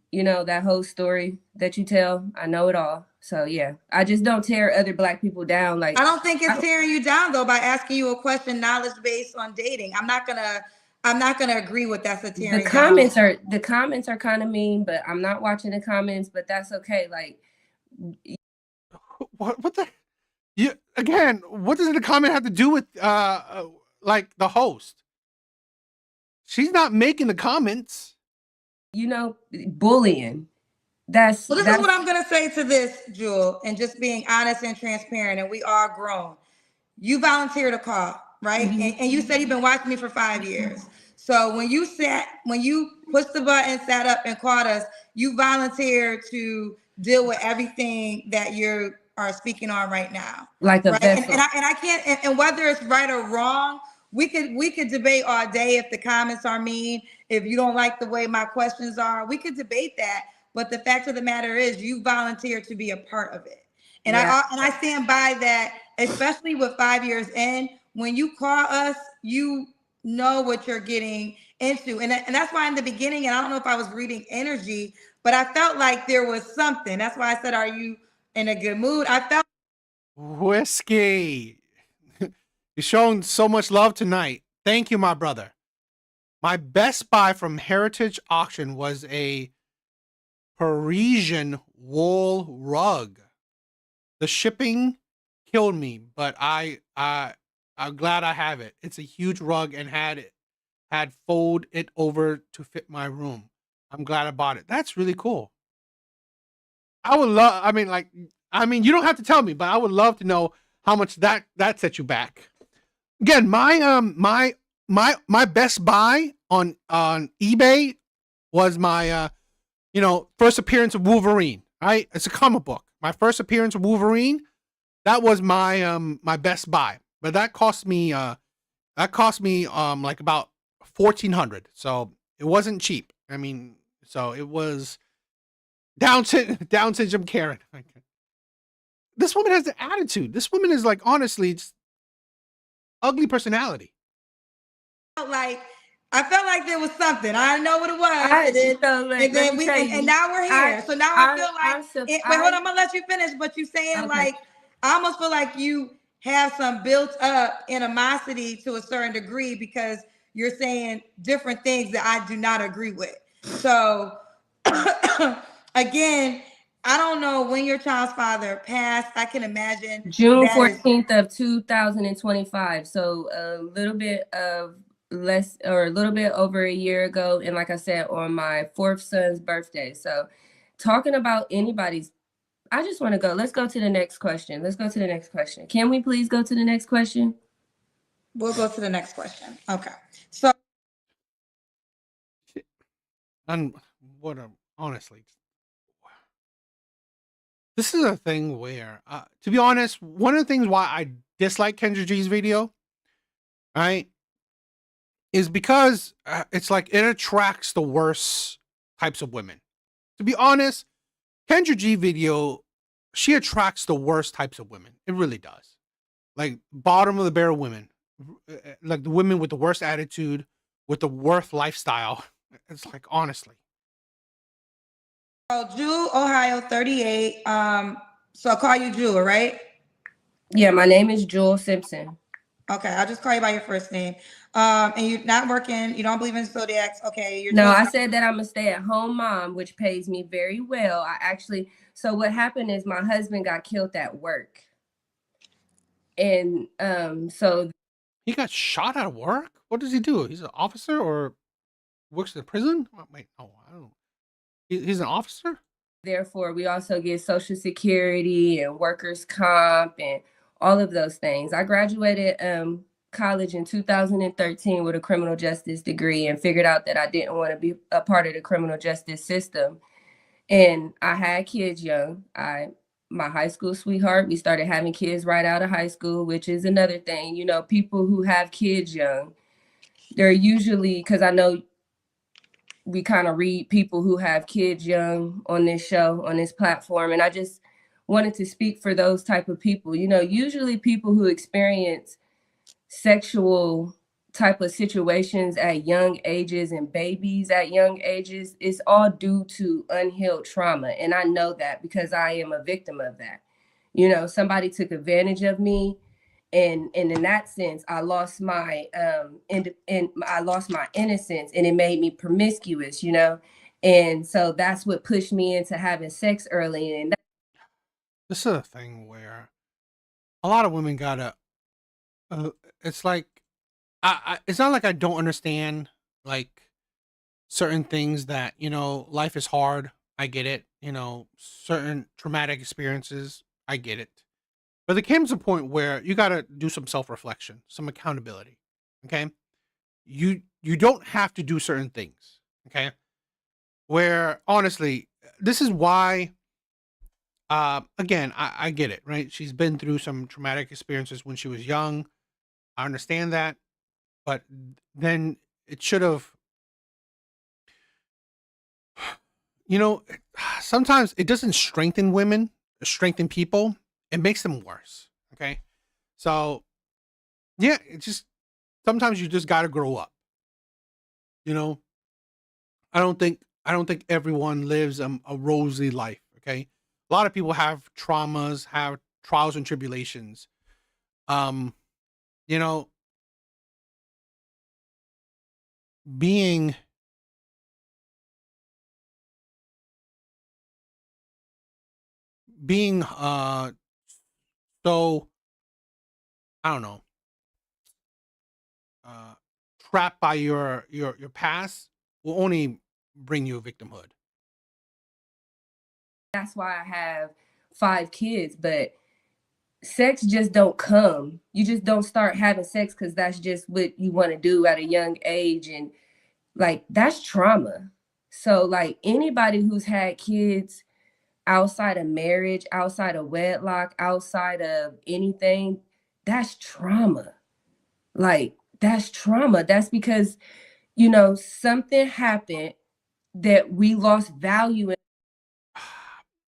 that whole story that you tell. I know it all. So yeah, I just don't tear other black people down. Like I don't think it's tearing you down though by asking you a question knowledge based on dating. I'm not gonna agree with that's a tearing down. The comments are kind of mean, but I'm not watching the comments. But that's okay. Like what the what does the comment have to do with like the host? She's not making the comments. Bullying. This is what I'm gonna say to this, Jewel, and just being honest and transparent, and we are grown. You volunteered a call, right? Mm-hmm. And you said you've been watching me for 5 years. So when you pushed the button, sat up and called us, you volunteered to deal with everything that you are speaking on right now. Like a right? vessel. And I can't, and whether it's right or wrong, we could debate all day if the comments are mean, if you don't like the way my questions are, we could debate that. But the fact of the matter is you volunteered to be a part of it. And I stand by that, especially with 5 years in. When you call us, you know what you're getting into. And that's why in the beginning, and I don't know if I was reading energy, but I felt like there was something. That's why I said, are you in a good mood? I felt Whiskey. You're showing so much love tonight. Thank you, my brother. My best buy from Heritage Auction was a Parisian wool rug. The shipping killed me, but I'm glad I have it. It's a huge rug and had fold it over to fit my room. I'm glad I bought it. That's really cool. I would love, you don't have to tell me, but I would love to know how much that set you back. Again, my best buy on eBay was my first appearance of Wolverine, right? It's a comic book. My first appearance of Wolverine, that was my my best buy. But that cost me That cost me like about 1,400. So it wasn't cheap. I mean, so it was Down syndrome Karen. This woman has the attitude. This woman is like honestly just ugly personality. Like I felt like there was something. I didn't know what it was, I, and so let then me we tell and you, now we're here. So now I feel like wait, hold on, I'm gonna let you finish. But you saying Okay. like I almost feel like you have some built up animosity to a certain degree because you're saying different things that I do not agree with. So again, I don't know when your child's father passed. I can imagine June that is 14th of 2025. So a little bit of less or a little bit over a year ago. And like I said, on my fourth son's birthday. So talking about anybody's, I just want to go. Let's go to the next question. Let's go to the next question. Can we please go to the next question? we'll go to the next question. Okay. So And what a honestly, this is a thing where, to be honest, one of the things why I dislike Kendra G's video, right, is because it's like it attracts the worst types of women. To be honest, Kendra G video, she attracts the worst types of women. It really does. Like bottom of the barrel women, like the women with the worst attitude, with the worst lifestyle. It's like honestly. So Jewel, Ohio, 38. So I'll call you Jewel, right? Yeah, my name is Jewel Simpson. Okay, I'll just call you by your first name. And you're not working, you don't believe in zodiacs. Okay, you're No, Jewel. I said that I'm a stay-at-home mom, which pays me very well. So what happened is my husband got killed at work. And so He got shot at work? What does he do? He's an officer or works in the prison? Oh, wait, no, I don't. He's an officer? therefore we also get Social Security and workers' comp and all of those things. I graduated college in 2013 with a criminal justice degree and figured out that I didn't want to be a part of the criminal justice system. And I had kids young. My high school sweetheart, we started having kids right out of high school, which is another thing. You know, people who have kids young, they're usually, because I know we kind of read people who have kids young on this show, on this platform. And I just wanted to speak for those type of people. You know, usually people who experience sexual type of situations at young ages and babies at young ages, it's all due to unhealed trauma. And I know that because I am a victim of that. You know, somebody took advantage of me. And in that sense, I lost my I lost my innocence, and it made me promiscuous, you know. And so that's what pushed me into having sex early. And This is a thing where a lot of women gotta. It's like it's not like I don't understand like certain things that life is hard. I get it. Certain traumatic experiences. I get it. But there comes a point where you gotta do some self reflection, some accountability. Okay, you don't have to do certain things. Okay, where honestly, this is why. Again, I get it, right? She's been through some traumatic experiences when she was young. I understand that, but then it should have, you know, sometimes it doesn't strengthen women, strengthen people. It makes them worse. Okay. So, yeah, it just, sometimes you just got to grow up. You know, I don't think everyone lives a rosy life. Okay. A lot of people have traumas, have trials and tribulations. Um, you know, being being so I don't know, uh trapped by your past will only bring you victimhood. that's why I have 5 kids. But sex just don't come. You just don't start having sex because that's just what you want to do at a young age. And like, that's trauma. So like anybody who's had kids outside of marriage, outside of wedlock, outside of anything, that's trauma. Like that's trauma. That's because, you know, something happened that we lost value in.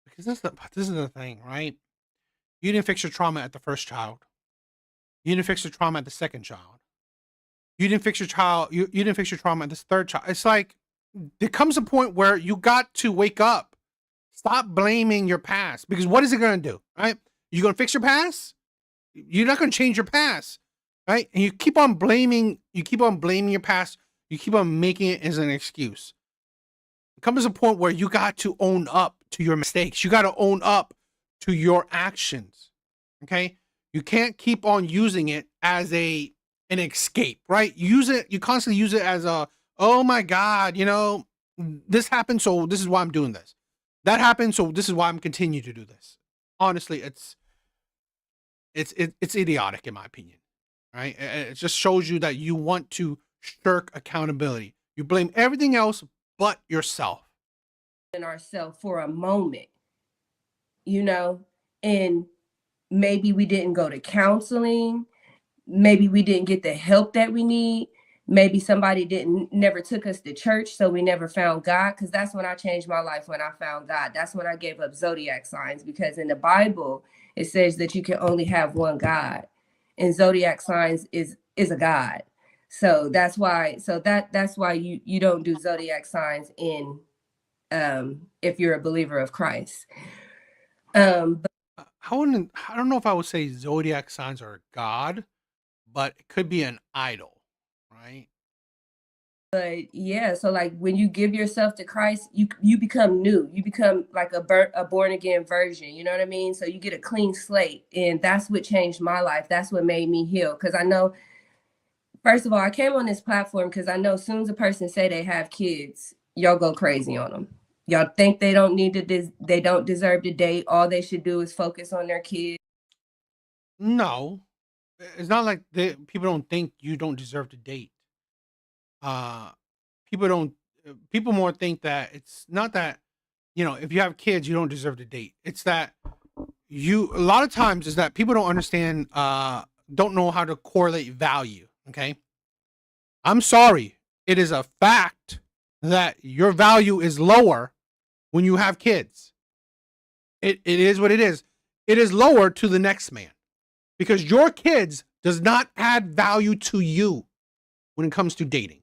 Because this is the thing, right? You didn't fix your trauma at the first child. You didn't fix your trauma at the second child. You didn't fix your child. You didn't fix your trauma at this third child. It's like there comes a point where you got to wake up. Stop blaming your past, because what is it going to do, right? You going to fix your past? You're not going to change your past, right? And you keep on blaming your past. You keep on making it as an excuse. It comes to a point where you got to own up to your mistakes. You got to own up to your actions. Okay? You can't keep on using it as an escape, right? You constantly use it as a, oh my God, you know, this happened, so this is why I'm doing this. That happened, so this is why I'm continuing to do this. Honestly, it's idiotic in my opinion, right? It just shows you that you want to shirk accountability. You blame everything else but yourself. In ourselves for a moment, you know, and maybe we didn't go to counseling. Maybe we didn't get the help that we need. Maybe somebody never took us to church, so we never found God. Because that's when I changed my life, when I found God. That's when I gave up zodiac signs, because in the Bible it says that you can only have one God, and zodiac signs is a God. So that's why. That's why you don't do zodiac signs in if you're a believer of Christ. But I don't know if I would say zodiac signs are God, but it could be an idol, right? But yeah, so like when you give yourself to Christ, you become new. You become like a born again version. You know what I mean? So you get a clean slate, and that's what changed my life. That's what made me heal. Because I know, first of all, I came on this platform because I know as soon as a person say they have kids, y'all go crazy on them. Y'all think they don't need to. They don't deserve to date. All they should do is focus on their kids. No, it's not like people don't think you don't deserve to date. People don't. People more think that it's not that, you know, if you have kids, you don't deserve to date. It's that a lot of times is that people don't understand, don't know how to correlate value. Okay, I'm sorry, it is a fact that your value is lower when you have kids. It is what it is. It is lower to the next man, because your kids does not add value to you when it comes to dating.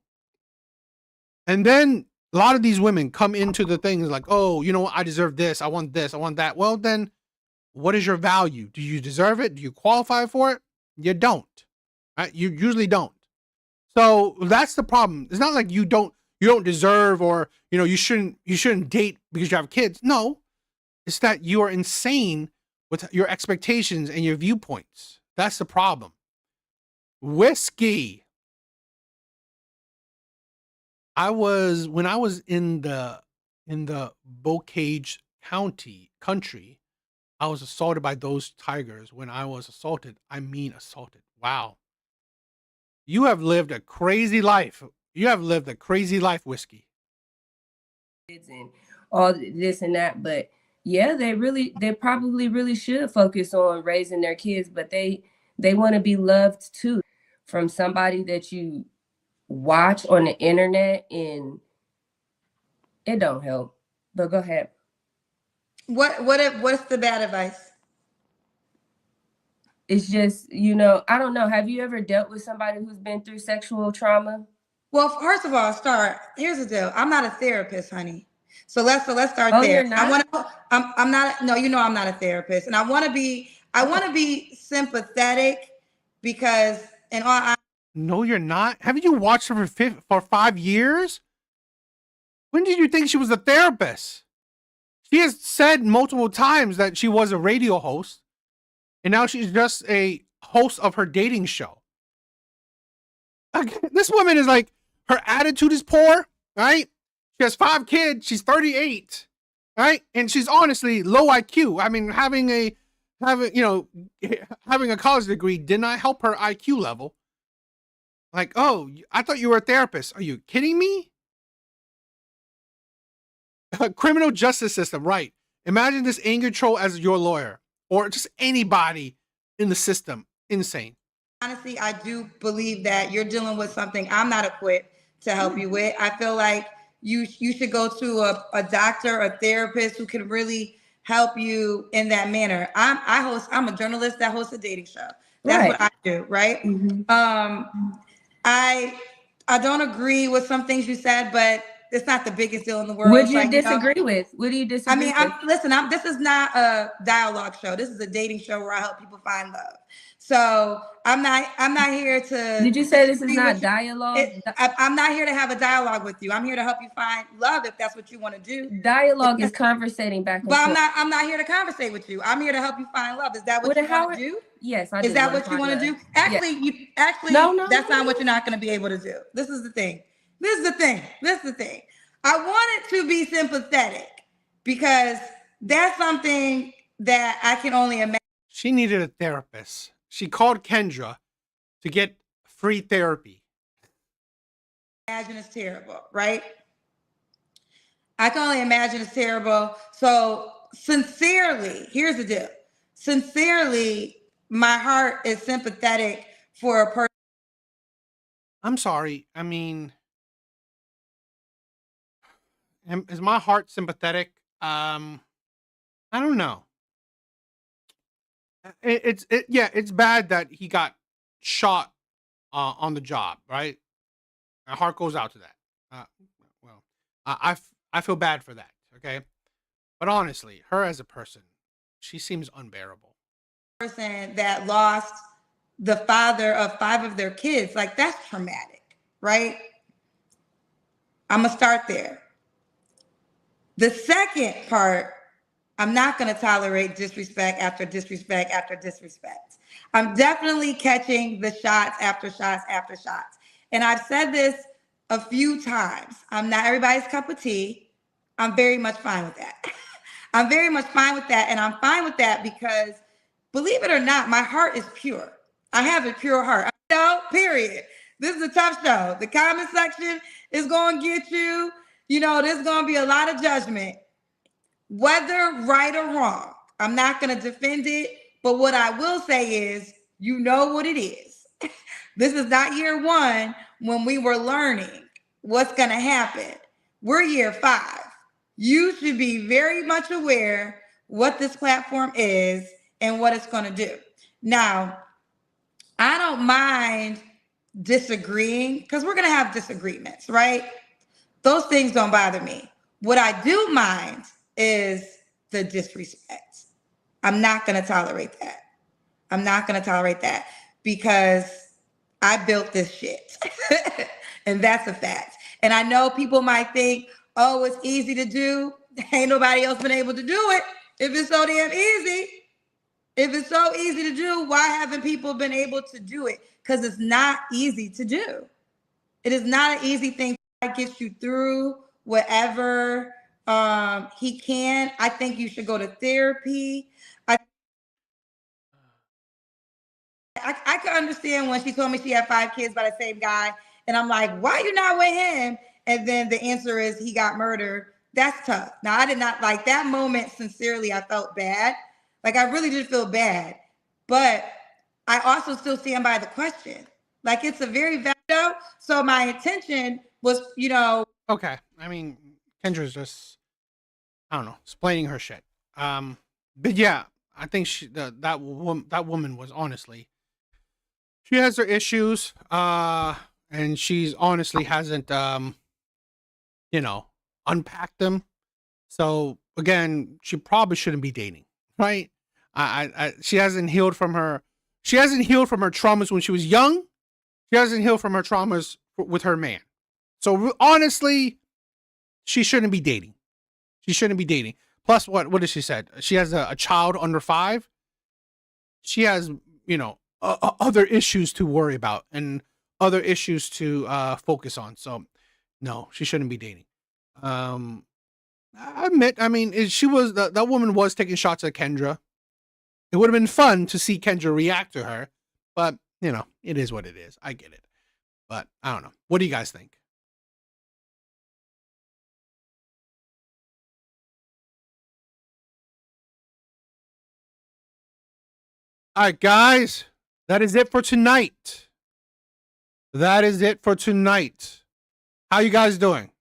And then a lot of these women come into the things like, oh, you know what? I deserve this. I want this. I want that. Well, then what is your value? Do you deserve it? Do you qualify for it? You don't, right? You usually don't. So that's the problem. It's not like you don't deserve, or, you know, you shouldn't date because you have kids. No, it's that you are insane with your expectations and your viewpoints. That's the problem. Whiskey. When I was in the Bocage country, I was assaulted by those tigers. When I was assaulted, I mean assaulted. Wow. You have lived a crazy life. You have lived a crazy life, Whiskey. And all this and that, but yeah, they probably really should focus on raising their kids, but they want to be loved too from somebody that you watch on the internet, and it don't help. But go ahead. What's the bad advice? It's just, you know, I don't know. Have you ever dealt with somebody who's been through sexual trauma? Well, first of all, here's the deal. I'm not a therapist, honey. So let's start Oh, there. you're not? I'm not. No, you know I'm not a therapist, and I want to be sympathetic, because in all No, you're not. Haven't you watched her for 5 years? When did you think she was a therapist? She has said multiple times that she was a radio host, and now she's just a host of her dating show. This woman is like, her attitude is poor, right? She has 5 kids. She's 38, right? And she's honestly low IQ. I mean, having a college degree did not help her IQ level. Like, oh, I thought you were a therapist. Are you kidding me? Criminal justice system, right? Imagine this anger troll as your lawyer, or just anybody in the system. Insane. honestly, I do believe that you're dealing with something I'm not equipped to help you with. I feel like you should go to a doctor, a therapist who can really help you in that manner. I'm a journalist that hosts a dating show. That's what I do, right? I don't agree with some things you said, but it's not the biggest deal in the world. What It's do you like, disagree with? What do you disagree with? This is not a dialogue show. This is a dating show where I help people find love. So I'm not here to. Did you say this is not dialogue? I'm not here to have a dialogue with you. I'm here to help you find love if that's what you want to do. Dialogue is conversating back and But forth. I'm not here to conversate with you. I'm here to help you find love. Is that what you want to do? Yes, I do. Is that what you want to do? Actually, that's not what you're not going to be able to do. This is the thing. I want it to be sympathetic because that's something that I can only imagine. She needed a therapist. She called Kendra to get free therapy. Imagine it's terrible, right? I can only imagine it's terrible. So sincerely, here's the deal. Sincerely, my heart is sympathetic for a person. I'm sorry. I mean, is my heart sympathetic? I don't know. It's bad that he got shot on the job, right? My heart goes out to that. I feel bad for that, okay? But honestly, her as a person, she seems unbearable. Person that lost the father of 5 of their kids, like that's traumatic, right? I'm gonna start there. The second part, I'm not gonna tolerate disrespect after disrespect after disrespect. I'm definitely catching the shots after shots after shots. And I've said this a few times. I'm not everybody's cup of tea. I'm very much fine with that. I'm very much fine with that. And I'm fine with that because, believe it or not, my heart is pure. I have a pure heart. Period. This is a tough show. The comment section is going to get you. There's going to be a lot of judgment. Whether right or wrong, I'm not going to defend it. But what I will say is, you know what it is. This is not year 1 when we were learning what's going to happen. We're year 5. You should be very much aware what this platform is and what it's going to do. Now, I don't mind disagreeing because we're going to have disagreements, right? Those things don't bother me. What I do mind is the disrespect. I'm not going to tolerate that. I'm not going to tolerate that because I built this shit. And that's a fact. And I know people might think, oh, it's easy to do. Ain't nobody else been able to do it. If it's so damn easy, if it's so easy to do, why haven't people been able to do it? Because it's not easy to do. It is not an easy thing that gets you through whatever he can. I think you should go to therapy. I could understand when she told me she had 5 kids by the same guy. And I'm like, why you not with him? And then the answer is he got murdered. That's tough. Now, I did not like that moment. Sincerely, I felt bad. Like, I really did feel bad. But I also still stand by the question. Like, it's a very valid. So my intention was, Okay. I mean, Kendra's just, I don't know, explaining her shit. But yeah, I think that woman was honestly, she has her issues. And she's honestly hasn't, unpacked them. So again, she probably shouldn't be dating, right? She hasn't healed from her traumas when she was young. She hasn't healed from her traumas with her man. So honestly, she shouldn't be dating. She shouldn't be dating. Plus, what did she said? She has a child under 5. She has, other issues to worry about and other issues to focus on. So no, she shouldn't be dating. I admit, I mean, that woman was taking shots at Kendra. It would have been fun to see Kendra react to her, but it is what it is. I get it, but I don't know. What do you guys think? All right, guys. That is it for tonight. That is it for tonight. How you guys doing?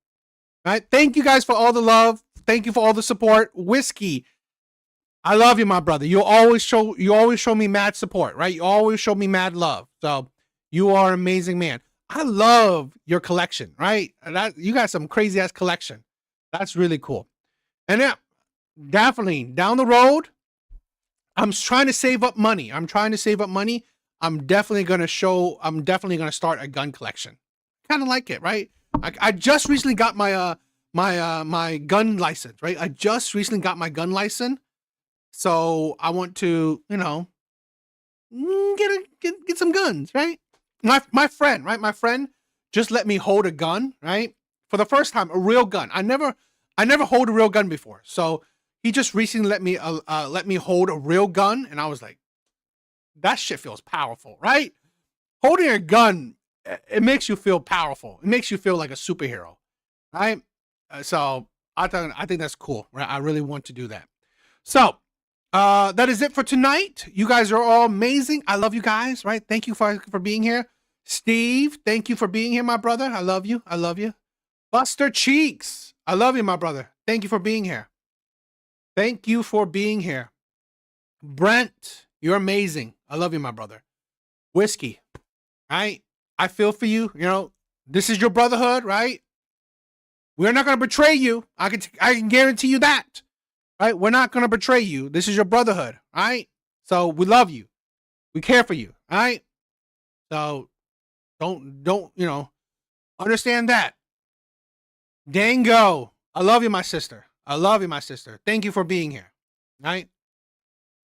All right. Thank you guys for all the love. Thank you for all the support. Whiskey, I love you, my brother. You always show me mad support, right? You always show me mad love. So you are an amazing man. I love your collection, right? You got some crazy ass collection. That's really cool. And yeah, definitely down the road, I'm trying to save up money. I'm definitely gonna start a gun collection. Kind of like it, right? I just recently got my my gun license, right? I just recently got my gun license. So I want to, get some guns, right? My friend, right? My friend just let me hold a gun, right? For the first time, a real gun. I never hold a real gun before. So he just recently let me hold a real gun, and I was like, that shit feels powerful, right? Holding a gun, it makes you feel powerful. It makes you feel like a superhero, right? So I think that's cool, right? I really want to do that. So that is it for tonight. You guys are all amazing. I love you guys, right? Thank you for being here. Steve, thank you for being here, my brother. I love you. I love you. Buster Cheeks, I love you, my brother. Thank you for being here. Thank you for being here. Brent, you're amazing. I love you, my brother. Whiskey, right? I feel for you. This is your brotherhood, right? We're not going to betray you. I can guarantee you that. Right? We're not going to betray you. This is your brotherhood. All right? So we love you. We care for you. All right? So don't, understand that. Dango, I love you, my sister. I love you, my sister. Thank you for being here. All right?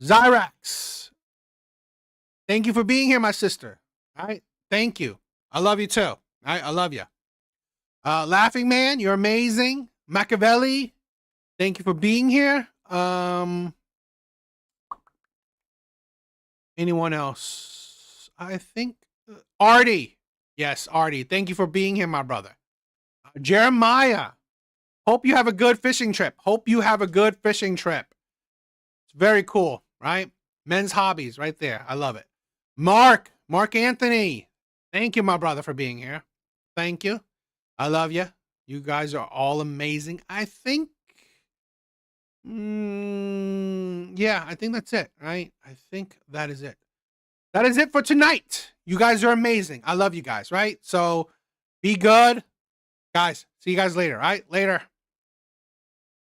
Zyrax, thank you for being here, my sister. All right? Thank you. I love you too. All right? I love you. Laughing Man, you're amazing. Machiavelli, thank you for being here. Anyone else? I think Artie. Yes, Artie. Thank you for being here, my brother. Jeremiah. Hope you have a good fishing trip. It's very cool, right? Men's hobbies right there. I love it. Mark Anthony. Thank you, my brother, for being here. Thank you. I love you. You guys are all amazing. I think I think that's it, right? I think that is it. That is it for tonight. You guys are amazing. I love you guys, right? So be good. Guys, see you guys later, right? Later.